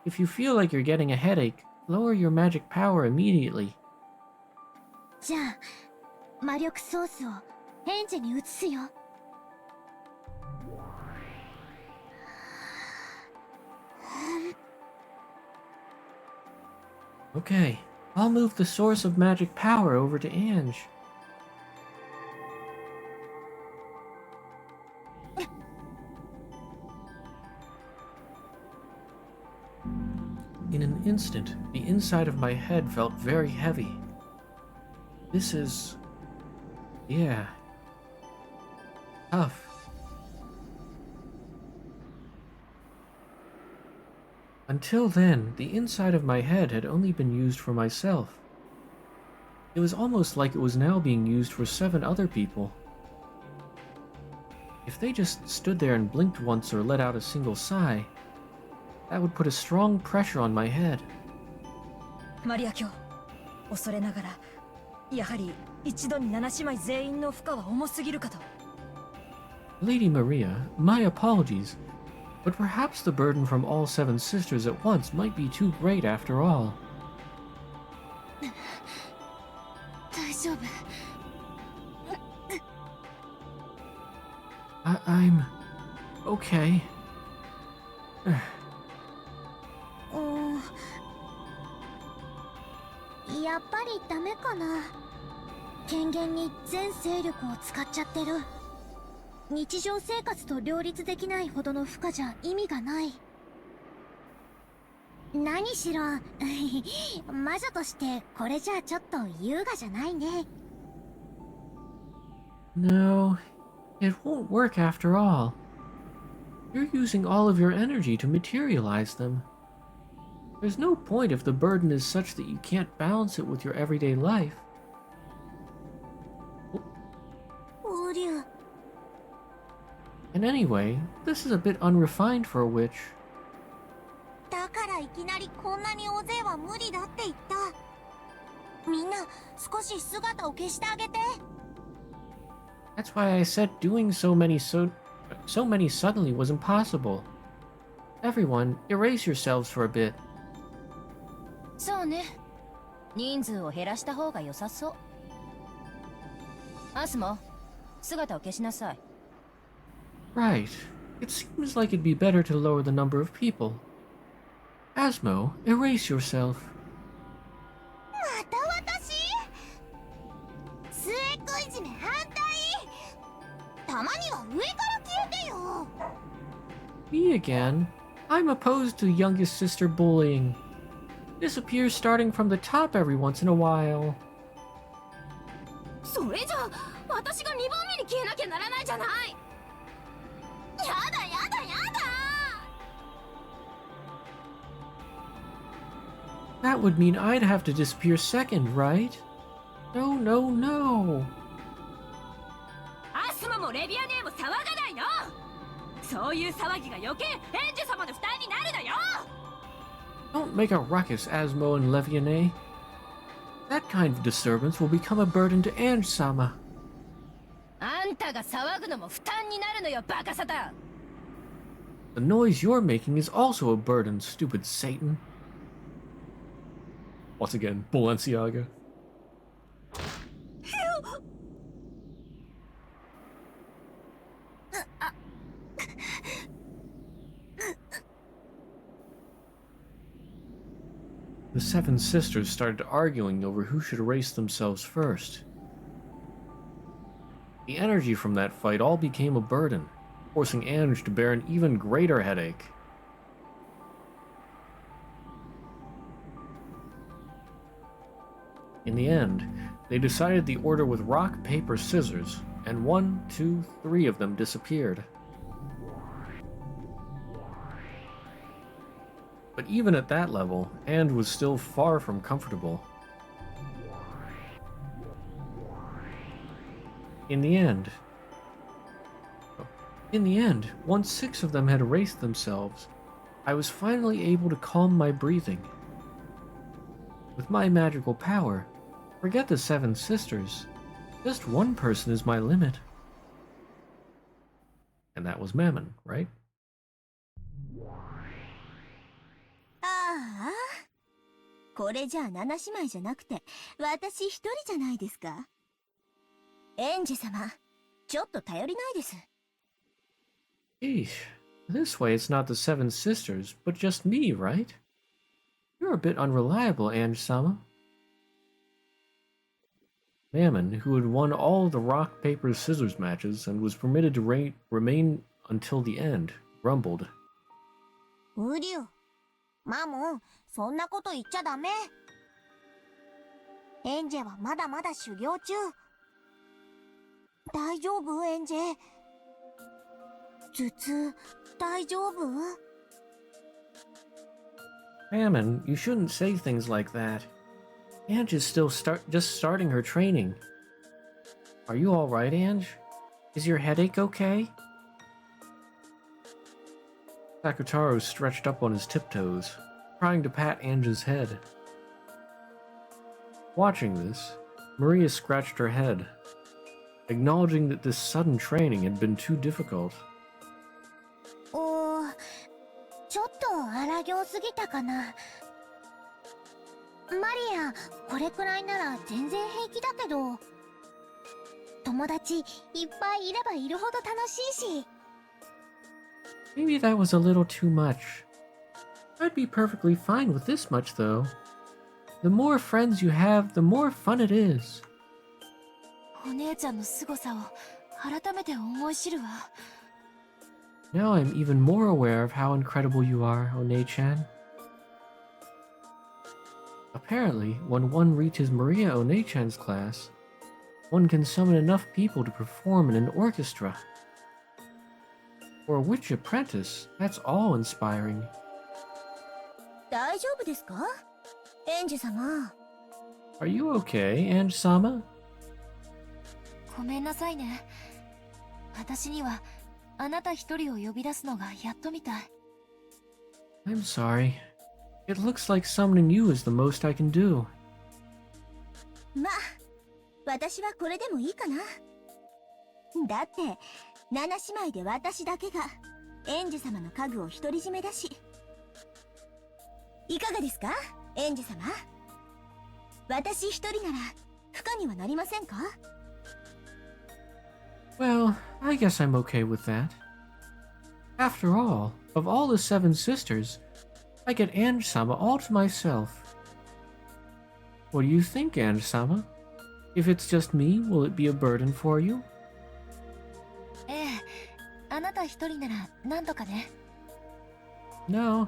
If you feel like you're getting a headache, lower your magic power immediately. じゃあ魔力ソースをエンジェに移すよ。Okay, I'll move the source of magic power over to Ange. In an instant, the inside of my head felt very heavy. This is... yeah... tough. Until then, the inside of my head had only been used for myself. It was almost like it was now being used for 7 other people. If they just stood there and blinked once or let out a single sigh, that would put a strong pressure on my head. マリア卿、恐れながら、やはり一度に7姉妹全員の負荷は重すぎるかと。Lady Maria, my apologies, but perhaps the burden from all 7 sisters at once might be too great after all. 大丈夫。I'm... okay. やっぱりダメかな。権限に全勢力を使っちゃってる。日常生活と両立できないほどの負荷じゃ意味がない。何しろ魔女としてこれじゃちょっと優雅じゃないね。No, it won't work after all. You're using all of your energy to materialize them. There's no point if the burden is such that you can't balance it with your everyday life. ウリュウ。 And anyway, this is a bit unrefined for a witch. だからいきなりこんなに大勢は無理だって言った。みんな少し姿を消してあげて。 That's why I said doing so many suddenly was impossible. Everyone, erase yourselves for a bit. そうね。人数を減らした方が良さそう。アスモ、姿を消しなさい。Right. It seems like it'd be better to lower the number of people. Asmo, erase yourself. また私？末っ子いじめ反対。たまには上から消えてよ。Me again? I'm opposed to youngest sister bullying. Disappears starting from the top every once in a while. それじゃ私が2番目に消えなきゃならないじゃない。やだやだやだ。 That would mean I'd have to disappear second, right? No, no, no. アスマもレビアネも騒がないの。そういう騒ぎが余計エンジェ様の負担になるのよ。 Don't make a ruckus, Asmo and Leviane. That kind of disturbance will become a burden to Ange-sama. あんたが騒ぐのも負担になるのよ、バカサタン。 The noise you're making is also a burden, stupid Satan. Once again, Balenciaga. The seven sisters started arguing over who should erase themselves first. The energy from that fight all became a burden, forcing Ange to bear an even greater headache. In the end, they decided the order with rock, paper, scissors, and 1, 2, 3 of them disappeared. But even at that level, Ange was still far from comfortable. In the end, once 6 of them had erased themselves, I was finally able to calm my breathing. With my magical power, forget the 7 sisters, just one person is my limit. And that was Mammon, right? ああ、これじゃあ7姉妹じゃなくて私一人じゃないですか。エンジェ様、ちょっと頼りないです。Eesh, this way it's not the 7 sisters, but just me, right? You're a bit unreliable, Ange-sama. Mammon, who had won all the rock, paper, scissors matches and was permitted to remain until the end, grumbled. ウリュウ、マモン、そんなこと言っちゃダメ。エンジェはまだまだ修行中。大丈夫、エンジェ？頭痛、大丈夫？ Mammon, you shouldn't say things like that. Ange is still just starting her training. Are you alright, Ange? Is your headache okay? Sakutaro stretched up on his tiptoes, trying to pat Ange's head. Watching this, Maria scratched her head, acknowledging that this sudden training had been too difficult. ちょっと荒行すぎたかな。マリア、これくらいなら全然平気だけど。友達いっぱいいればいるほど楽しいし。Maybe that was a little too much. I'd be perfectly fine with this much, though. The more friends you have, the more fun it is. お姉ちゃんの凄さを改めて思い知るわ。Now I'm even more aware of how incredible you are, One-chan. Apparently, when one reaches Maria One-chan's class, one can summon enough people to perform in an orchestra. For a witch apprentice, that's awe-inspiring. 大丈夫ですか？エンジェ様。Are you okay, Ange-sama? ごめんなさいね。私にはあなた一人を呼び出すのがやっとみたい。I'm sorry. It looks like summoning you is the most I can do. ま、私はこれでもいいかな。だって、7姉妹で私だけがエンジェ様の家具を独り占めだし。いかがですか、エンジェ様？私一人なら不可にはなりませんか？ Well, I guess I'm okay with that. After all, of all the 7 sisters, I get Ange-sama all to myself. What do you think, Ange-sama? If it's just me, will it be a burden for you? ええ、あなた一人ならなんとかね。No,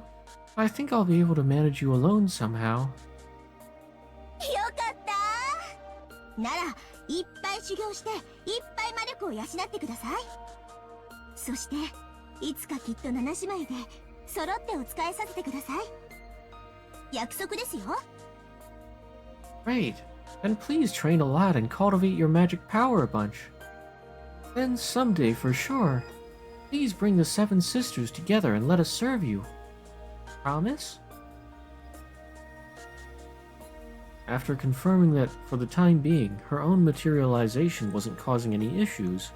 I think I'll be able to manage you alone somehow. よかったなら、いっぱい修行して、いっぱい魔力を養ってください。そして、いつかきっと7姉妹で、揃ってお仕えさせてください。約束ですよ。Great. Then please train a lot and cultivate your magic power a bunch. Then someday, for sure, please bring the 7 sisters together and let us serve you. Promise? After confirming that, for the time being, her own materialization wasn't causing any issues,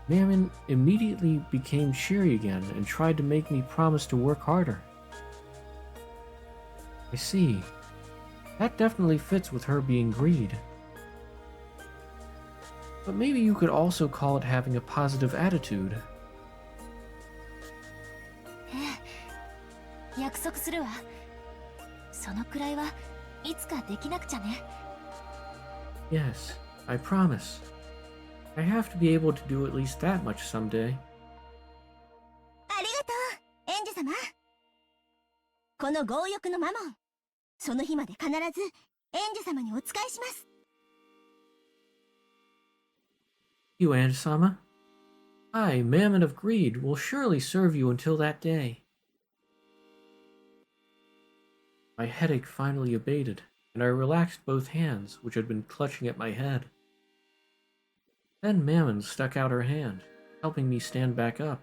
Mammon immediately became cheery again and tried to make me promise to work harder. I see. That definitely fits with her being greed. But maybe you could also call it having a positive attitude. 約束するわ。そのくらいはいつかできなくちゃね。Yes, I promise. I have to be able to do at least that much someday. ありがとう、エンジェ様。この強欲のマモン、その日まで必ずエンジェ様にお仕えします。You, Aunt-sama. I, Mammon of Greed, will surely serve you until that day. My headache finally abated, and I relaxed both hands, which had been clutching at my head. Then Mammon stuck out her hand, helping me stand back up.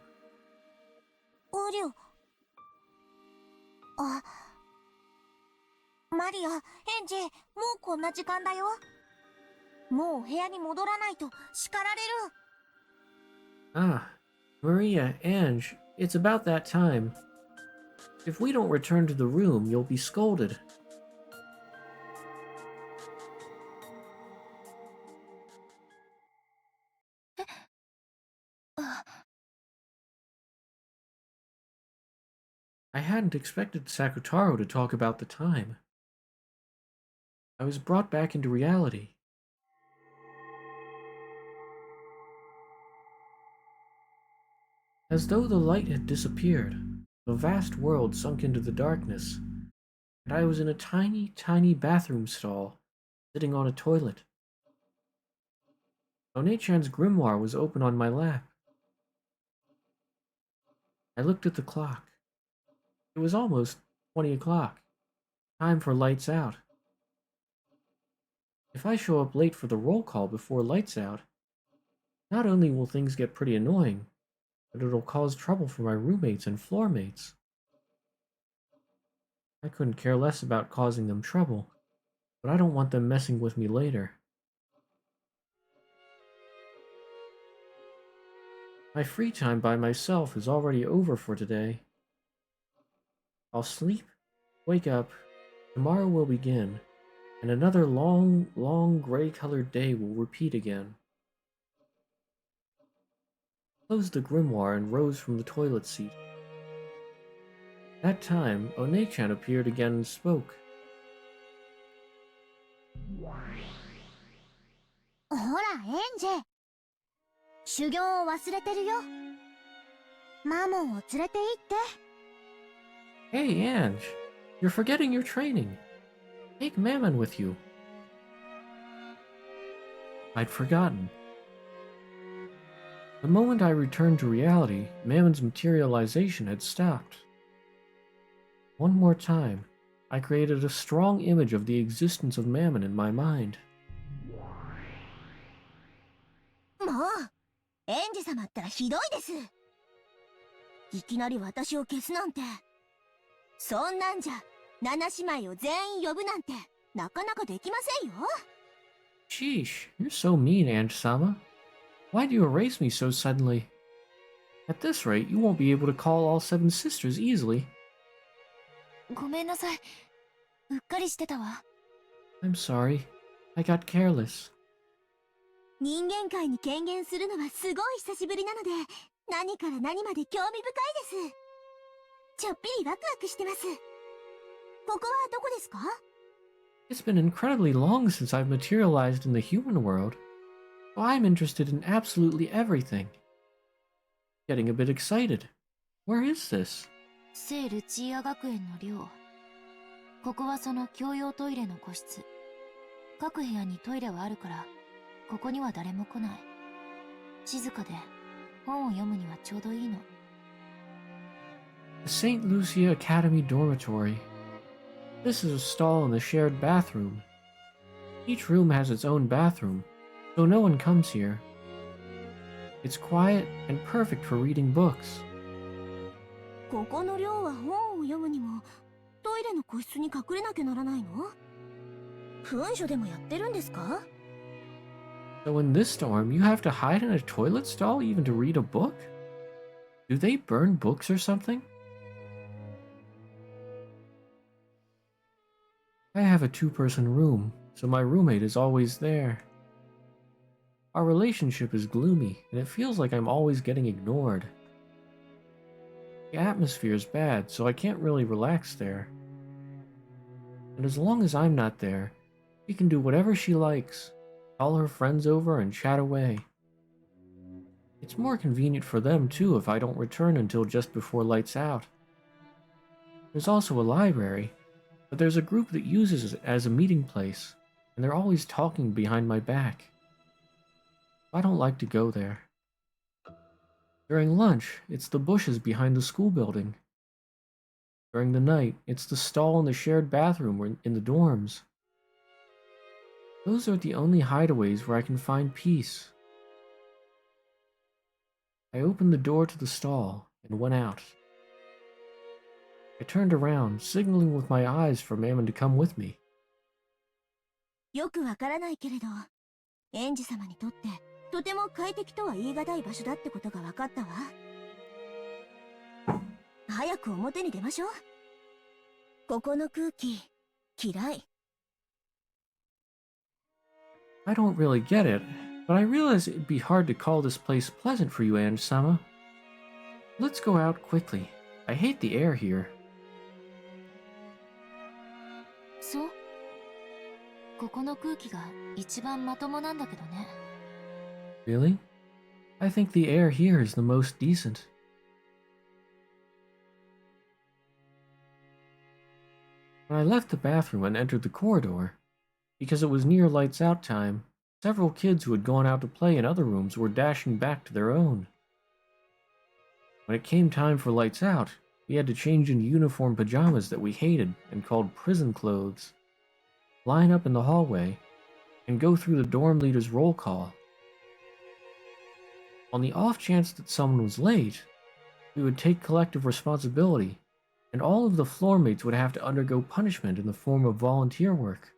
オリオ。あ、マリア、エンジェ、もうこんな時間だよ。もう部屋に戻らないと叱られる。Ah, Maria, Ange, it's about that time. If we don't return to the room, you'll be scolded. I hadn't expected Sakutaro to talk about the time. I was brought back into reality. As though the light had disappeared, the vast world sunk into the darkness, and I was in a tiny, tiny bathroom stall, sitting on a toilet. One-chan's grimoire was open on my lap. I looked at the clock. It was almost 20 o'clock. Time for lights out. If I show up late for the roll call before lights out, not only will things get pretty annoying, but it'll cause trouble for my roommates and floor mates. I couldn't care less about causing them trouble, but I don't want them messing with me later. My free time by myself is already over for today. I'll sleep, wake up, tomorrow will begin, and another long, long gray-colored day will repeat again. I closed the grimoire and rose from the toilet seat. That time, One-chan appeared again and spoke. ほら、エンジェ。修行を忘れてるよ。マモンを連れて行って。Hey, Ange, you're forgetting your training. Take Mammon with you. I'd forgotten. The moment I returned to reality, Mammon's materialization had stopped. One more time, I created a strong image of the existence of Mammon in my mind. もう、エンジ様ったらひどいです。いきなり私を消すなんて。そんなんじゃ、7姉妹を全員呼ぶなんて、なかなかできませんよ。Sheesh, you're so mean, Aunt-sama. Why'd you erase me so suddenly? At this rate, you won't be able to call all 7 sisters easily. ごめんなさい。うっかりしてたわ。I'm sorry. I got careless. 人間界に権限するのはすごい久しぶりなので、何から何まで興味深いです。ちょっぴりワクワクしてます。ここはどこですか？ It's been incredibly long since I've materialized in the human world, so I'm interested in absolutely everything. Getting a bit excited. Where is this? 聖ルチア学園の寮。ここはその共用トイレの個室。各部屋にトイレはあるから、ここには誰も来ない。静かで本を読むにはちょうどいいの。The St. Lucia Academy Dormitory. This is a stall in the shared bathroom. Each room has its own bathroom, so no one comes here. It's quiet and perfect for reading books. ここの寮は本を読むにも、トイレの個室に隠れなきゃならないの？噴書でもやってるんですか？ So in this storm, you have to hide in a toilet stall even to read a book? Do they burn books or something? I have a two-person room, so my roommate is always there. Our relationship is gloomy, and it feels like I'm always getting ignored. The atmosphere is bad, so I can't really relax there. And as long as I'm not there, she can do whatever she likes, call her friends over and chat away. It's more convenient for them too if I don't return until just before lights out. There's also a library, but there's a group that uses it as a meeting place, and they're always talking behind my back. I don't like to go there. During lunch, it's the bushes behind the school building. During the night, it's the stall in the shared bathroom or in the dorms. Those are the only hideaways where I can find peace. I opened the door to the stall and went out. I turned around, signaling with my eyes for Mammon to come with me. よくわからないけれど、園児様にとってとても快適とは言い難い場所だってことが分かったわ。早く表に出ましょう。ここの空気、嫌い。I don't really get it, but I realize it'd be hard to call this place pleasant for you, Ange-sama. Let's go out quickly. I hate the air here. そう。ここの空気が一番まともなんだけどね。Really? I think the air here is the most decent. When I left the bathroom and entered the corridor, because it was near lights out time, several kids who had gone out to play in other rooms were dashing back to their own. When it came time for lights out, we had to change into uniform pajamas that we hated and called prison clothes, line up in the hallway, and go through the dorm leader's roll call. On the off chance that someone was late, we would take collective responsibility, and all of the floor mates would have to undergo punishment in the form of volunteer work.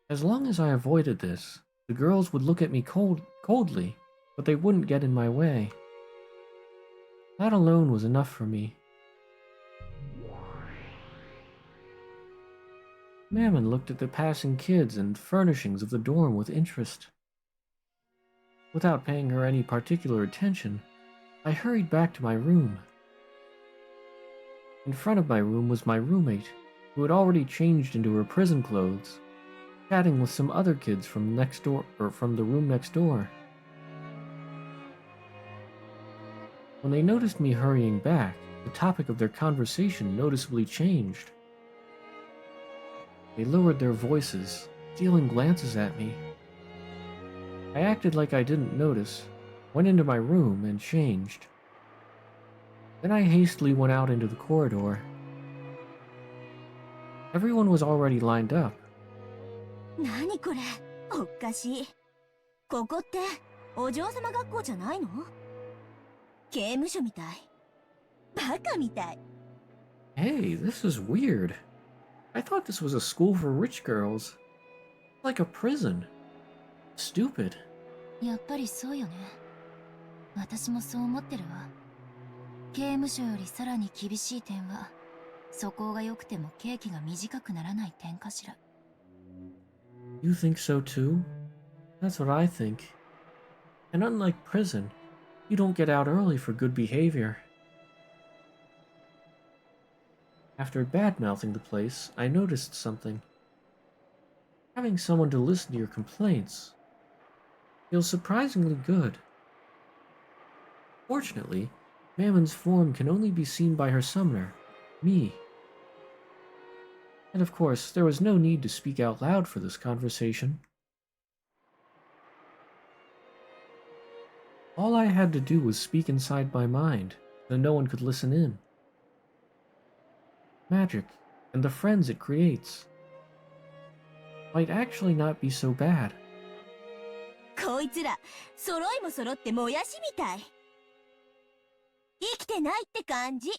As long as I avoided this, the girls would look at me coldly, but they wouldn't get in my way. That alone was enough for me. Mammon looked at the passing kids and furnishings of the dorm with interest. Without paying her any particular attention, I hurried back to my room. In front of my room was my roommate, who had already changed into her prison clothes, chatting with some other kids from the room next door. When they noticed me hurrying back, the topic of their conversation noticeably changed. They lowered their voices, stealing glances at me. I acted like I didn't notice, went into my room, and changed. Then I hastily went out into the corridor. Everyone was already lined up. 何これ、おかしい。ここってお嬢様学校じゃないの？刑務所みたい。バカみたい。Hey, this is weird. I thought this was a school for rich girls. Like a prison. Stupid. やっぱりそうよね。私もそう思ってるわ。刑務所よりさらに厳しい点は、素行が良くても刑期が短くならない点かしら。You think so too? That's what I think. And unlike prison, you don't get out early for good behavior. After bad-mouthing the place, I noticed something. Having someone to listen to your complaints feels surprisingly good. Fortunately, Mammon's form can only be seen by her summoner, me. And of course, there was no need to speak out loud for this conversation. All I had to do was speak inside my mind, so no one could listen in. Magic, and the friends it creates, might actually not be so bad. こいつら、揃いも揃ってもやしみたい。生きてないって感じ。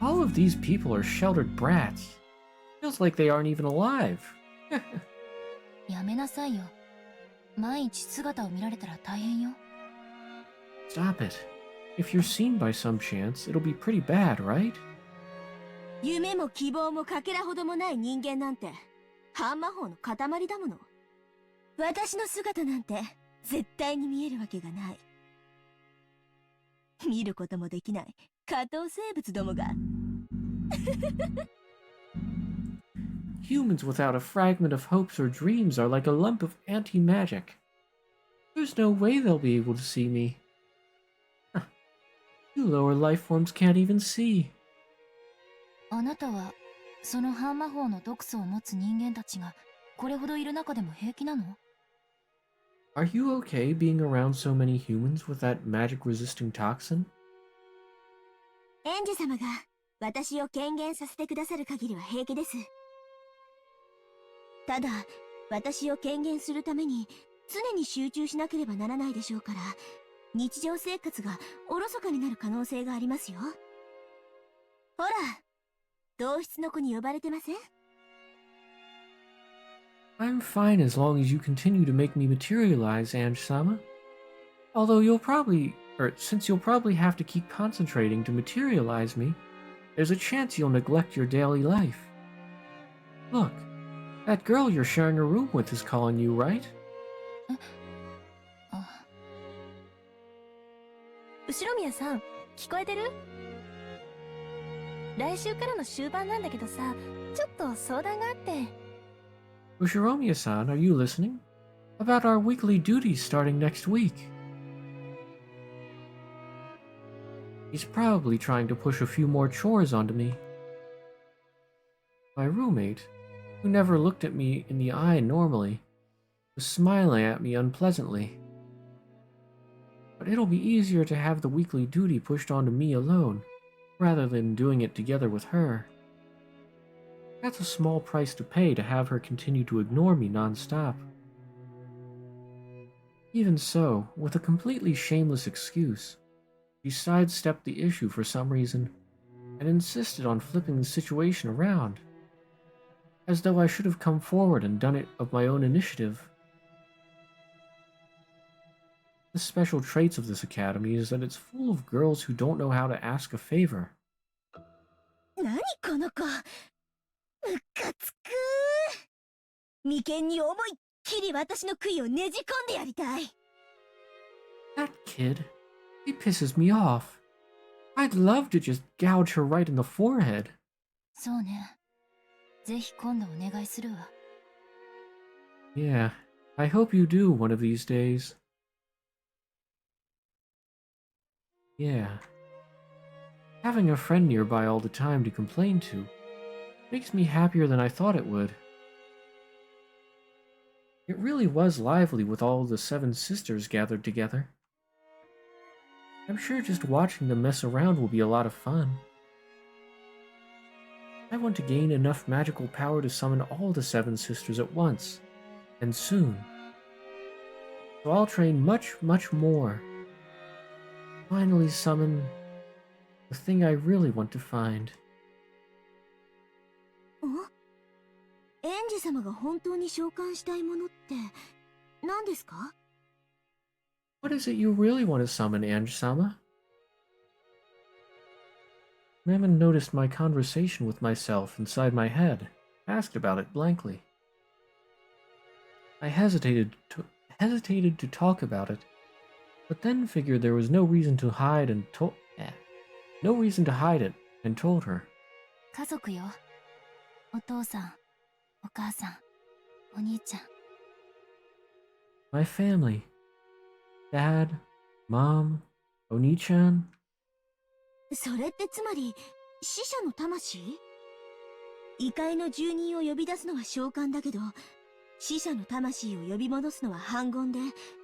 All of these people are sheltered brats. Feels like they aren't even alive. やめなさいよ。毎日姿を見られたら大変よ。Stop it. If you're seen by some chance, it'll be pretty bad, right? 夢も希望もかけらほどもない人間なんて半魔法の塊だもの。私の姿なんて絶対に見えるわけがない。見ることもできない下等生物どもが。Humans without a fragment of hopes or dreams are like a lump of anti-magic. There's no way they'll be able to see me. Huh. You lower life forms can't even see. あなたはその半魔法の毒素を持つ人間たちがこれほどいる中でも平気なの？ Are you okay being around so many humans with that magic-resisting toxin? エンジ様が私を権限させてくださる限りは平気です。ただ、私を権限するために常に集中しなければならないでしょうから、日常生活がおろそかになる可能性がありますよ。ほら、同室の子に呼ばれてません？ I'm fine as long as you continue to make me materialize, Ange-sama. Although since you'll probably have to keep concentrating to materialize me, there's a chance you'll neglect your daily life. Look, that girl you're sharing a room with is calling you, right? 後ろ宮さん、聞こえてる？来週からの終盤なんだけどさ、ちょっと相談があって。Ushiromiya-san, are you listening? About our weekly duties starting next week. He's probably trying to push a few more chores onto me. My roommate, who never looked at me in the eye normally, was smiling at me unpleasantly. But it'll be easier to have the weekly duty pushed onto me alone, rather than doing it together with her. That's a small price to pay to have her continue to ignore me non-stop. Even so, with a completely shameless excuse, she sidestepped the issue for some reason, and insisted on flipping the situation around, as though I should have come forward and done it of my own initiative. The special traits of this academy is that it's full of girls who don't know how to ask a favor. 何この子、ムカつくー。眉間に思いっきり私の杭をねじ込んでやりたい。That kid, he pisses me off. I'd love to just gouge her right in the forehead. そうね。ぜひ今度お願いするわ。Yeah, I hope you do one of these days. Yeah. Having a friend nearby all the time to complain to makes me happier than I thought it would. It really was lively with all the 7 sisters gathered together. I'm sure just watching them mess around will be a lot of fun. I want to gain enough magical power to summon all the 7 sisters at once, and soon. So I'll train much, much more. Finally summon the thing I really want to find. エンジ様が本当に召喚したいものって何ですか？ What is it you really want to summon, Ange-sama? Mammon noticed my conversation with myself inside my head, asked about it blankly. I hesitated to talk about it, but then figured there was no reason to hide it and told her. 家族よ。お父さん、お母さん、お兄ちゃん。My family. Dad, Mom, Oni-chan. それってつまり死者の魂？異界の住人を呼び出すのは召喚だけど、死者の魂を呼び戻すのは反言で、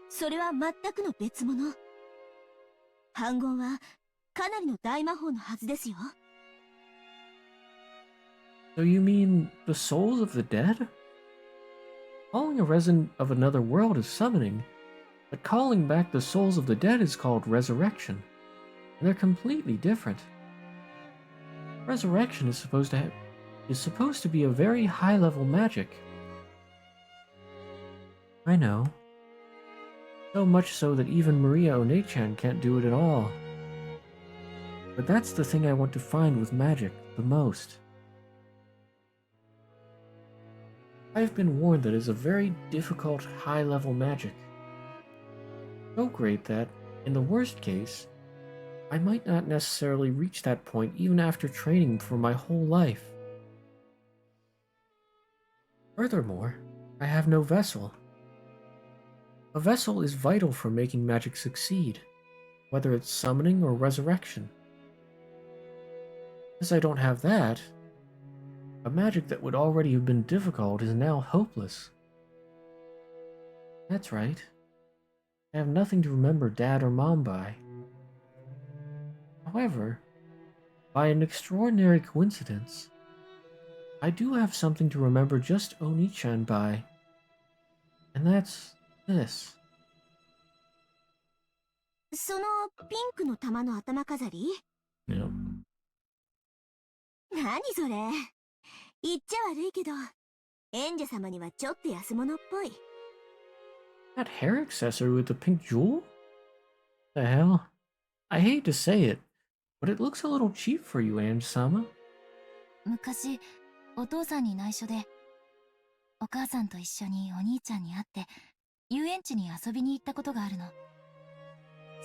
それは全くの別物。反言はかなりの大魔法のはずですよ。So you mean the souls of the dead? Calling a resident of another world is summoning, but calling back the souls of the dead is called resurrection, and they're completely different. Resurrection is supposed to be a very high-level magic. I know. So much so that even Maria Onechan can't do it at all. But that's the thing I want to find with magic the most. I've been warned that it's a very difficult high-level magic. So great that, in the worst case, I might not necessarily reach that point even after training for my whole life. Furthermore, I have no vessel. A vessel is vital for making magic succeed, whether it's summoning or resurrection. Since I don't have that, a magic that would already have been difficult is now hopeless. That's right. I have nothing to remember Dad or Mom by. However, by an extraordinary coincidence, I do have something to remember just Oni-chan by, and that's this. そのピンクの玉の頭飾り？ Yep. 何それ？言っちゃ悪いけど、演者様にはちょっと安物っぽい。 That hair accessory with the pink jewel? The hell? I hate to say it, but it looks a little cheap for you, Ange-sama. 昔、お父さんに内緒で、お母さんと一緒にお兄ちゃんに会って、遊園地に遊びに行ったことがあるの。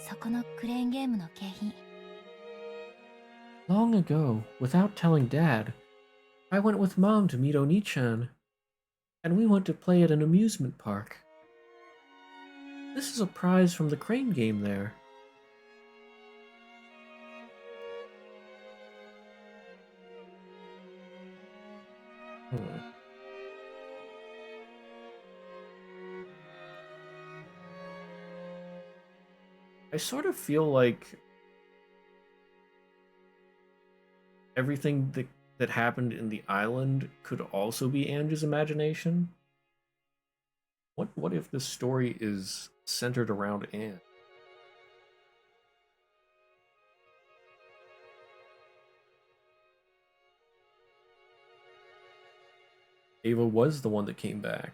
そこのクレーンゲームの景品。Long ago, without telling Dad, I went with Mom to meet Oni-chan, and we went to play at an amusement park. This is a prize from the crane game there. I sort of feel like everything that happened in the island could also be Ange's imagination. What if the story is centered around Ange? Ava was the one that came back.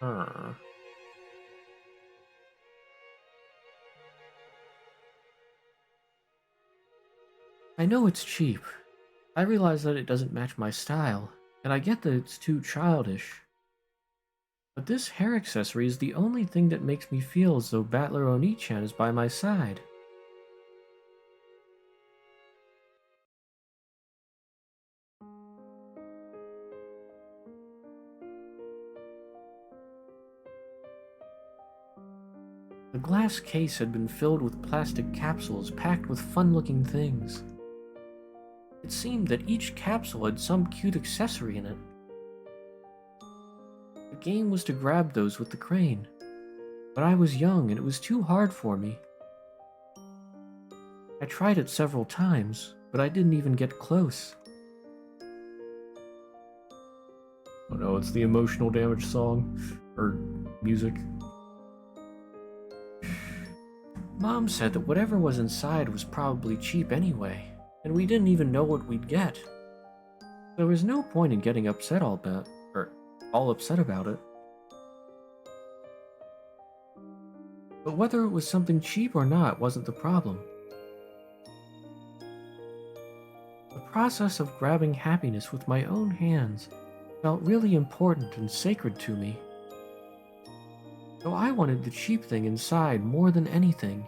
Huh. I know it's cheap. I realize that it doesn't match my style, and I get that it's too childish. But this hair accessory is the only thing that makes me feel as though Battler Oni-chan is by my side. The glass case had been filled with plastic capsules packed with fun-looking things. It seemed that each capsule had some cute accessory in it. The game was to grab those with the crane, but I was young and it was too hard for me. I tried it several times, but I didn't even get close. Oh no, it's the emotional damage song, or music. Mom said that whatever was inside was probably cheap anyway, and we didn't even know what we'd get. There was no point in getting upset all upset about it. But whether it was something cheap or not wasn't the problem. The process of grabbing happiness with my own hands felt really important and sacred to me. So I wanted the cheap thing inside more than anything.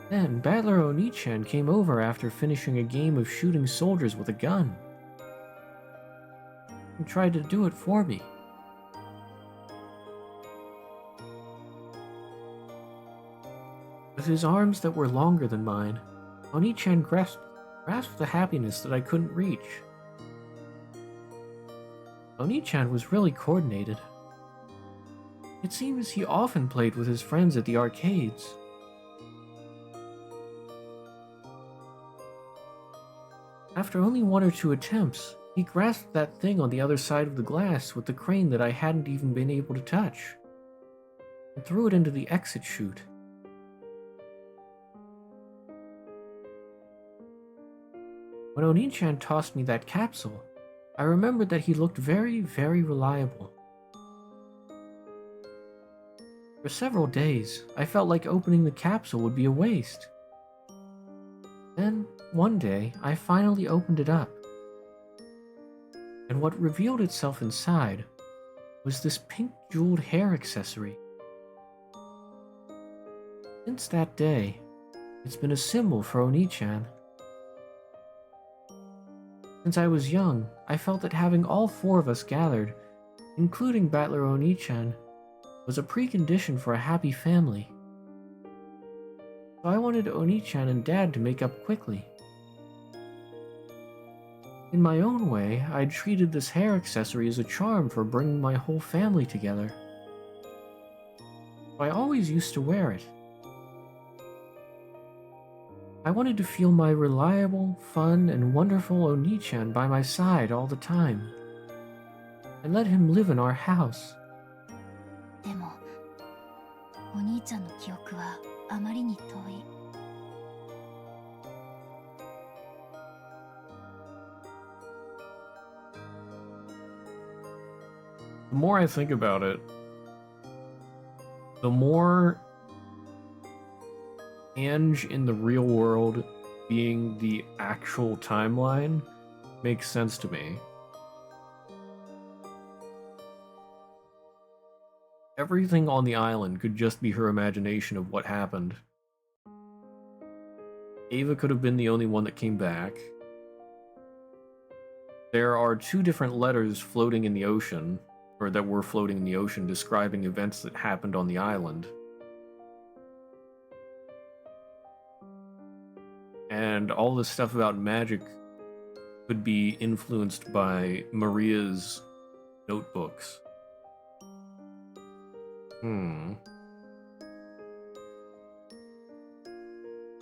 Then Battler Oni-chan came over after finishing a game of shooting soldiers with a gun. He tried to do it for me. With his arms that were longer than mine, Oni-chan grasped the happiness that I couldn't reach. Oni-chan was really coordinated. It seems he often played with his friends at the arcades. After only 1 or 2 attempts, he grasped that thing on the other side of the glass with the crane that I hadn't even been able to touch, and threw it into the exit chute. When Oni-chan tossed me that capsule, I remembered that he looked very, very reliable. For several days, I felt like opening the capsule would be a waste. Then, one day, I finally opened it up. And what revealed itself inside was this pink jeweled hair accessory. Since that day, it's been a symbol for Oni-chan. Since I was young, I felt that having all four of us gathered, including Battler Oni-chan, was a precondition for a happy family. So I wanted Oni-chan and Dad to make up quickly. In my own way, I'd treated this hair accessory as a charm for bringing my whole family together. I always used to wear it. I wanted to feel my reliable, fun, and wonderful Oni-chan by my side all the time. And let him live in our house. でも、お兄ちゃんの記憶はあまりに遠い。The more I think about it, the more Ange in the real world being the actual timeline makes sense to me. Everything on the island could just be her imagination of what happened. Ava could have been the only one that came back. There are two different letters floating in the ocean, or that were floating in the ocean, describing events that happened on the island. And all this stuff about magic could be influenced by Maria's notebooks.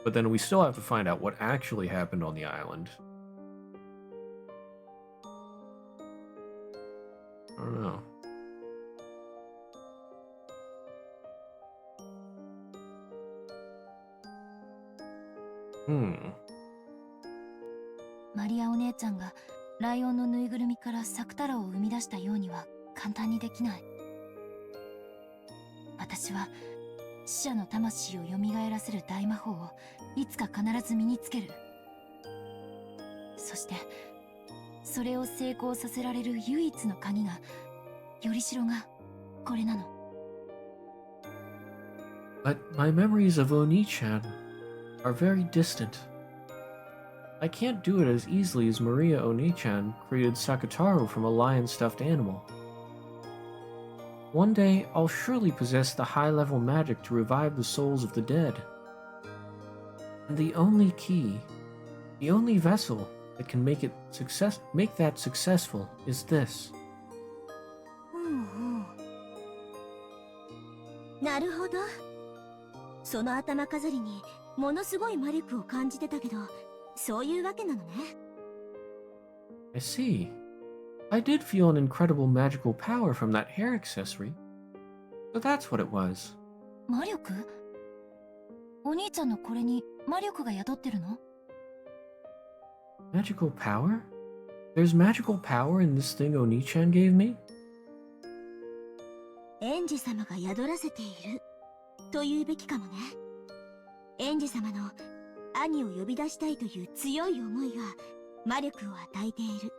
But then we still have to find out what actually happened on the island. I don't know. Hmm. マリアお姉ちゃんがライオンのぬいぐるみからサクタラを生み出したようには簡単にできない。私は死者の魂を蘇らせる大魔法をいつか必ず身につける。そしてそれを成功させられる唯一の鍵が、よりしろがこれなの。But my memories of Oni-chan are very distant. I can't do it as easily as Maria Oni-chan created Sakataro from a lion-stuffed animal. One day, I'll surely possess the high-level magic to revive the souls of the dead. And the only key, the only vessel that can make that successful is this. なるほど。その頭飾りにものすごい魔力を感じてたけど、そういうわけなのね。I see. I did feel an incredible magical power from that hair accessory. So that's what it was. 魔力？お兄ちゃんのこれに魔力が宿ってるの？ Magical power? There's magical power in this thing Oni-chan gave me? エンジ様が宿らせていると言うべきかもね。エンジ様の兄を呼び出したいという強い思いが魔力を与えている。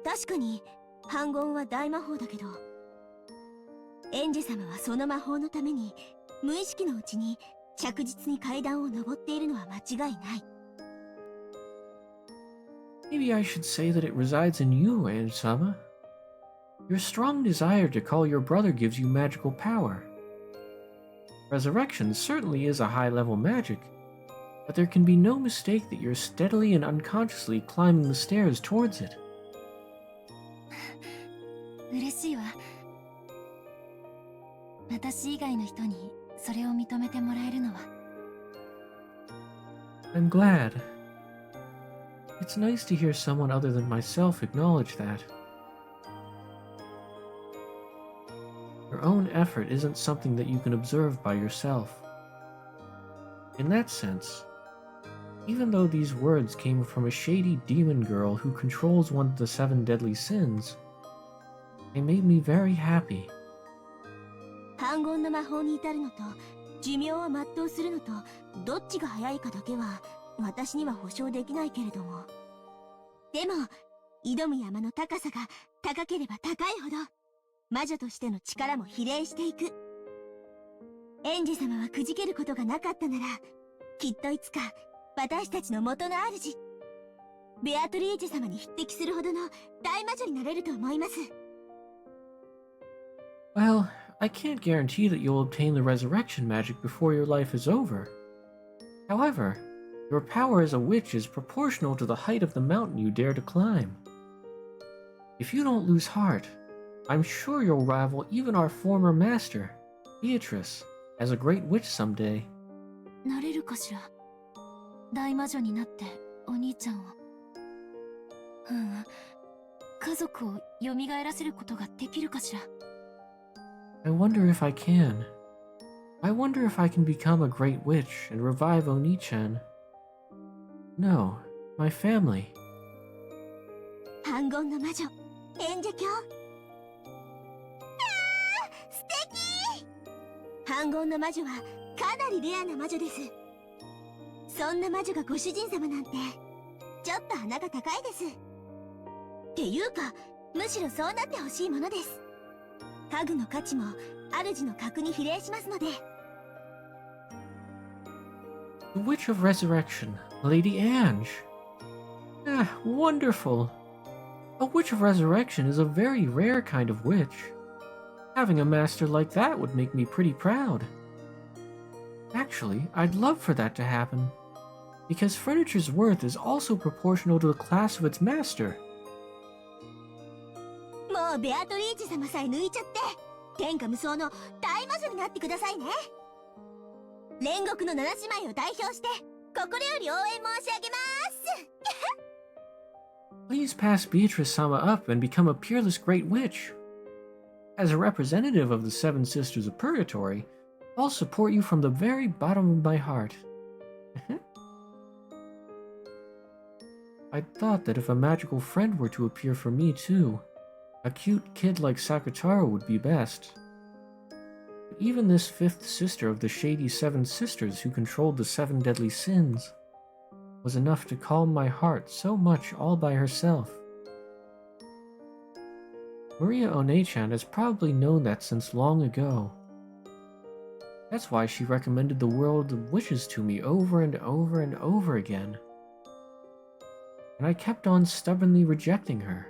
確かに反言は大魔法だけど、エンジ様はその魔法のために無意識のうちに着実に階段を上っているのは間違いない。Maybe I should say that it resides in you, Ange-sama. Your strong desire to call your brother gives you magical power. Resurrection certainly is a high-level magic, but there can be no mistake that you're steadily and unconsciously climbing the stairs towards it. 嬉しいわ。私以外の人にそれを認めてもらえるのは。I'm glad. It's nice to hear someone other than myself acknowledge that. Your own effort isn't something that you can observe by yourself. In that sense, Even though these words came from a shady demon girl who controls one of the 7 deadly sins, they made me very happy. 反言の魔法に至るのと寿命を全うするのとどっちが早いかだけは私には保証できないけれども、でも挑む山の高さが高ければ高いほど魔女としての力も比例していく。エンジェ様はくじけることがなかったなら、きっといつか私たちの元の主ベアトリーチェ様に匹敵するほどの大魔女になれると思います。 Well, I can't guarantee that you'll obtain the resurrection magic before your life is over. However, your power as a witch is proportional to the height of the mountain you dare to climb. If you don't lose heart, I'm sure you'll rival even our former master, Beatrice, as a great witch someday. なれるかしら。大魔女になってお兄ちゃんを。家族を蘇らせることができるかしら。I wonder if I can. I wonder if I can become a great witch and revive Oni-chan. No, my family. 反言の魔女、演者教。素敵！反言の魔女はかなりレアな魔女です。そんな魔女がご主人様なんて、ちょっと鼻が高いです。っていうか、むしろそうなってほしいものです。家具の価値も主の格に比例しますので。The Witch of Resurrection, Lady Ange. Ah, wonderful. A Witch of Resurrection is a very rare kind of witch. Having a master like that would make me pretty proud. Actually, I'd love for that to happen, because furniture's worth is also proportional to the class of its master. もうベアトリーチェ様さえ抜いちゃって天下無双の大魔女になってくださいね。煉獄の七姉妹を代表して心より応援申し上げます。Please pass Beatrice-sama up and become a peerless great witch. As a representative of the 7 Sisters of Purgatory, I'll support you from the very bottom of my heart. I thought that if a magical friend were to appear for me too, a cute kid like Sakutaro would be best. But even this 5th sister of the shady 7 sisters who controlled the 7 deadly sins was enough to calm my heart so much all by herself. Maria One-chan has probably known that since long ago. That's why she recommended the world of witches to me over and over and over again. And I kept on stubbornly rejecting her.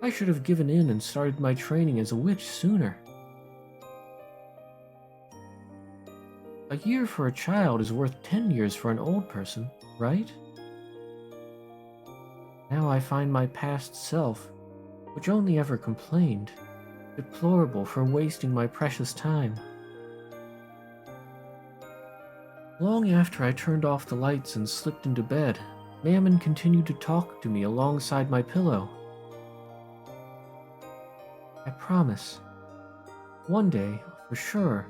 I should have given in and started my training as a witch sooner. A year for a child is worth 10 years for an old person, right? Now I find my past self, which only ever complained, deplorable for wasting my precious time. Long after I turned off the lights and slipped into bed, Mammon continued to talk to me alongside my pillow. I promise, one day, for sure,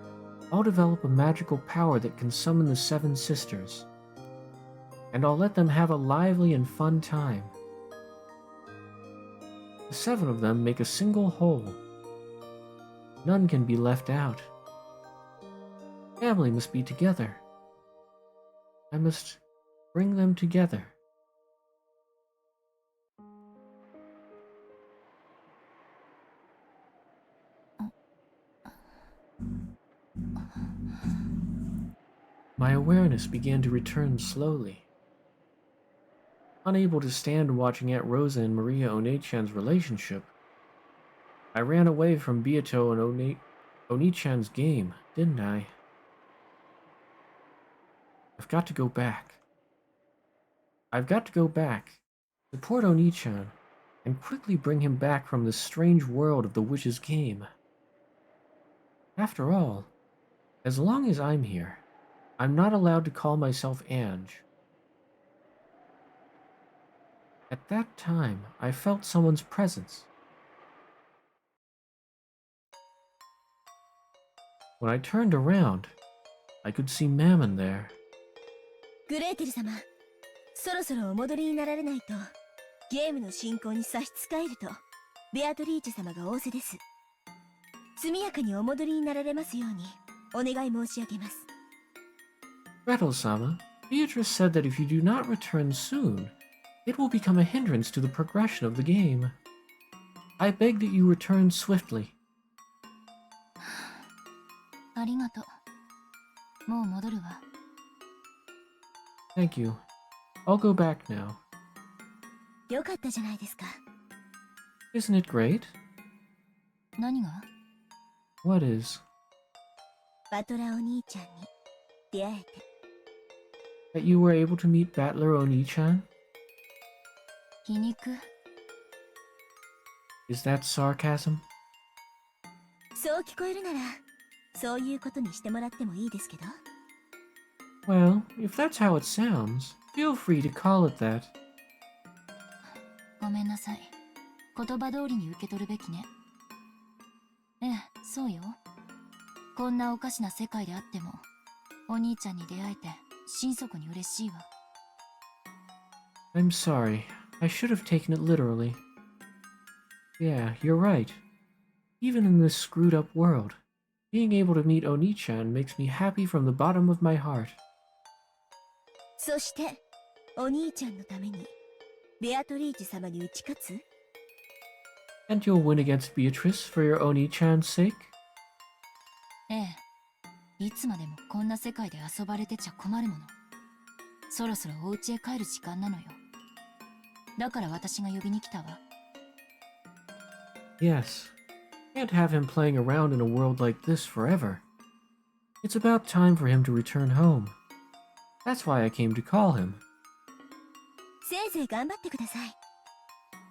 I'll develop a magical power that can summon the 7 sisters, and I'll let them have a lively and fun time. The 7 of them make a single whole. None can be left out. Family must be together. I must bring them together. My awareness began to return slowly. Unable to stand watching Aunt Rosa and Maria One-chan's relationship, I ran away from Beato and Oni-chan's game, didn't I? I've got to go back. I've got to go back, support Oni-chan, and quickly bring him back from this strange world of the witch's game. After all, as long as I'm here, I'm not allowed to call myself Ange. At that time, I felt someone's presence. When I turned around, I could see Mammon there, グレーテル様、そろそろお戻りになられないと、ゲームの進行に差し支えると、ベアトリーチェ様が仰せです。速やかにお戻りになられますように、お願い申し上げます。Gretel-sama, Beatrice said that if you do not return soon, it will become a hindrance to the progression of the game. I beg that you return swiftly. ありがとう。もう戻るわ。Thank you. I'll go back now. よかったじゃないですか。Isn't it great? 何が？ What is? バトラお兄ちゃんに出会えて。That you were able to meet Battler Oni-chan? 皮肉？ Is that sarcasm? そう聞こえるなら、そういうことにしてもらってもいいですけど。Well, if that's how it sounds, feel free to call it that. ごめんなさい。言葉通りに受け取るべきね。ええ、そうよ。こんなおかしな世界であっても、お兄ちゃんに出会えて、心底に嬉しいわ。I'm sorry. I should have taken it literally. Yeah, you're right. Even in this screwed up world, being able to meet Oni-chan makes me happy from the bottom of my heart. そして、お兄ちゃんのために、ベアトリーチェ様に打ち勝つ？ And you'll win against Beatrice for your Oni-chan's sake? ええ。いつまでもこんな世界で遊ばれてちゃ困るもの。そろそろお家へ帰る時間なのよ。だから私が呼びに来たわ。Yes. Can't have him playing around in a world like this forever. It's about time for him to return home. That's why I came to call him. せいぜい頑張ってください。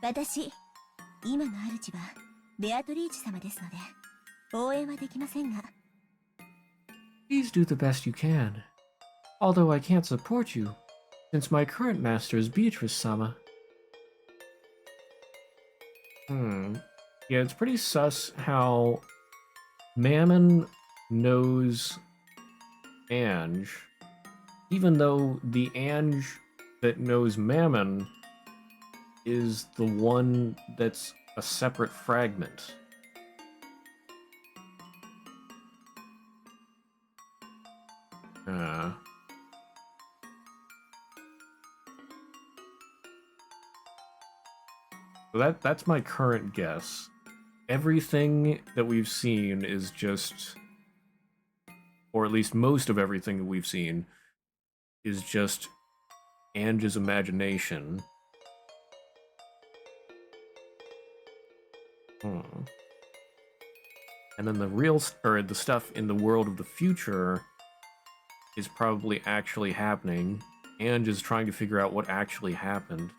私、今の主はベアトリーチェ様ですので、応援はできませんが。Please do the best you can. Although I can't support you, since my current master is Beatrice-sama. Yeah, it's pretty sus how Mammon knows Ange, even though the Ange that knows Mammon is the one that's a separate fragment. So that's my current guess. Everything that we've seen is just, or at least most of everything that we've seen, is just Ange's imagination. And then the real, or the stuff in the world of the future is probably actually happening. Ange is trying to figure out what actually happened.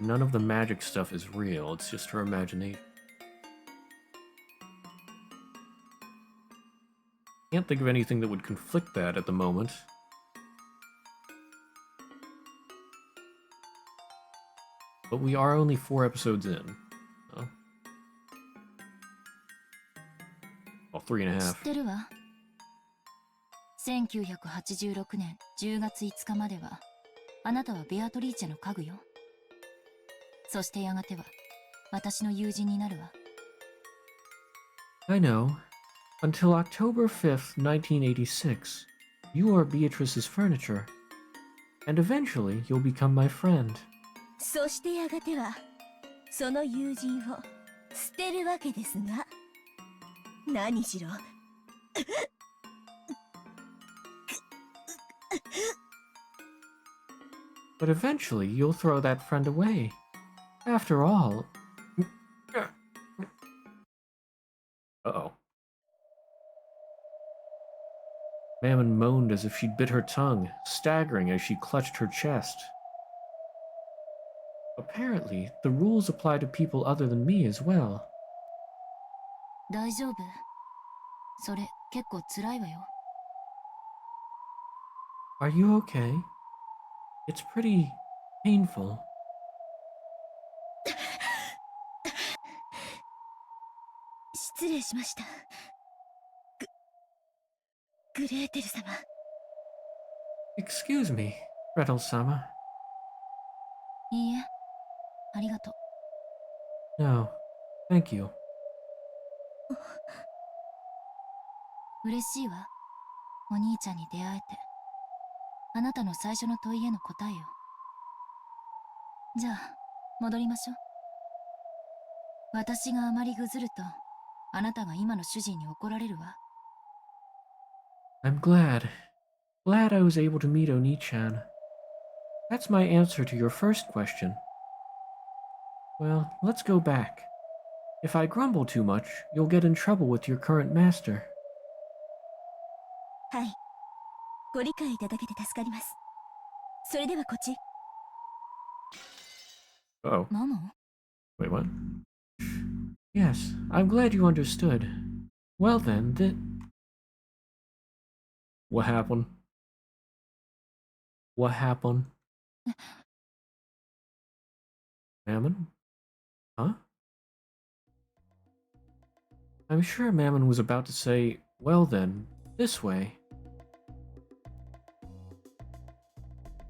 None of the magic stuff is real, it's just her imagination. Can't think of anything that would conflict that at the moment. But we are only 4 episodes in. So. Well, 3.5. 知ってるわ。1986年10月5日までは、あなたはベアトリーチェの家具よ。そしてやがては、私の友人になるわ。I know. Until October 5th, 1986, you are Beatrice's furniture. And eventually, you'll become my friend. そしてやがては、その友人を捨てるわけですが。何しろ。But eventually, you'll throw that friend away. After all... Uh-oh. Mammon moaned as if she'd bit her tongue, staggering as she clutched her chest. Apparently, the rules apply to people other than me as well. 大丈夫？それ、結構辛いわよ。Are you okay? It's pretty painful. 失礼しました。グレーテル様。Excuse me, Gretel-sama. いいえ、ありがとう。 No, thank you. 嬉しいわ、お兄ちゃんに出会えて。あなたの最初の問いへの答えよ。じゃあ戻りましょう。私があまりぐずるとあなたが今の主人に怒られるわ。 I'm glad. Glad I was able to meet Oni-chan. That's my answer to your first question. Well, let's go back. If I grumble too much, you'll get in trouble with your current master. はい。ご理解いただけて助かります。それではこっち。Oh. マモ？ Wait, what? Yes, I'm glad you understood. Well then, What happened? What happened? Mammon? Huh? I'm sure Mammon was about to say, well then, this way.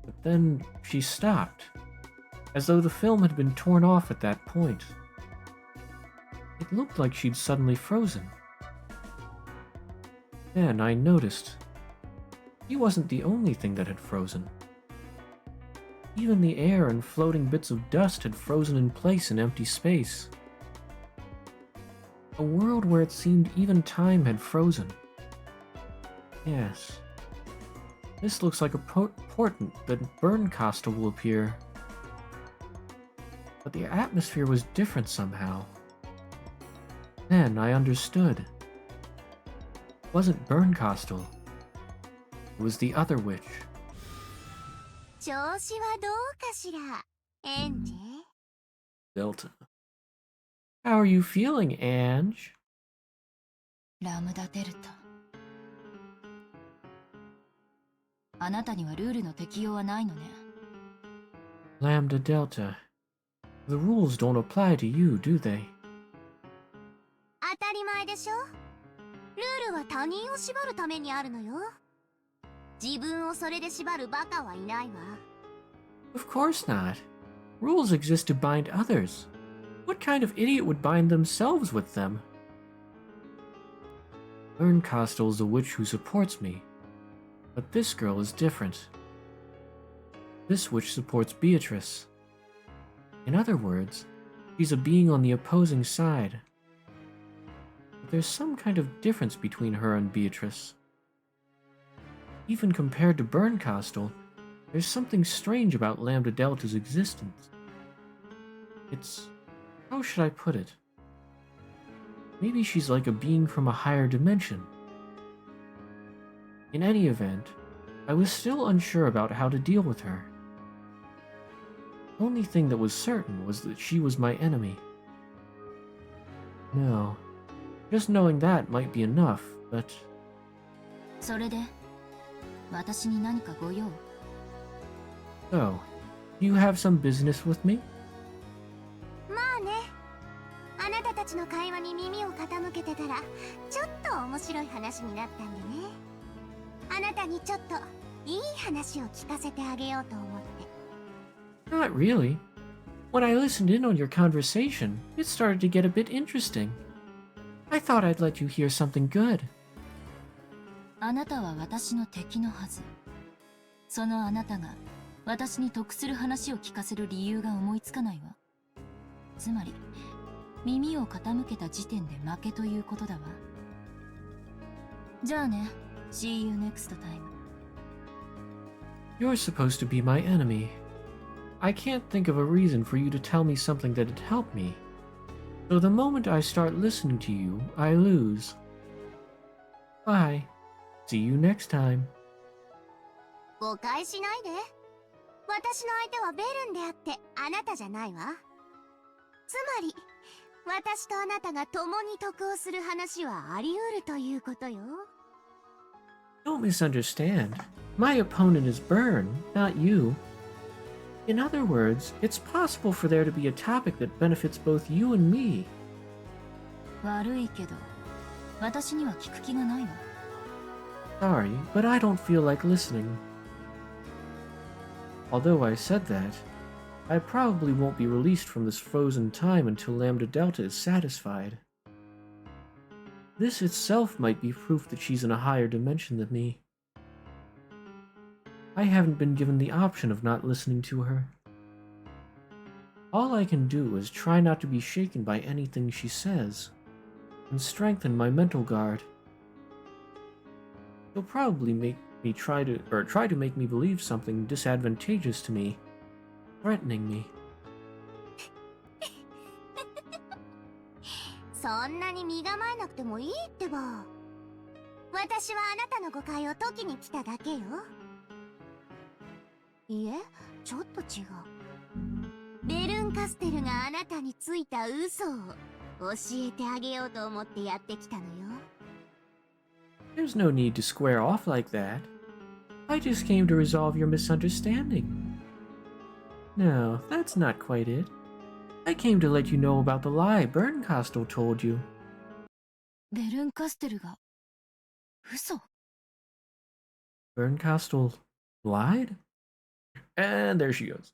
But then she stopped, as though the film had been torn off at that point. It looked like she'd suddenly frozen. Then I noticed. He wasn't the only thing that had frozen. Even the air and floating bits of dust had frozen in place in empty space. A world where it seemed even time had frozen. Yes. This looks like a portent that Bernkastel will appear. But the atmosphere was different somehow. Then I understood. It wasn't Bernkastel. It was the other witch. 調子はどうかしら、エンジェ。 Delta. How are you feeling, Ange? ラムダデルタ。あなたにはルールの適用はないのね。 Lambda Delta. The rules don't apply to you, do they? 当たり前でしょ。ルールは他人を縛るためにあるのよ。自分をそれで縛るバカはいないわ。 Of course not. Rules exist to bind others. What kind of idiot would bind themselves with them? Bernkastel is a witch who supports me. But this girl is different. This witch supports Beatrice. In other words, she's a being on the opposing side. But there's some kind of difference between her and Beatrice. Even compared to Bernkastel, there's something strange about Lambda Delta's existence. It's... how should I put it? Maybe she's like a being from a higher dimension. In any event, I was still unsure about how to deal with her. The only thing that was certain was that she was my enemy. No, just knowing that might be enough, but... それで、私に何かご用？ So, you have some business with me? まあね。あなたたちの会話に耳を傾けてたら、ちょっと面白い話になったんでね。あなたにちょっといい話を聞かせてあげようと思って。 Not really. When I listened in on your conversation, it started to get a bit interesting. I thought I'd let you hear something good. あなたは私の敵のはず。そのあなたが私に得する話を聞かせる理由が思いつかないわ。つまり、耳を傾けた時点で負けということだわ。じゃあね、See you next time. You're supposed to be my enemy. I can't think of a reason for you to tell me something that'd help me. So the moment I start listening to you, I lose. Bye. See you next time. 誤解しないで。私の相手はベルンであってあなたじゃないわ。つまり、私とあなたが共に得をする話はあり得るということよ。Don't misunderstand. My opponent is Byrne, not you. In other words, it's possible for there to be a topic that benefits both you and me. 悪いけど、私には聞く気がないわ。Sorry, but I don't feel like listening. Although I said that, I probably won't be released from this frozen time until Lambda Delta is satisfied. This itself might be proof that she's in a higher dimension than me. I haven't been given the option of not listening to her. All I can do is try not to be shaken by anything she says, and strengthen my mental guard. She'll probably make me try to make me believe something disadvantageous to me, threatening me. そんなに身構えなくてもいいってば。私はあなたの誤解を解きに来ただけよ。いえ、ちょっと違う。ベルンカステルがあなたについた嘘を教えてあげようと思ってやってきたのよ。There's no need to square off like that. I just came to resolve your misunderstanding. No, that's not quite it. I came to let you know about the lie Bernkastel told you. ベルンカステルが嘘。Bernkastel lied? And there she goes.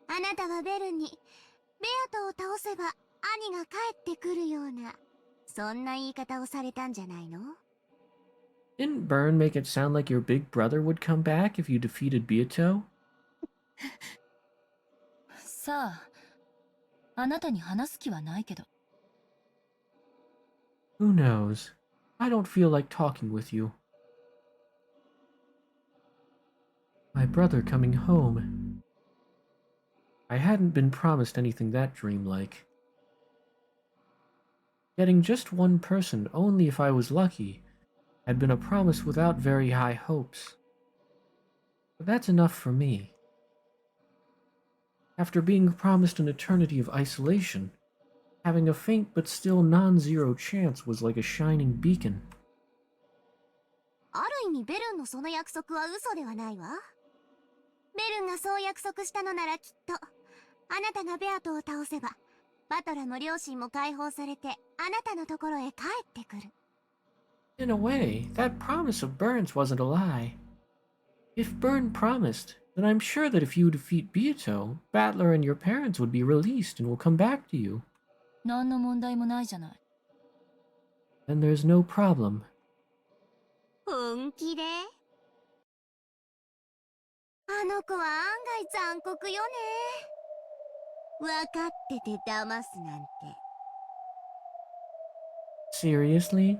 あなたはベルンにベアトを倒せば兄が帰ってくるような、そんな言い方をされたんじゃないの？ Didn't Bern make it sound like your big brother would come back if you defeated Beato? さあ、あなたに話す気はないけど。Who knows? I don't feel like talking with you. My brother coming home. I hadn't been promised anything that dreamlike. Getting just one person, only if I was lucky, had been a promise without very high hopes. But that's enough for me. After being promised an eternity of isolation, having a faint but still non-zero chance was like a shining beacon. ある意味ベルンのその約束は嘘ではないわ。ベルンがそう約束したのならきっと、あなたがベアトを倒せば、バトラも両親も解放されて、あなたのところへ帰ってくる。In a way, that promise of Bern's wasn't a lie. If Bern promised, then I'm sure that if you defeat Beato, Battler and your parents would be released and will come back to you. 何の問題もないじゃない。Then there's no problem. 本気で？あの子は案外残酷よね。分かってて騙すなんて。Seriously?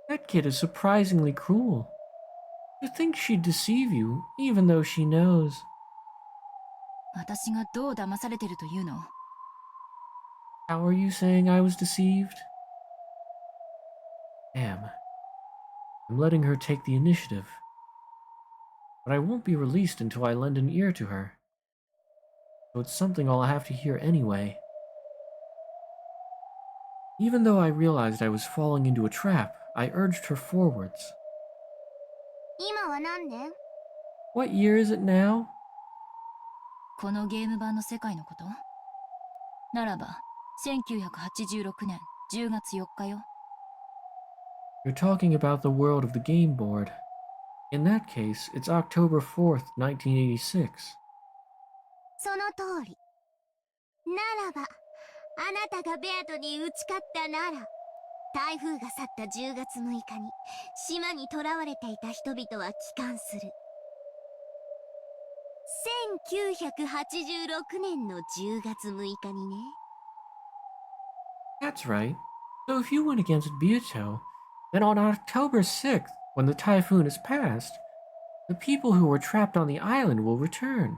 That kid is surprisingly cruel. You think she'd deceive you, even though she knows. 私がどう騙されてるというの？ How are you saying I was deceived? Damn. I'm letting her take the initiative. But I won't be released until I lend an ear to her. So it's something I'll have to hear anyway. Even though I realized I was falling into a trap, I urged her forwards. 今は何年？ What year is it now? このゲーム版の世界のこと？ならば、1986年10月4日よ。You're talking about the world of the game board. In that case, it's October 4th, 1986. その通り。ならば、あなたがベアトに打ち勝ったなら、台風が去った10月6日に島に囚われていた人々は帰還する。1986年の10月6日にね。That's right. So if you win against Beato, then on October 6th, when the typhoon is past, the people who were trapped on the island will return.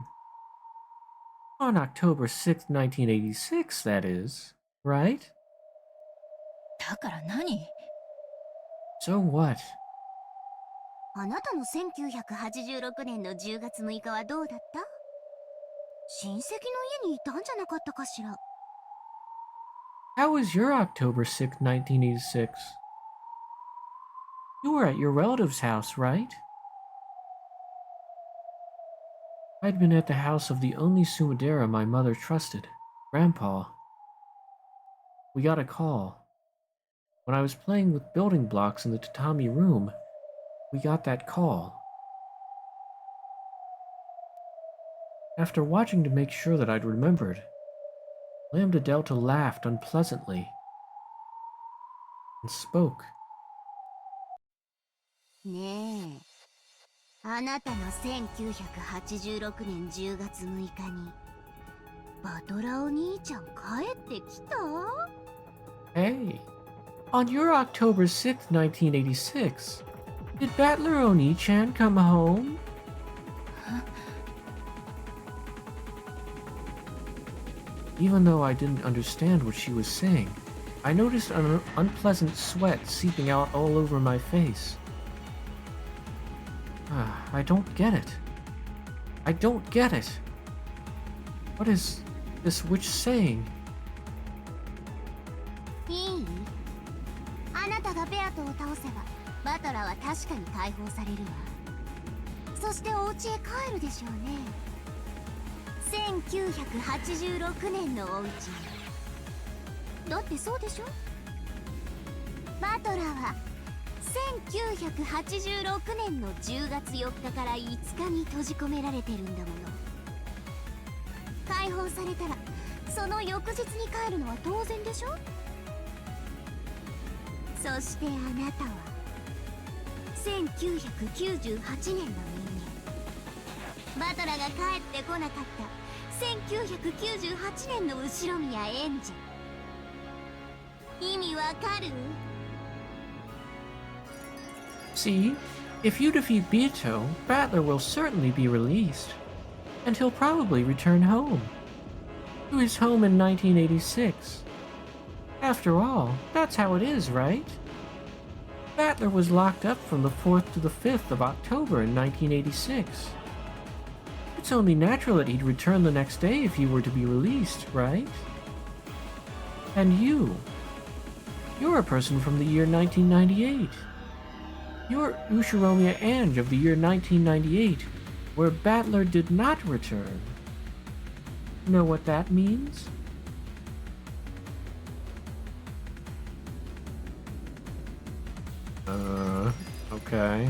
On October 6th, 1986, that is, right? だから何？ So what? あなたの1986年の10月6日はどうだった？親戚の家にいたんじゃなかったかしら。How was your October 6th, 1986? You were at your relative's house, right? I'd been at the house of the only Sumadera my mother trusted, Grandpa. We got a call. When I was playing with building blocks in the tatami room, we got that call. After watching to make sure that I'd remembered, Lambda Delta laughed unpleasantly and spoke. ねえ、あなたの1986年10月6日にバトラお兄ちゃん帰ってきた？ Hey, on your October 6th, 1986, did Battler Oni-chan come home? Even though I didn't understand what she was saying, I noticed an unpleasant sweat seeping out all over my face. I don't get it. I don't get it. What is this witch saying? いい？あなたがベアトを倒せばバトラは確かに解放されるわ。そしてお家へ帰るでしょうね。1986年のお家に。だってそうでしょ？バトラは1986年の10月4日から5日に閉じ込められてるんだもの。解放されたらその翌日に帰るのは当然でしょ？そしてあなたは1998年の人間。バトラが帰ってこなかった1998年の後ろ宮エンジェ。意味わかる？ See, if you defeat Bito, Battler will certainly be released, and he'll probably return home. To his home in 1986. After all, that's how it is, right? Battler was locked up from the 4th to the 5th of October in 1986. It's only natural that he'd return the next day if he were to be released, right? And you're a person from the year 1998. You're Ushiromiya Ange of the year 1998, where Battler did not return. Know what that means? Okay.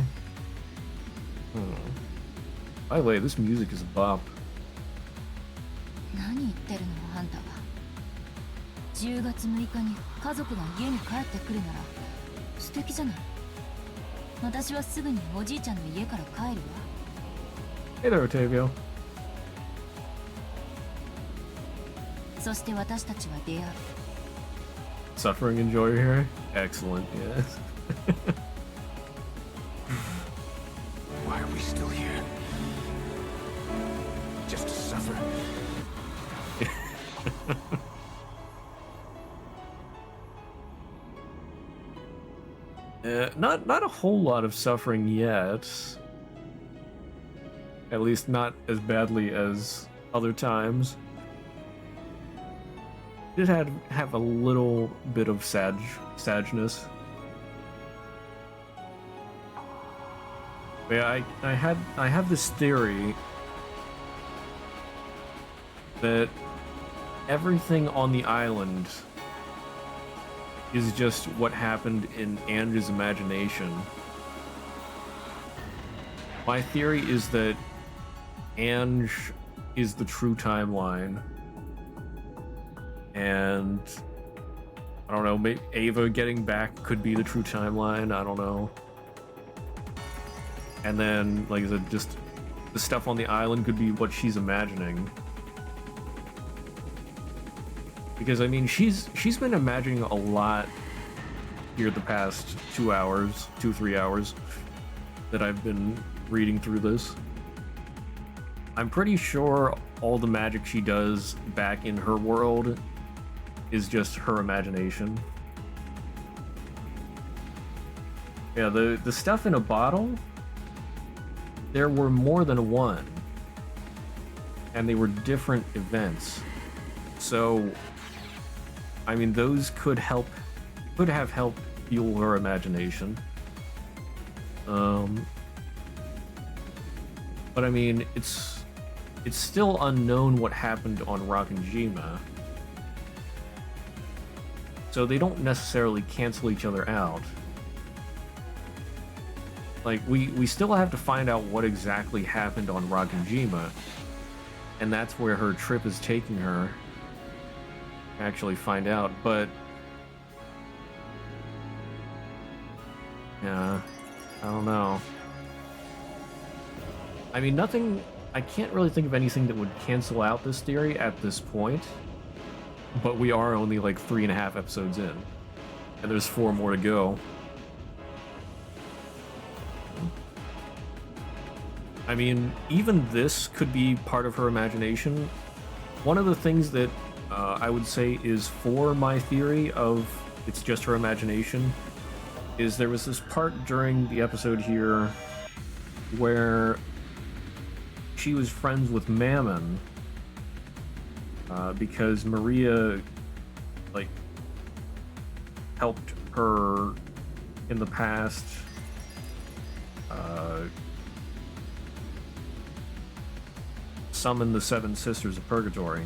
By the way, this music is a bop. 何言ってるのあんたは。10月6日に家族が家に帰ってくるなら素敵じゃない。私はすぐにおじいちゃんの家から帰るわ。 Hey there, Otavio. そして私たちは出会う。 Suffering enjoyer here? Excellent, yes. Why are we still here? Just to suffer? Not a whole lot of suffering yet. At least not as badly as other times. Did have a little bit of sadness. But yeah, I have this theory that everything on the island is just what happened in Ange's imagination. My theory is that Ange is the true timeline. And I don't know, maybe Ava getting back could be the true timeline, I don't know. And then, like I said, just the stuff on the island could be what she's imagining. Because I mean, she's been imagining a lot here the past 3 hours that I've been reading through this. I'm pretty sure all the magic she does back in her world is just her imagination. Yeah, the stuff in a bottle, there were more than one. And they were different events. So I mean, those could have helped fuel her imagination. But I mean, it's still unknown what happened on Rockinjima. So they don't necessarily cancel each other out. Like, we still have to find out what exactly happened on Rakanjima, and that's where her trip is taking her. Actually find out, but yeah, I don't know. I mean, nothing. I can't really think of anything that would cancel out this theory at this point. But we are only like 3.5 episodes in, and there's 4 more to go. I mean, even this could be part of her imagination. One of the things that I would say is for my theory of it's just her imagination is there was this part during the episode here where she was friends with Mammon because Maria like helped her in the past summon the 7 Sisters of Purgatory.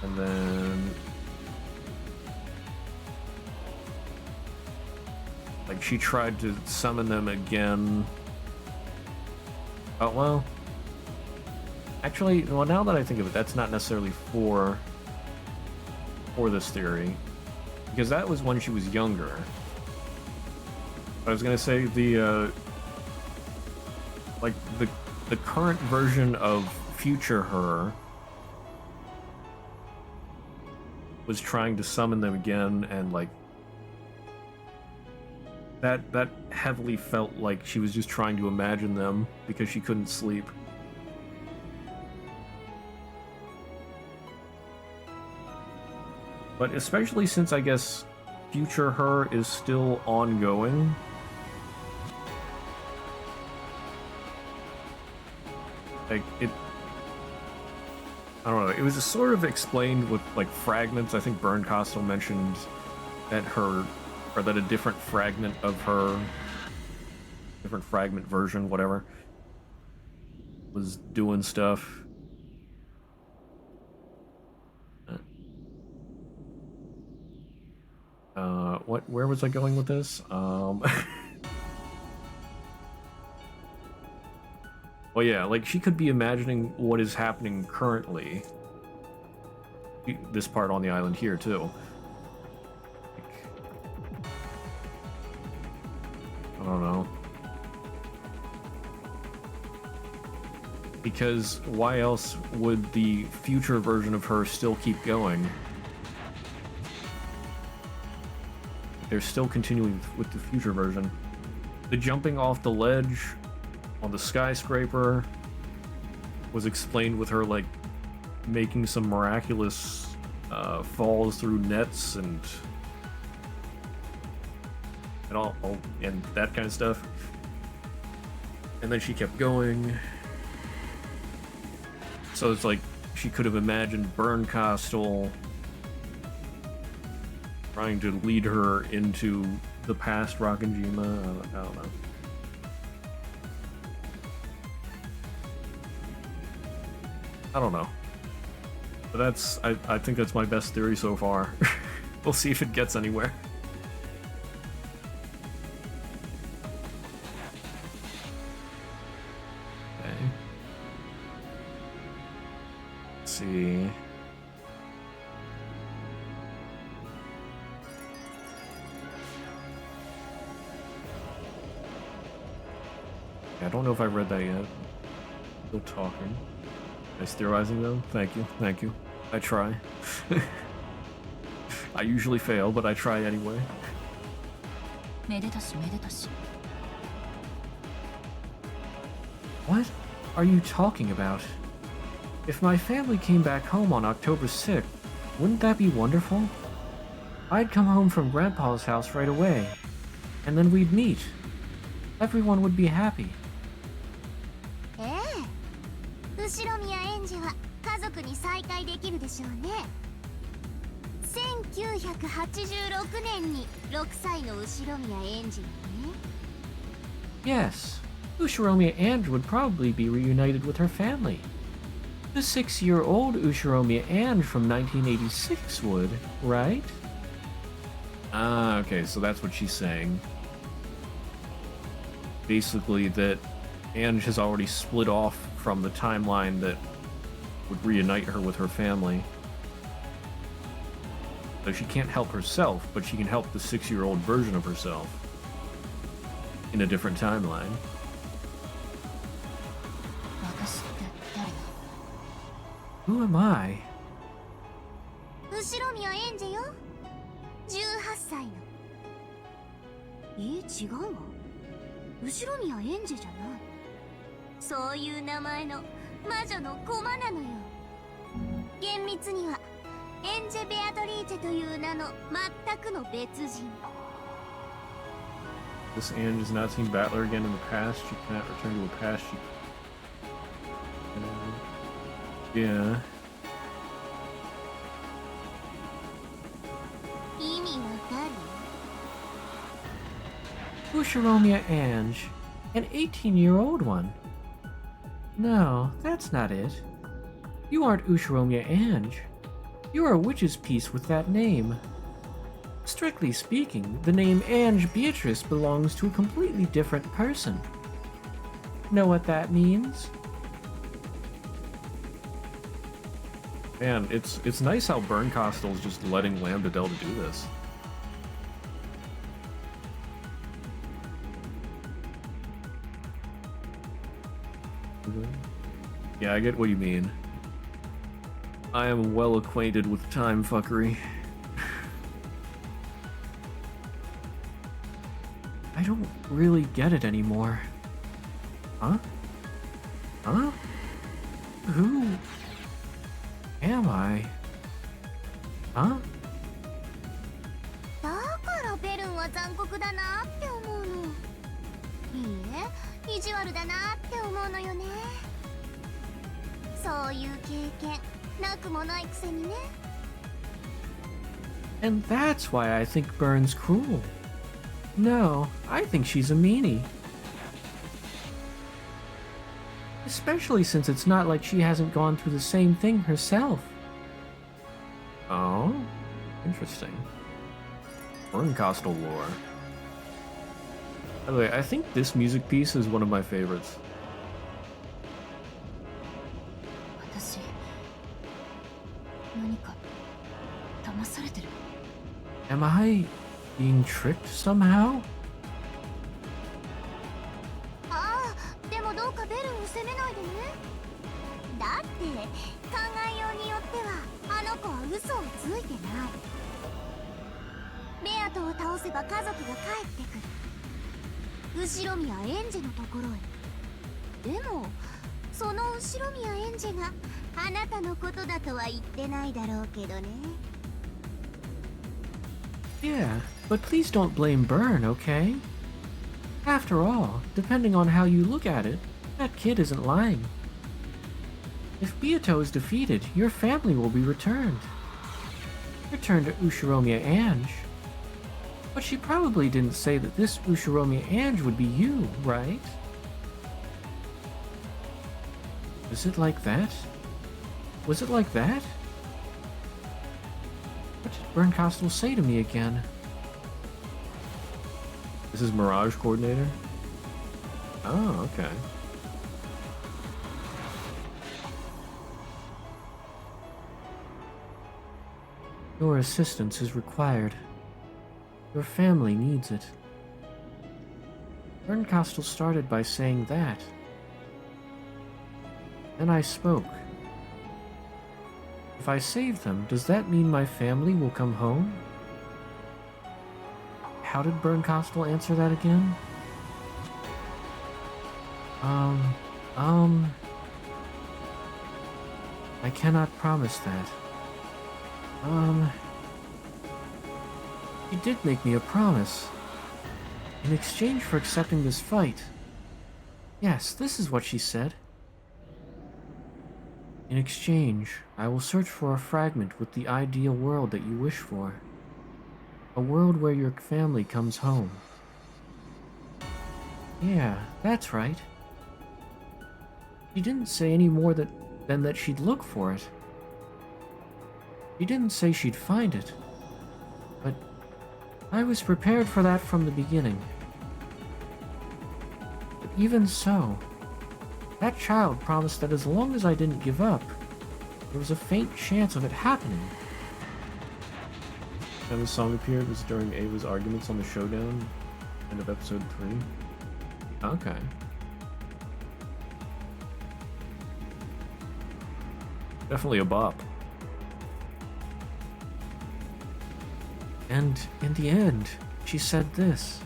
And then like she tried to summon them again. Oh, well, actually, well, now that I think of it, that's not necessarily for this theory, because that was when she was younger. I was gonna say the like the current version of future her was trying to summon them again, and like that heavily felt like she was just trying to imagine them because she couldn't sleep. But especially since I guess future her is still ongoing, like it, I don't know, it was sort of explained with like fragments. I think Burn Costal mentioned that that a different fragment of her, different fragment version, whatever, was doing stuff. Where was I going with this? Well, yeah, like she could be imagining what is happening currently. This part on the island here too. I don't know. Because why else would the future version of her still keep going? They're still continuing with the future version. The jumping off the ledge on the skyscraper was explained with her like making some miraculous falls through nets and all and that kind of stuff. And then she kept going. So it's like she could have imagined Burn Costal trying to lead her into the past Rakanjima. I don't know. I don't know. But that's, I think that's my best theory so far. We'll see if it gets anywhere. Okay. Let's see. I don't know if I read that yet. Still talking. Nice theorizing though. Thank you. Thank you. I try. I usually fail, but I try anyway. What are you talking about? If my family came back home on October 6th, wouldn't that be wonderful? I'd come home from Grandpa's house right away, and then we'd meet. Everyone would be happy. 後ろ宮園児は家族に再会できるでしょうね。1986年に6歳の後宮園児にね。Yes, Ushiromiya Ange would probably be reunited with her family. The 6-year-old Ushiromiya Ange from 1986 would, right? Ah, okay, so that's what she's saying. Basically, that Ange has already split off from the timeline that would reunite her with her family. So she can't help herself, but she can help the 6-year-old version of herself in a different timeline. 私って誰だ Who am I? 後宮エンジェよ。18歳の。違うわ。後宮エンジェじゃない。そういう名前の魔女の駒なのよ。厳密にはエンジェ・ベアトリーチェという名の全くの別人。 This Ange has not seen Battler again in the past. She cannot return to a past. Yeah. 意味わかる？ Ushiromiya Ange, an 18-year-old one. No, that's not it. You aren't Ushiromiya Ange. You are a witch's piece with that name. Strictly speaking, the name Ange Beatrice belongs to a completely different person. Know what that means? Man, it's nice how Bernkastel's just letting Lambda Delta do this. Yeah, I get what you mean. I am well acquainted with time fuckery. I don't really get it anymore. Huh? Huh? Who am I? Huh? だからベルンは残酷だなって思うの。いいえ、意地悪だなって思うのよね。そういう経験なくもないくせにね。 And that's why I think Burn's cruel. No, I think she's a meanie. Especially since it's not like she hasn't gone through the same thing herself. Oh, interesting. Bernkastel lore. By the way, I think this music piece is one of my favorites. 私何か騙されてる Am I being tricked somehow? ああ、でもどうかベルンを責めないでね。だって考えようによってはあの子は嘘をついてない。ベアトを倒せば家族が帰ってくる。後宮エンジェのところへ。でもその後宮エンジェがあなたのことだとは言ってないだろうけどね。 Yeah, but please don't blame Burn, okay? After all, depending on how you look at it, that kid isn't lying. If Beato is defeated, your family will be returned. Returned to Ushiromiya Ange. But she probably didn't say that this Ushiromiya Ange would be you, right? Is it like that? Was it like that? What did Bernkastel say to me again? This is Mirage Coordinator? Oh, okay. Your assistance is required. Your family needs it. Bernkastel started by saying that. Then I spoke. If I save them, does that mean my family will come home? How did Bernkastel answer that again? I cannot promise that. She did make me a promise. In exchange for accepting this fight. Yes, this is what she said. In exchange, I will search for a fragment with the ideal world that you wish for. A world where your family comes home. Yeah, that's right. She didn't say any more than that she'd look for it. She didn't say she'd find it. But I was prepared for that from the beginning. But even so, that child promised that as long as I didn't give up, there was a faint chance of it happening. And the song appeared was during Ava's arguments on the showdown, end of episode 3. Okay. Definitely a bop. And in the end, she said this: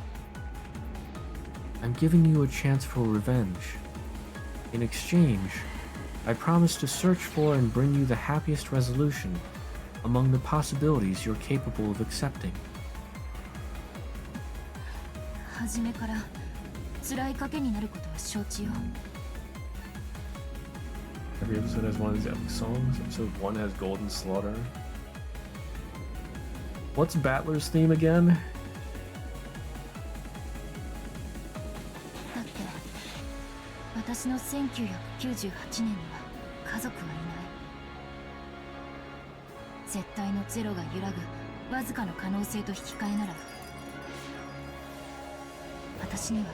I'm giving you a chance for revenge. In exchange, I promise to search for and bring you the happiest resolution among the possibilities you're capable of accepting. 初めから辛い賭けになることは承知よ。 Every episode has one of these epic songs. Episode 1 has Golden Slaughter. What's Battler's theme again? だって私の1998年には家族はいない。絶対のゼロが揺らぐわずかの可能性と引き換えなら、私には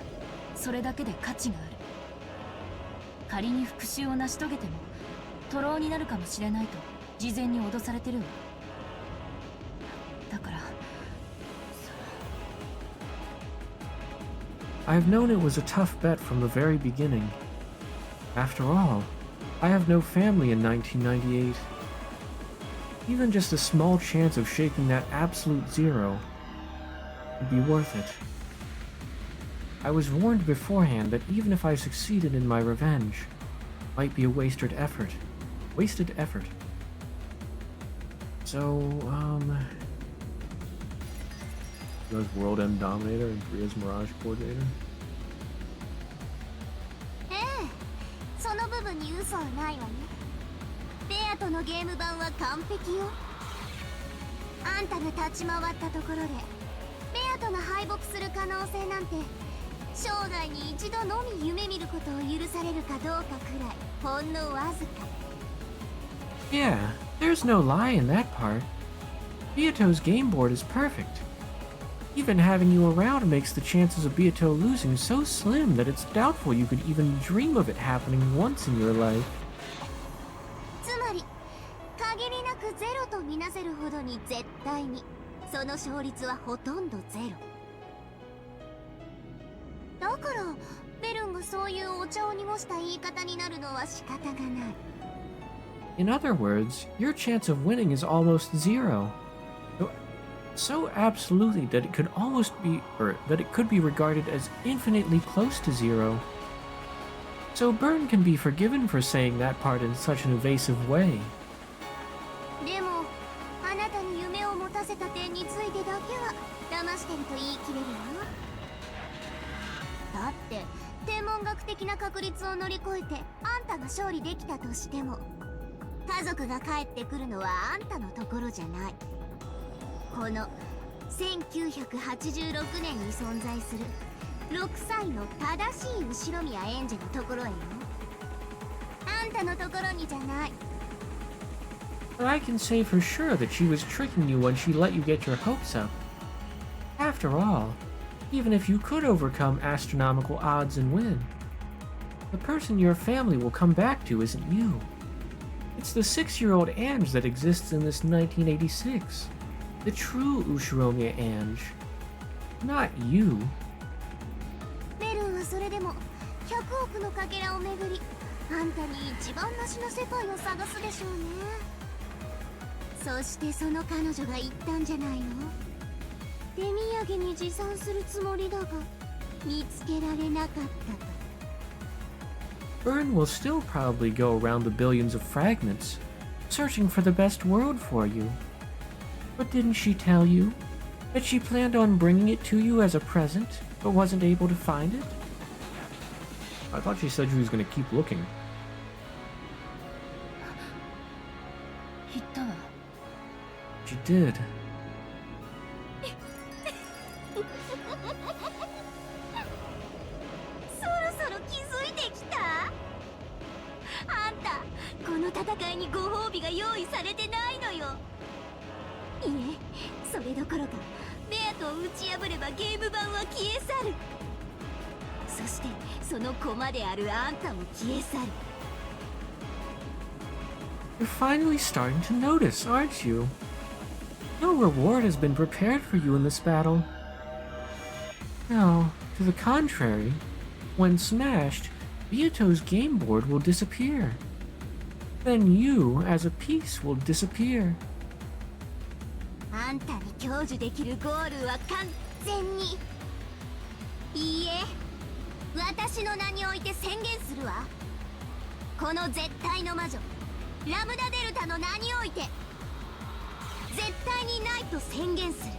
それだけで価値がある。仮に復讐を成し遂げても徒労になるかもしれないと事前に脅されてるわ。だから I've known it was a tough bet from the very beginning. After all, I have no family in 1998. Even just a small chance of shaking that absolute zero would be worth it. I was warned beforehand that even if I succeeded in my revenge, it might be a wasted effort. So, US World M Dominator and Korea's Mirage Coordinator. ええ、その部分に嘘はないわね。ベアとのゲーム版は完璧よ。あんたが立ち回ったところでベアとが敗北する可能性なんて生涯に一度のみ夢見ることを許されるかどうかくらいほんのわずか。 yeah, there's no lie in that part. Beato's game board is perfect. Even having you around makes the chances of Beato losing so slim that it's doubtful you could even dream of it happening once in your life. つまり限りなくゼロとみなせるほどに絶対にその勝率はほとんどゼロ。だからベルンがそういうお茶を濁した言い方になるのは仕方がない。 In other words, your chance of winning is almost zero. So absolutely that it could almost be, or that it could be regarded as infinitely close to zero. So Byrne can be forgiven for saying that part in such an evasive way. でもあなたに夢を持たせた点についてだけは騙してると言い切れるわ。だって天文学的な確率を乗り越えてあんたが勝利できたとしても家族が帰ってくるのはあんたのところじゃない。この1986年に存在する6歳の正しい後宮エンジェのところへよ。あんたのところにじゃない。 But I can say for sure that she was tricking you when she let you get your hopes up. After all, even if you could overcome astronomical odds and win, the person your family will come back to isn't you. It's the 6-year-old Ange that exists in this 1986. The true Ushiromiya Ange. Not you. ベルンはそれでも100億のかけらをめぐりあんたに一番マシな世界を探すでしょうね。そしてその彼女が言ったんじゃないの。手土産に持参するつもりだが見つけられなかったと。 Byrne will still probably go around the billions of fragments, searching for the best world for you. But didn't she tell you that she planned on bringing it to you as a present, but wasn't able to find it? I thought she said she was going to keep looking. 言ったわ。 She did. そろそろ気づいてきた。あんたこの戦いにご褒美が用意されてないのよ。いえ、それどころかベアトを打ち破ればゲーム版は消え去る。そしてその駒であるあんたも消え去る。 You're finally starting to notice, aren't you? No reward has been prepared for you in this battle. No, to the contrary, when smashed, Beato's game board will disappear. Then you, as a piece, will disappear. あんたに享受できるゴールは完全に。いいえ、私の名において宣言するわ。この絶対の魔女ラムダデルタの名において絶対にないと宣言する。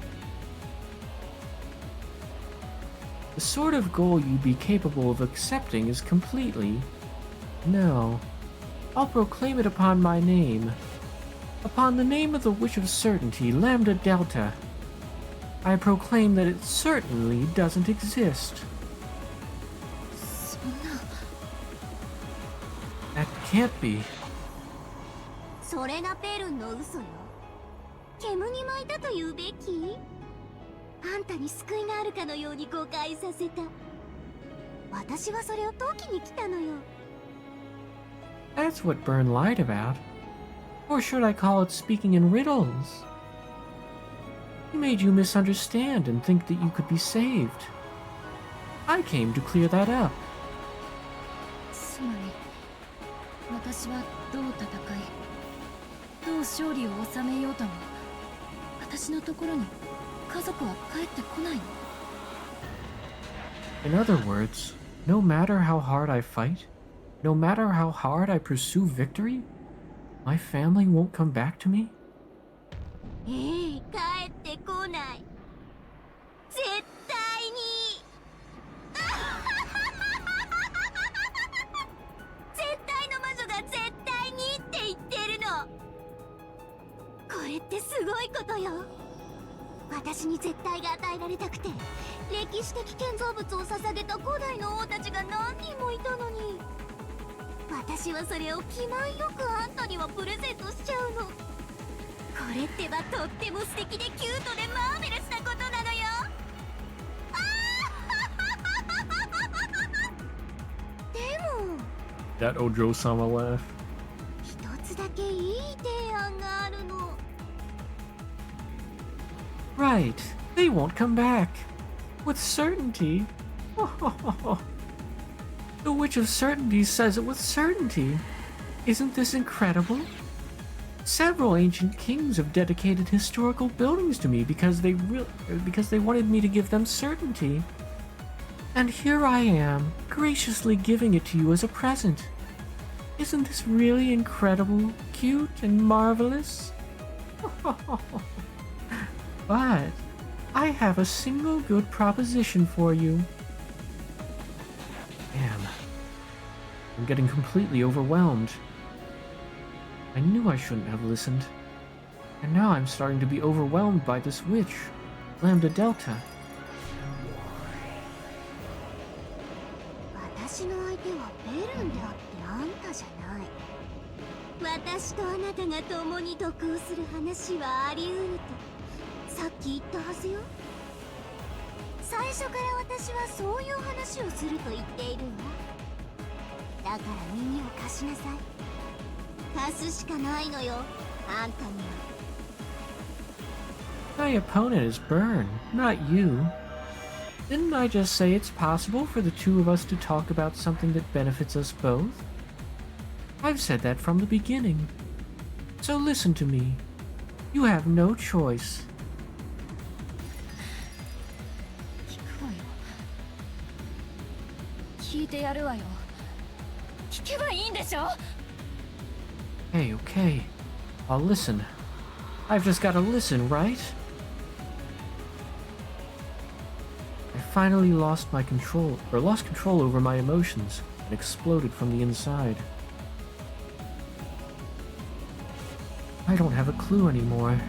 The sort of goal you'd be capable of accepting is completely... No. I'll proclaim it upon my name. Upon the name of the Witch of Certainty, Lambda Delta. I proclaim that it certainly doesn't exist. そんな。 That can't be. それがペルンの嘘よ。煙に巻いたと言うべき。あんたに救いがあるかのように誤解させた。私はそれを解きに来たのよ。 That's what Byrne lied about. Or should I call it speaking in riddles? He made you misunderstand and think that you could be saved. I came to clear that up. つまり私はどう戦いどう勝利を収めようとも私のところに家族は帰ってこないの。 In other words, no matter how hard I fight, no matter how hard I pursue victory, my family won't come back to me? ええ、帰ってこない。絶対に。絶対の魔女が絶対にって言ってるの。これってすごいことよ。私に絶対が与えられたくて歴史的建造物を捧げた古代の王たちが何人もいたのに、私はそれを気前よくあんたにはプレゼントしちゃうの。これってばとっても素敵でキュートでマーベラスなことなのよ。でも That Ojo-sama laugh. 一つだけいい提案があるの。 Right, they won't come back. With certainty. The Witch of Certainty says it with certainty. Isn't this incredible? Several ancient kings have dedicated historical buildings to me because they wanted me to give them certainty. And here I am, graciously giving it to you as a present. Isn't this really incredible, cute, and marvelous? But I have a single good proposition for you. Man, I'm getting completely overwhelmed. I knew I shouldn't have listened. And now I'm starting to be overwhelmed by this witch, Lambda Delta. 私の相手はベルンであってあんたじゃない。私とあなたが共に得をする話はあり得るとさっき言ったはずよ。最初から私はそういう話をすると言っているわ。だから耳を貸しなさい。貸すしかないのよ、あんたには。 My opponent is Byrne, not you. Didn't I just say it's possible for the two of us to talk about something that benefits us both? I've said that from the beginning. So listen to me. You have no choice. 聞くわよ。聞いてやるわよ。聞けばいいんでしょ。 Hey, okay. I'll listen. I've just gotta listen, right? I finally lost control over my emotions and exploded from the inside. I don't have a clue anymore.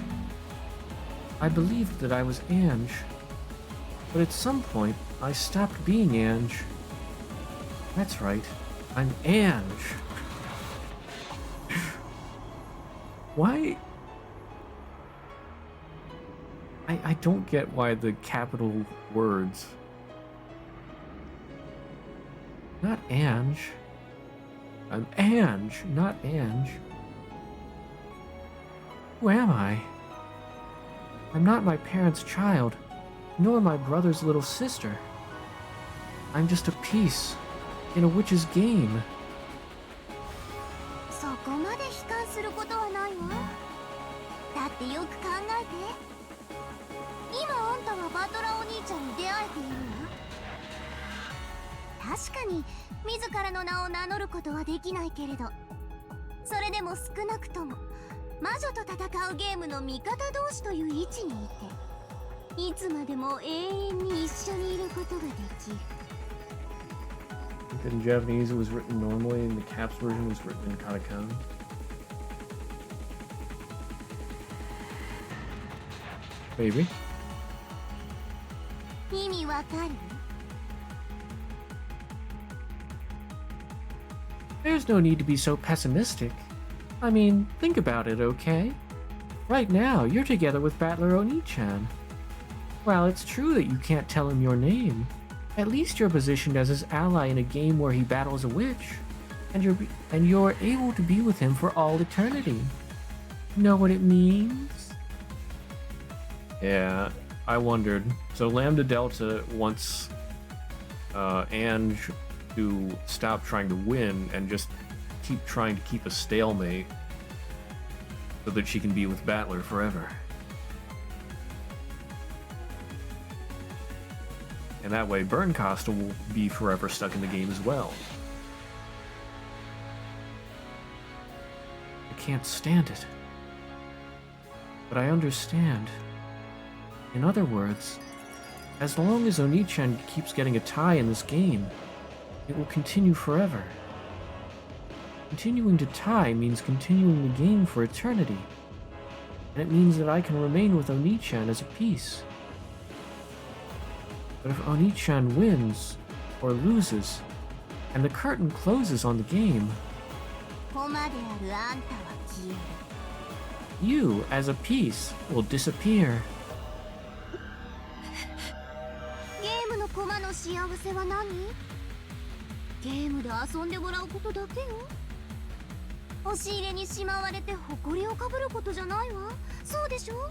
I believed that I was Ange, but at some point I stopped being Ange. That's right, I'm Ange. Why? I don't get why the capital words. Not Ange. I'm Ange, not Ange. Who am I? I'm not my parents' child, nor my brother's little sister. I'm just a piece in a witch's game. そこまで悲観することはないわ。だってよく考えて。今あんたはバトラお兄ちゃんに出会えているわ。確かに自らの名を名乗ることはできないけれど、それでも少なくとも魔女と戦うゲームの味方同士という位置にいて、いつまでも永遠に一緒にいることができる。In Japanese, it was written normally, and the caps version was written in katakana. Maybe. 意味わかる？ There's no need to be so pessimistic. I mean, think about it, okay? Right now, you're together with Battler Oni-chan. While it's true that you can't tell him your name, at least you're positioned as his ally in a game where he battles a witch, and you're able to be with him for all eternity. Know what it means? Yeah, I wondered. So Lambda Delta wants Ange to stop trying to win and just keep trying to keep a stalemate so that she can be with Battler forever. And that way Burncosta will be forever stuck in the game as well. I can't stand it. But I understand. In other words, as long as Oni-chan keeps getting a tie in this game, it will continue forever. Continuing to tie means continuing the game for eternity. And it means that I can remain with Oni-chan as a piece. But if Oni-chan wins, or loses, and the curtain closes on the game, 駒であるあんたは消える。 you, as a piece, will disappear. ゲームの駒の幸せは何？ゲームで遊んでもらうことだけよ。押し入れにしまわれて埃をかぶることじゃないわ。そうでしょ？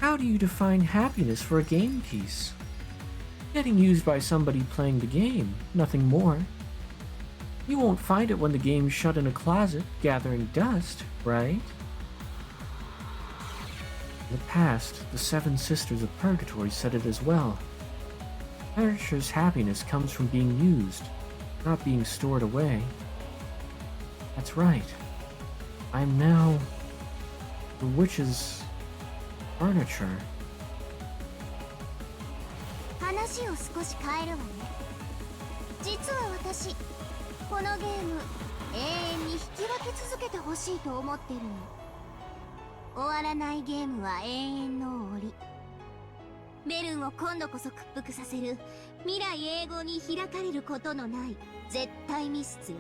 How do you define happiness for a game piece? Getting used by somebody playing the game, nothing more. You won't find it when the game's shut in a closet, gathering dust, right? In the past, the Seven Sisters of Purgatory said it as well. Perisher's happiness comes from being used, not being stored away. That's right. I'm now the witch's furniture. 話を少し変えるわね。実は私、このゲーム永遠に引き分け続けてほしいと思ってるの。終わらないゲームは永遠の終わり。ベルンを今度こそ屈服させる未来永劫に開かれることのない絶対ミスよ。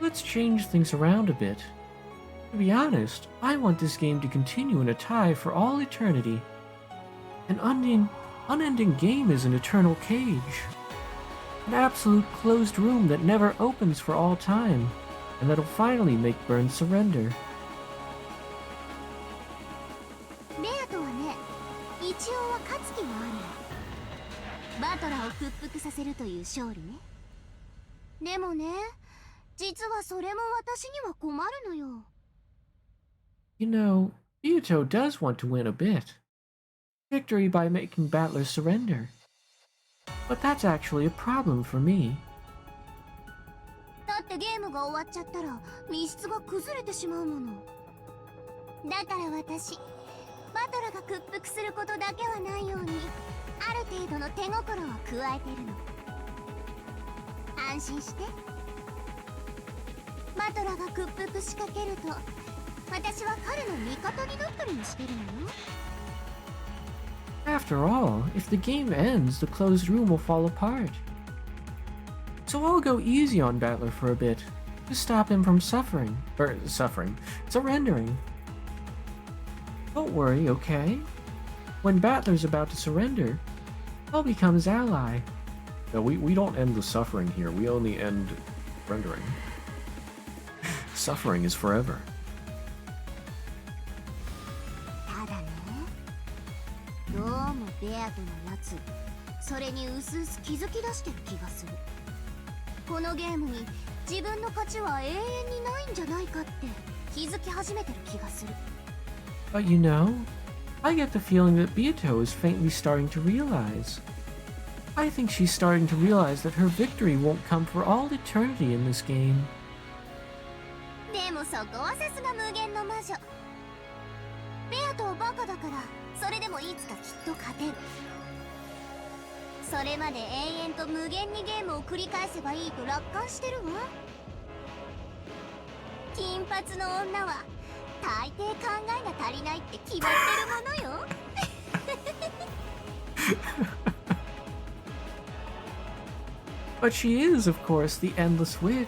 Let's change things around a bit. To be honest, I want this game to continue in a tie for all eternity. An unending game is an eternal cage. An absolute closed room that never opens for all time, and that'll finally make Burn surrender. ベアとはね、一応は勝つ気があるの。バトラーを屈服させるという勝利ね。でもね、実はそれも私には困るのよ。You know, Ryuto does want to win a bit. Victory by making Battler surrender. But that's actually a problem for me. だってゲームが終わっちゃったら密室が崩れてしまうもの。だから私、バトラが屈服することだけはないように、ある程度の手心を加えてるの。安心して。バトラが屈服しかけると、私は彼の味方になったりもしてるのよ。 After all, if the game ends, the closed room will fall apart. So I'll go easy on Battler for a bit, to stop him from surrendering. Don't worry, okay? When Battler's about to surrender, I'll become his ally. No, we don't end the suffering here. We only end rendering. Suffering is forever. ただね、どうもベアとのやつ、それにうすうす気づき出してる気がする。このゲームに自分の勝ちは永遠にないんじゃないかって気づき始めてる気がする。But you know, I get the feeling that Beato is faintly starting to realize. I think she's starting to realize that her victory won't come for all eternity in this game. でもそこはさすが無限の魔女。ベアとはバカだからそれでもいつかきっと勝てる。それまで延々と無限にゲームを繰り返せばいいと楽観してるわ。金髪の女は大抵考えが足りないって決まってるものよ。But she is, of course, the Endless Witch.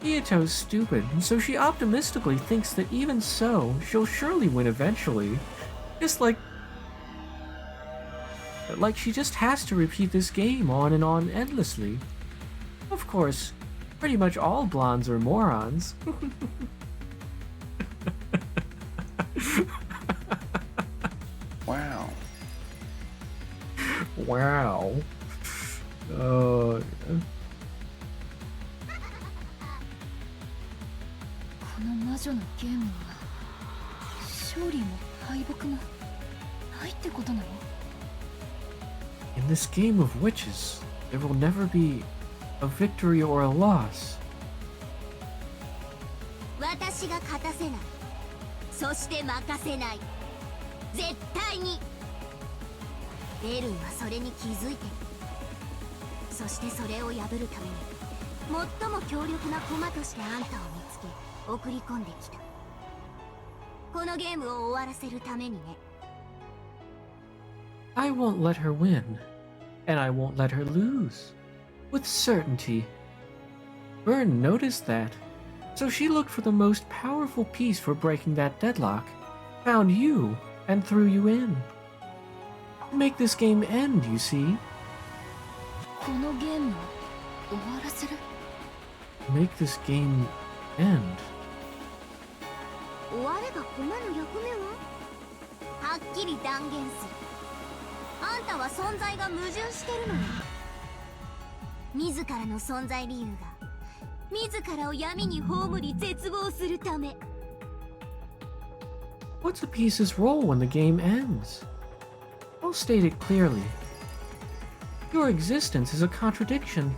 Beato's stupid, so she optimistically thinks that even so, she'll surely win eventually. Just like she just has to repeat this game on and on endlessly. Of course, pretty much all blondes are morons. Wow. Wow. この魔女のゲームは勝利も敗北もないってことなの？ In this game of witches, there will never be a victory or a loss. 私が勝たせない。そして負かせない。絶対に。ベルンはそれに気づいてる。そしてそれを破るために最も強力な駒としてあんたを見つけ送り込んできた。このゲームを終わらせるためにね。I won't let her win, and I won't let her lose. With certainty. Byrne noticed that, so she looked for the most powerful piece for breaking that deadlock, found you, and threw you in. Make this game end, you see? このゲームを終わらせる？ Make this game end. 終われば駒の役目ははっきり断言する。あんたは存在が矛盾してるのよ。自らの存在理由が自らを闇に葬り絶望するため。 What's a piece's role when the game ends? I'll state it clearly. Your existence is a contradiction.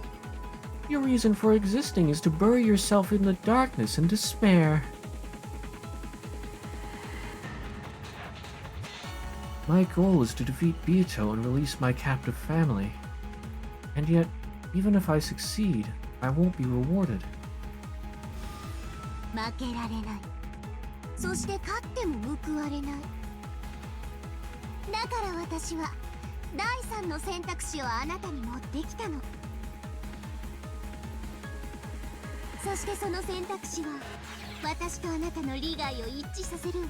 Your reason for existing is to bury yourself in the darkness and despair. My goal is to defeat Beato and release my captive family. And yet, even if I succeed, I won't be rewarded. 負けられない。そして勝っても報われない。だから私は第三の選択肢をあなたに持ってきたの。そしてその選択肢は私とあなたの利害を一致させるわ。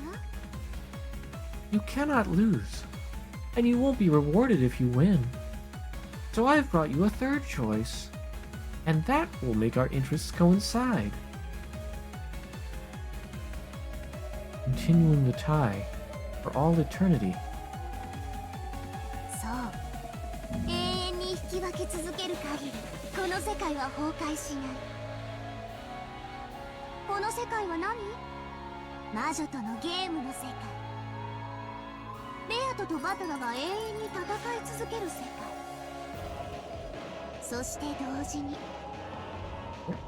You cannot lose, and you won't be rewarded if you win. So I've brought you a third choice, and that will make our interests coincide. Continuing the tie for all eternity. そう。永遠に引き分け続ける限り、この世界は崩壊しない。この世界は何？魔女とのゲームの世界。ベアトとバトラが永遠に戦い続ける世界。そして同時に。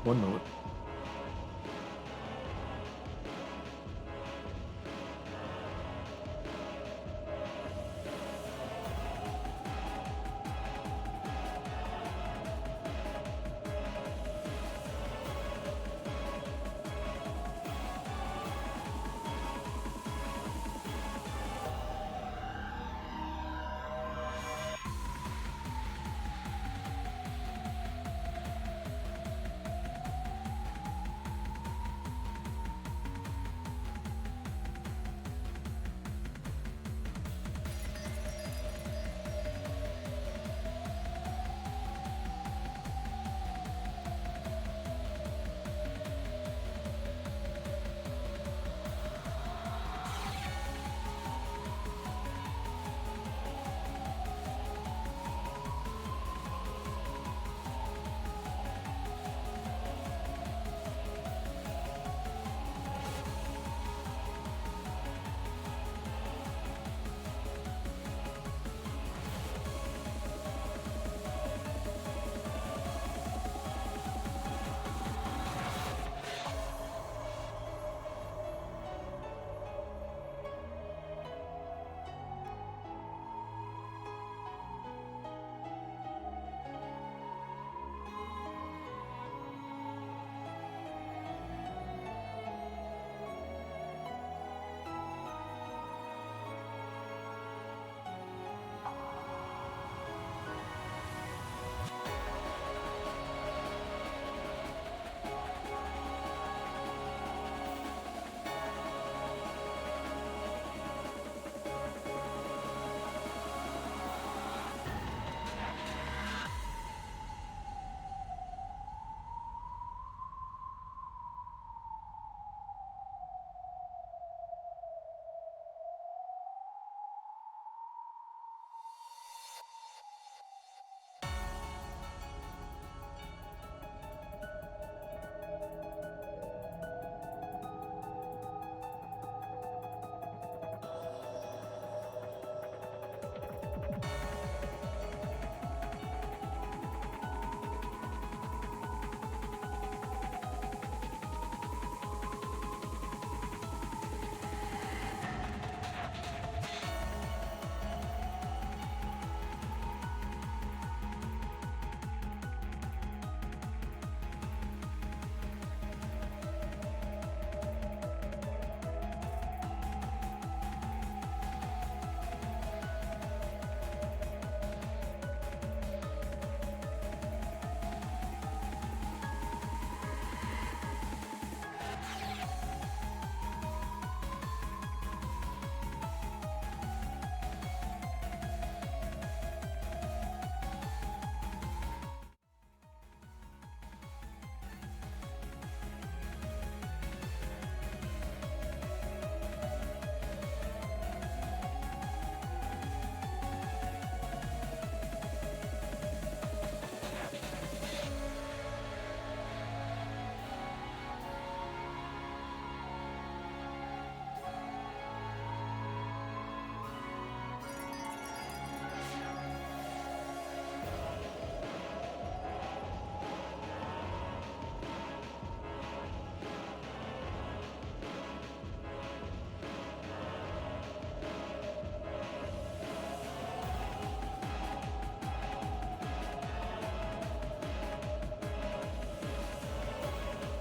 One moment.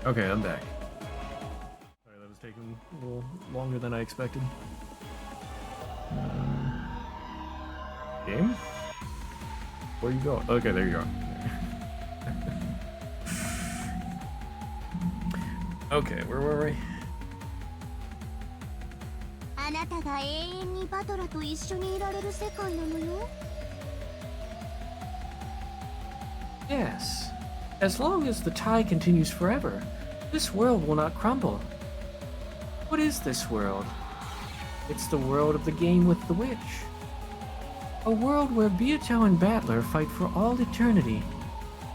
Okay, I'm back. Sorry, that was taking a little longer than I expected. Game? Where you go? Okay, there you are. Okay, where were we? あなたが永遠にバトラと一緒にいられる世界なのよ。 Yes. As long as the tie continues forever, this world will not crumble. What is this world? It's the world of the game with the witch. A world where Beato and Battler fight for all eternity.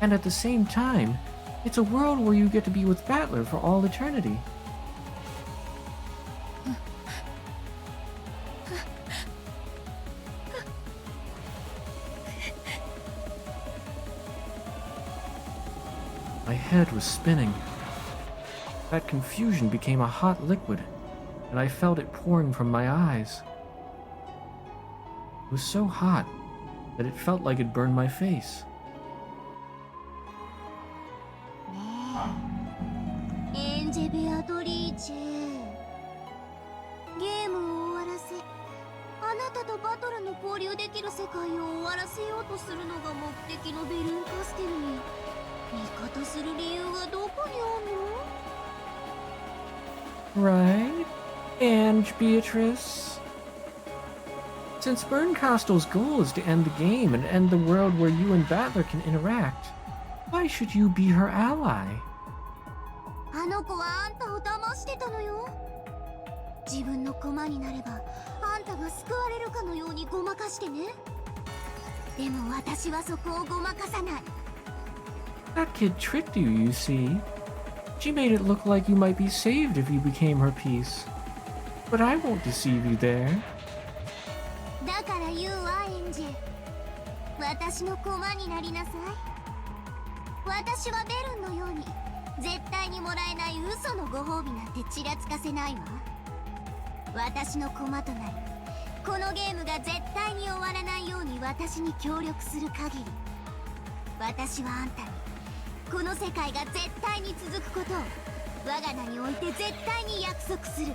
And at the same time, it's a world where you get to be with Battler for all eternity. My head was spinning. That confusion became a hot liquid, and I felt it pouring from my eyes. It was so hot that it felt like it burned my face. エンジェ・ベアトリーチェ、ゲームを終わらせ、あなたとバトルの交流できる世界を終わらせようとするのが目的のベルンカステルに味方する理由がどこにあるの？ Right, Ange Beatrice. Since Bernkastel's goal is to end the game and end the world where you and Battler can interact, why should you be her ally? あの子はあんたを騙してたのよ。自分の駒になればあんたが救われるかのようにごまかしてね。でも私はそこをごまかさない。 That kid tricked you, you see. She made it look like you might be saved if you became her piece. But I won't deceive you there. だから言うわ、エンジェ。私の駒になりなさい。私はベルンのように絶対にもらえない嘘のご褒美なんてちらつかせないわ。私の駒となり、このゲームが絶対に終わらないように私に協力する限り、私はあんたにこの世界が絶対に続くことを我が名において絶対に約束する。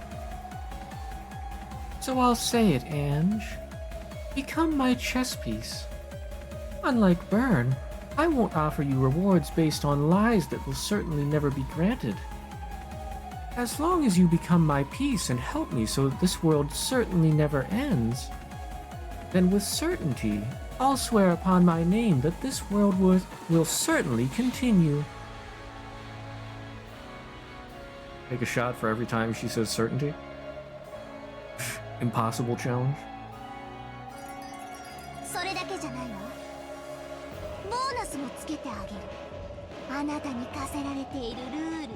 So I'll say it, Ange. Become my chess piece. Unlike Byrne, I won't offer you rewards based on lies that will certainly never be granted. As long as you become my piece and help me so that this world certainly never ends, then with certainty, I'll swear upon my name that this world will certainly continue. Take a shot for every time she says certainty. Impossible challenge. それだけじゃないわ。ボーナスもつけてあげる。あなたに課せられているルール。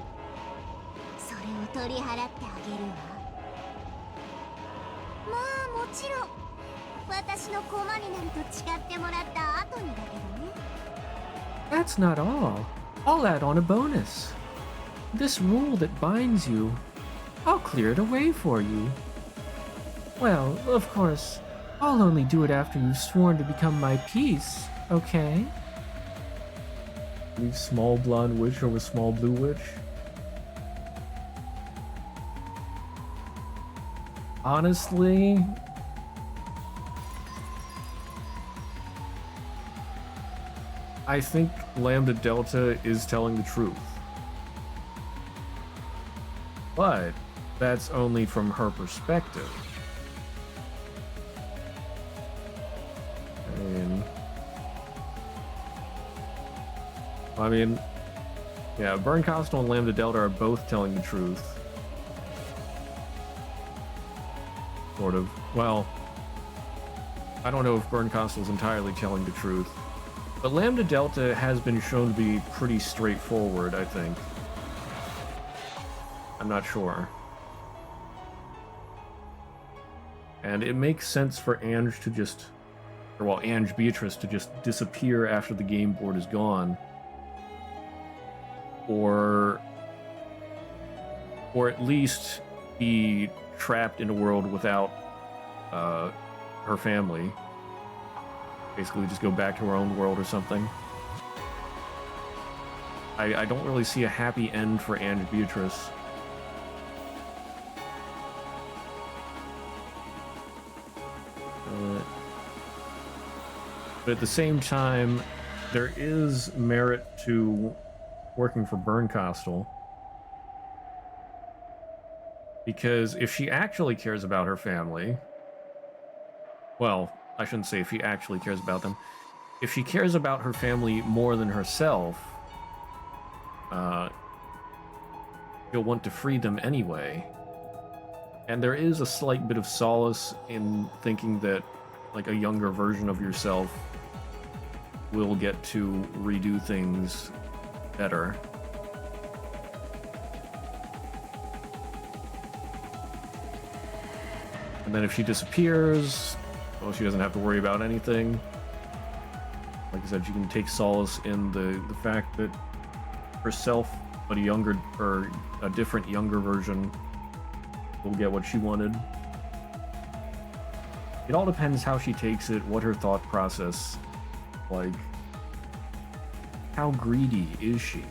それを取り払ってあげるわ。まあもちろん、私の駒になると誓ってもらった後にだけどね。 That's not all. I'll add on a bonus. This rule that binds you, I'll clear it away for you. Well, of course, I'll only do it after you've sworn to become my piece, okay? Leave small blonde witch over small blue witch. Honestly, I think Lambda Delta is telling the truth. But that's only from her perspective. I mean, yeah, Bernkastel and Lambda Delta are both telling the truth. Sort of. Well, I don't know if Bernkastel is entirely telling the truth. But Lambda Delta has been shown to be pretty straightforward, I think. I'm not sure. And it makes sense for Ange to just... Or, well, Ange Beatrice to just disappear after the game board is gone. Or at least be trapped in a world without her family. Basically just go back to her own world or something. I don't really see a happy end for Aunt Beatrice. But at the same time, there is merit to working for Bernkastel. Because if she actually cares about her family, well, I shouldn't say if she actually cares about them. If she cares about her family more than herself, you'll want to free them anyway. And there is a slight bit of solace in thinking that, like, a younger version of yourself will get to redo things better. And then if she disappears, well, she doesn't have to worry about anything. Like I said, she can take solace in the fact that herself, but a younger, or a different younger version, will get what she wanted. It all depends how she takes it, what her thought process, like, how greedy is she?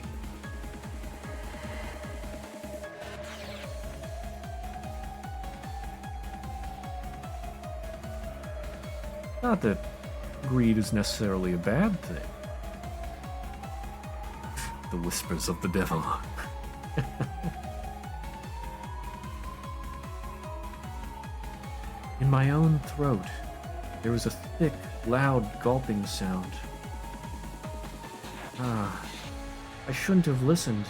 Not that greed is necessarily a bad thing. The whispers of the devil. In my own throat, there was a thick, loud gulping sound. Ah, I shouldn't have listened.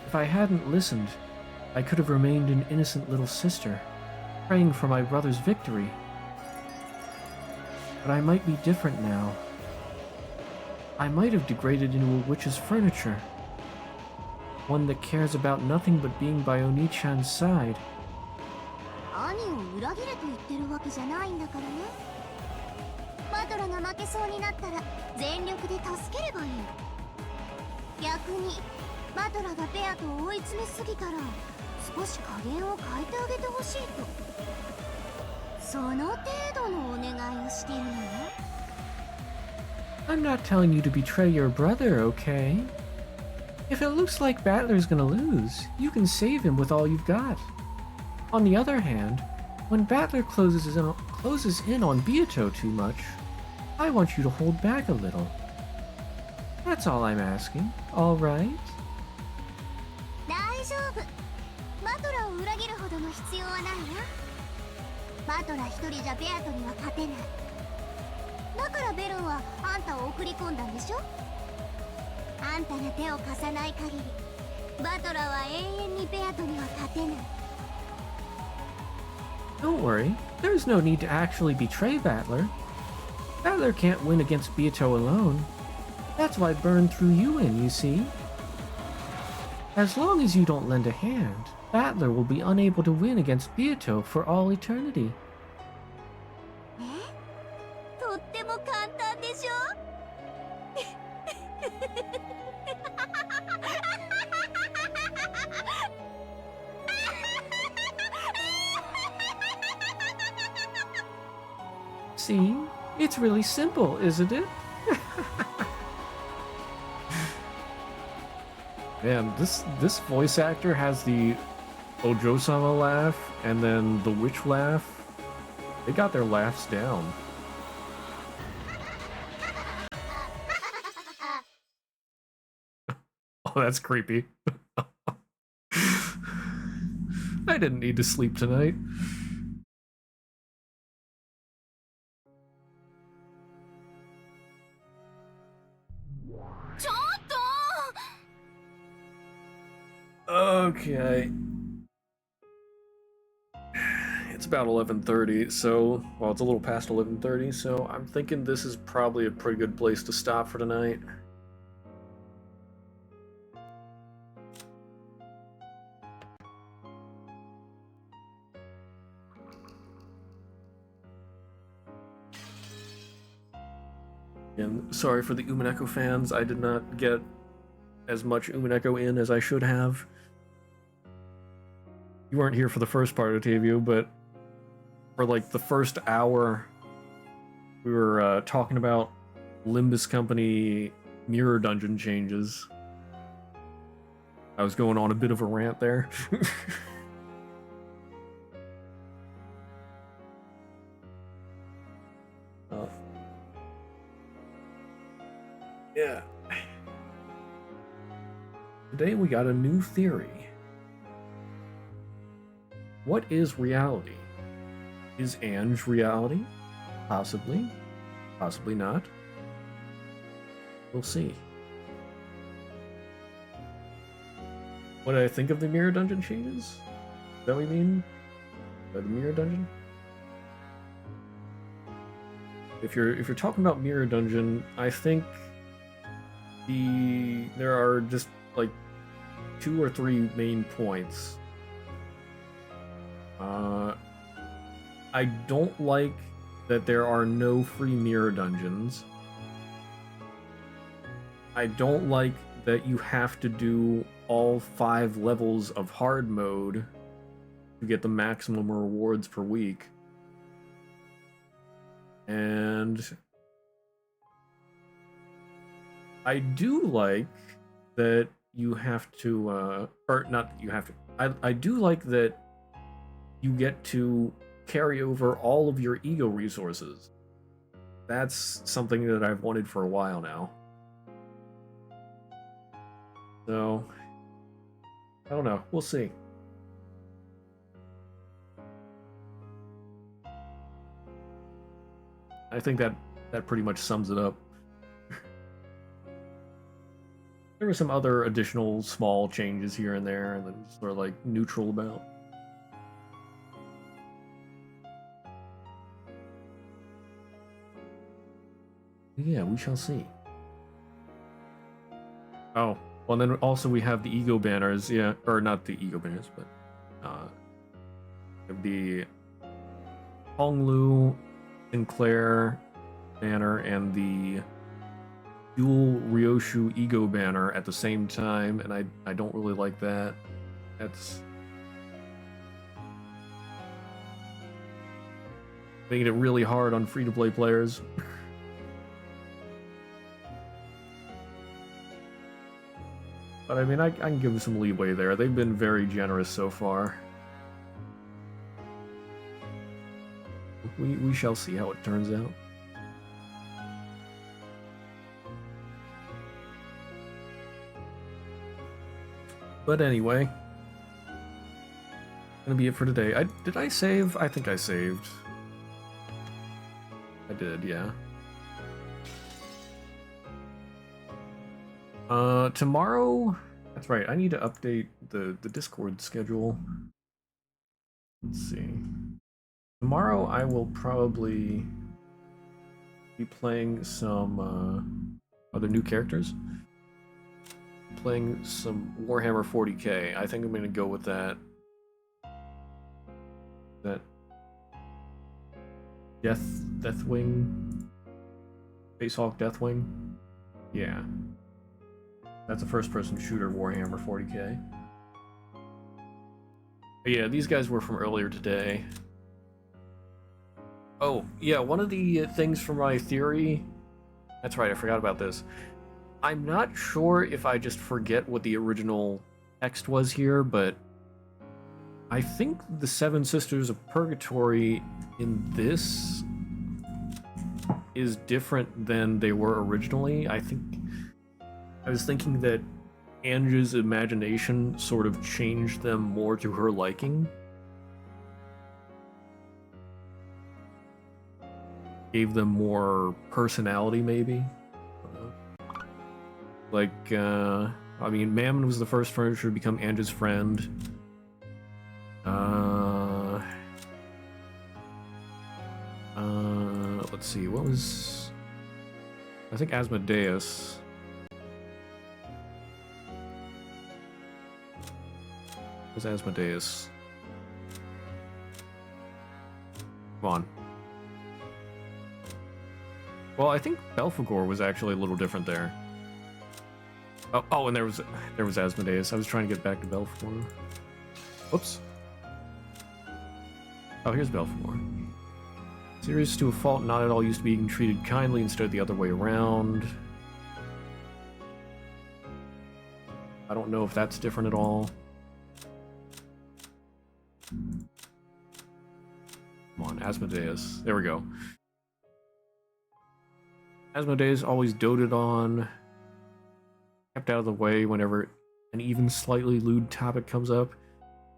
If I hadn't listened, I could have remained an innocent little sister, praying for my brother's victory. But I might be different now. I might have degraded into a witch's furniture. One that cares about nothing but being by Oni-chan's side. 兄を裏切れと言ってるわけじゃないんだからね。バトラが負けそうになったら全力で助ければいい。逆にバトラがベアと追い詰めすぎたら少し加減を変えてあげてほしいと。その程度のお願いをしてるのよ。I'm not telling you to betray your brother, okay? If it looks like Battler's gonna lose, you can save him with all you've got. On the other hand, when Battler closes in on Beato too much, I want you to hold back a little. That's all I'm asking, alright? 大丈夫。バトラを裏切るほどの必要はないわ。バトラ一人じゃベアトには勝てない。だからベルンはあんたを送り込んだんでしょ。あんたが手を貸さない限り、バトラは永遠にベアトには勝てない。Don't worry, there's no need to actually betray Battler. Battler can't win against Beato alone. That's why Byrne threw you in, you see? As long as you don't lend a hand, Battler will be unable to win against Beato for all eternity. とっても簡単でしょ。See? It's really simple, isn't it? Man, this voice actor has the Ojo-sama laugh and then the witch laugh. They got their laughs down. Oh, that's creepy. I didn't need to sleep tonight. Okay. It's about 11:30, so, well, it's a little past 11:30, so I'm thinking this is probably a pretty good place to stop for tonight. And sorry for the Umineko fans, I did not get as much Umineko in as I should have. You weren't here for the first part of Tavio, but for like the first hour, we were talking about Limbus Company mirror dungeon changes. I was going on a bit of a rant there. Yeah. Today we got a new theory. What is reality? Is Ange reality? Possibly. Possibly not. We'll see. What did I think of the mirror dungeon changes? Is that what you mean? By the mirror dungeon? If you're talking about mirror dungeon, I think there are just like 2 or 3 main points. I don't like that there are no free mirror dungeons. I don't like that you have to do all 5 levels of hard mode to get the maximum rewards per week. And I do like that you have to, or not you have to, I do like that you get to carry over all of your ego resources. That's something that I've wanted for a while now. So, I don't know. We'll see. I think that pretty much sums it up. There were some other additional small changes here and there, and then sort of like neutral about. Yeah, we shall see. Oh, well, then also we have the ego banners, yeah, or not the ego banners, but the Honglu, Sinclair banner, and the dual Ryoshu ego banner at the same time, and I don't really like that. That's making it really hard on free-to-play players. But I mean, I can give them some leeway there. They've been very generous so far. We shall see how it turns out. But anyway, gonna be it for today. Did I save? I think I saved. I did, yeah. Tomorrow, that's right, I need to update the Discord schedule. Let's see. Tomorrow I will probably be playing some other new characters. Playing some Warhammer 40k. I think I'm gonna go with that. That Deathwing, Facehawk Deathwing. Yeah. That's a first-person shooter Warhammer 40k. But yeah, these guys were from earlier today. Oh, yeah, one of the things for my theory... That's right, I forgot about this. I'm not sure if I just forget what the original text was here, but I think the Seven Sisters of Purgatory in this is different than they were originally. I was thinking that Ange's imagination sort of changed them more to her liking. Gave them more personality, maybe. Like, I mean, Mammon was the first furniture to become Ange's friend. Let's see, what was... I think Asmodeus... was Asmodeus. Come on. Well, I think Belphegor was actually a little different there. Oh, and there was Asmodeus. I was trying to get back to Belphegor. Whoops. Oh, here's Belphegor. Serious to a fault, not at all used to being treated kindly, instead the other way around. I don't know if that's different at all. Come on, Asmodeus. There we go. Asmodeus always doted on, kept out of the way whenever an even slightly lewd topic comes up.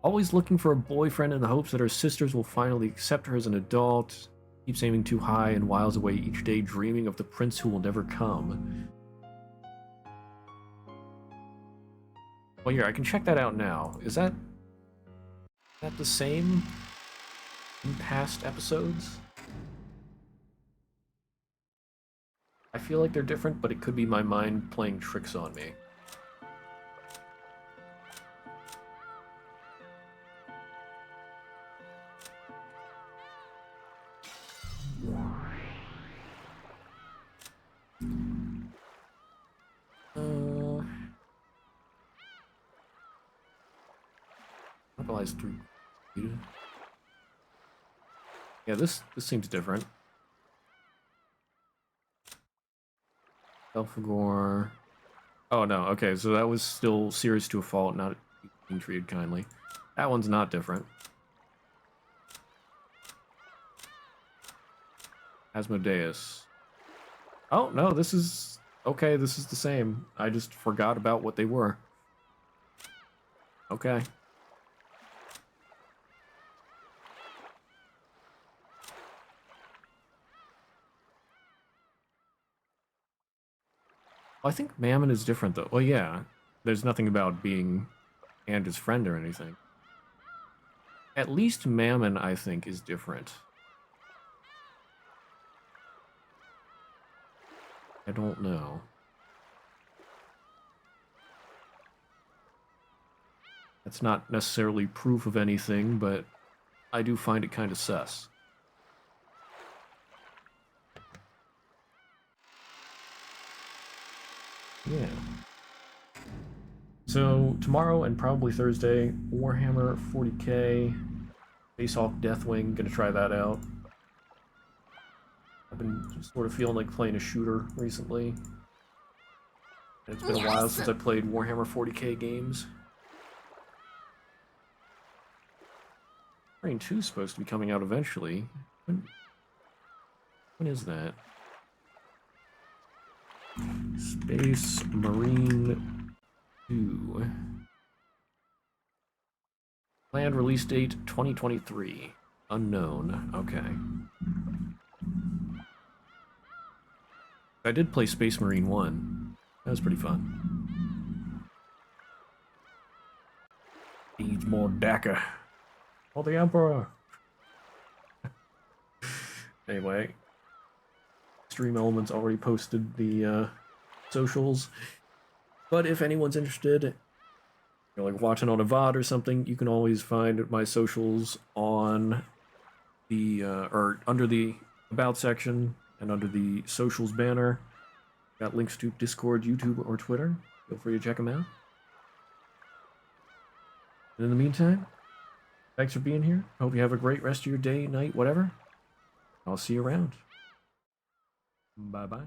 Always looking for a boyfriend in the hopes that her sisters will finally accept her as an adult. Keeps aiming too high and whiles away each day dreaming of the prince who will never come. Well, here, I can check that out now. Is that the same in past episodes? I feel like they're different, but it could be my mind playing tricks on me. Localized through. Yeah, this seems different. Elfagor. Oh no, okay, so that was still serious to a fault, not being treated kindly. That one's not different. Asmodeus. Oh no, this is okay, this is the same. I just forgot about what they were. Okay. I think Mammon is different, though. Well, yeah. There's nothing about being and his friend or anything. At least Mammon, I think, is different. I don't know. That's not necessarily proof of anything, but I do find it kind of sus. Yeah. So, tomorrow and probably Thursday, Warhammer 40k, Face Off Deathwing, gonna try that out. I've been just sort of feeling like playing a shooter recently. And it's been a while since I played Warhammer 40k games. Train 2 is supposed to be coming out eventually. When is that? Space Marine 2. Planned release date 2023. Unknown. Okay. I did play Space Marine 1. That was pretty fun. Needs more DACA. Oh, the Emperor! Anyway. Stream Elements already posted the socials. But if anyone's interested, like watching on a VOD or something, you can always find my socials on the, or under the About section and under the socials banner. Got links to Discord, YouTube, or Twitter. Feel free to check them out. And in the meantime, thanks for being here. Hope you have a great rest of your day, night, whatever. I'll see you around. Bye-bye.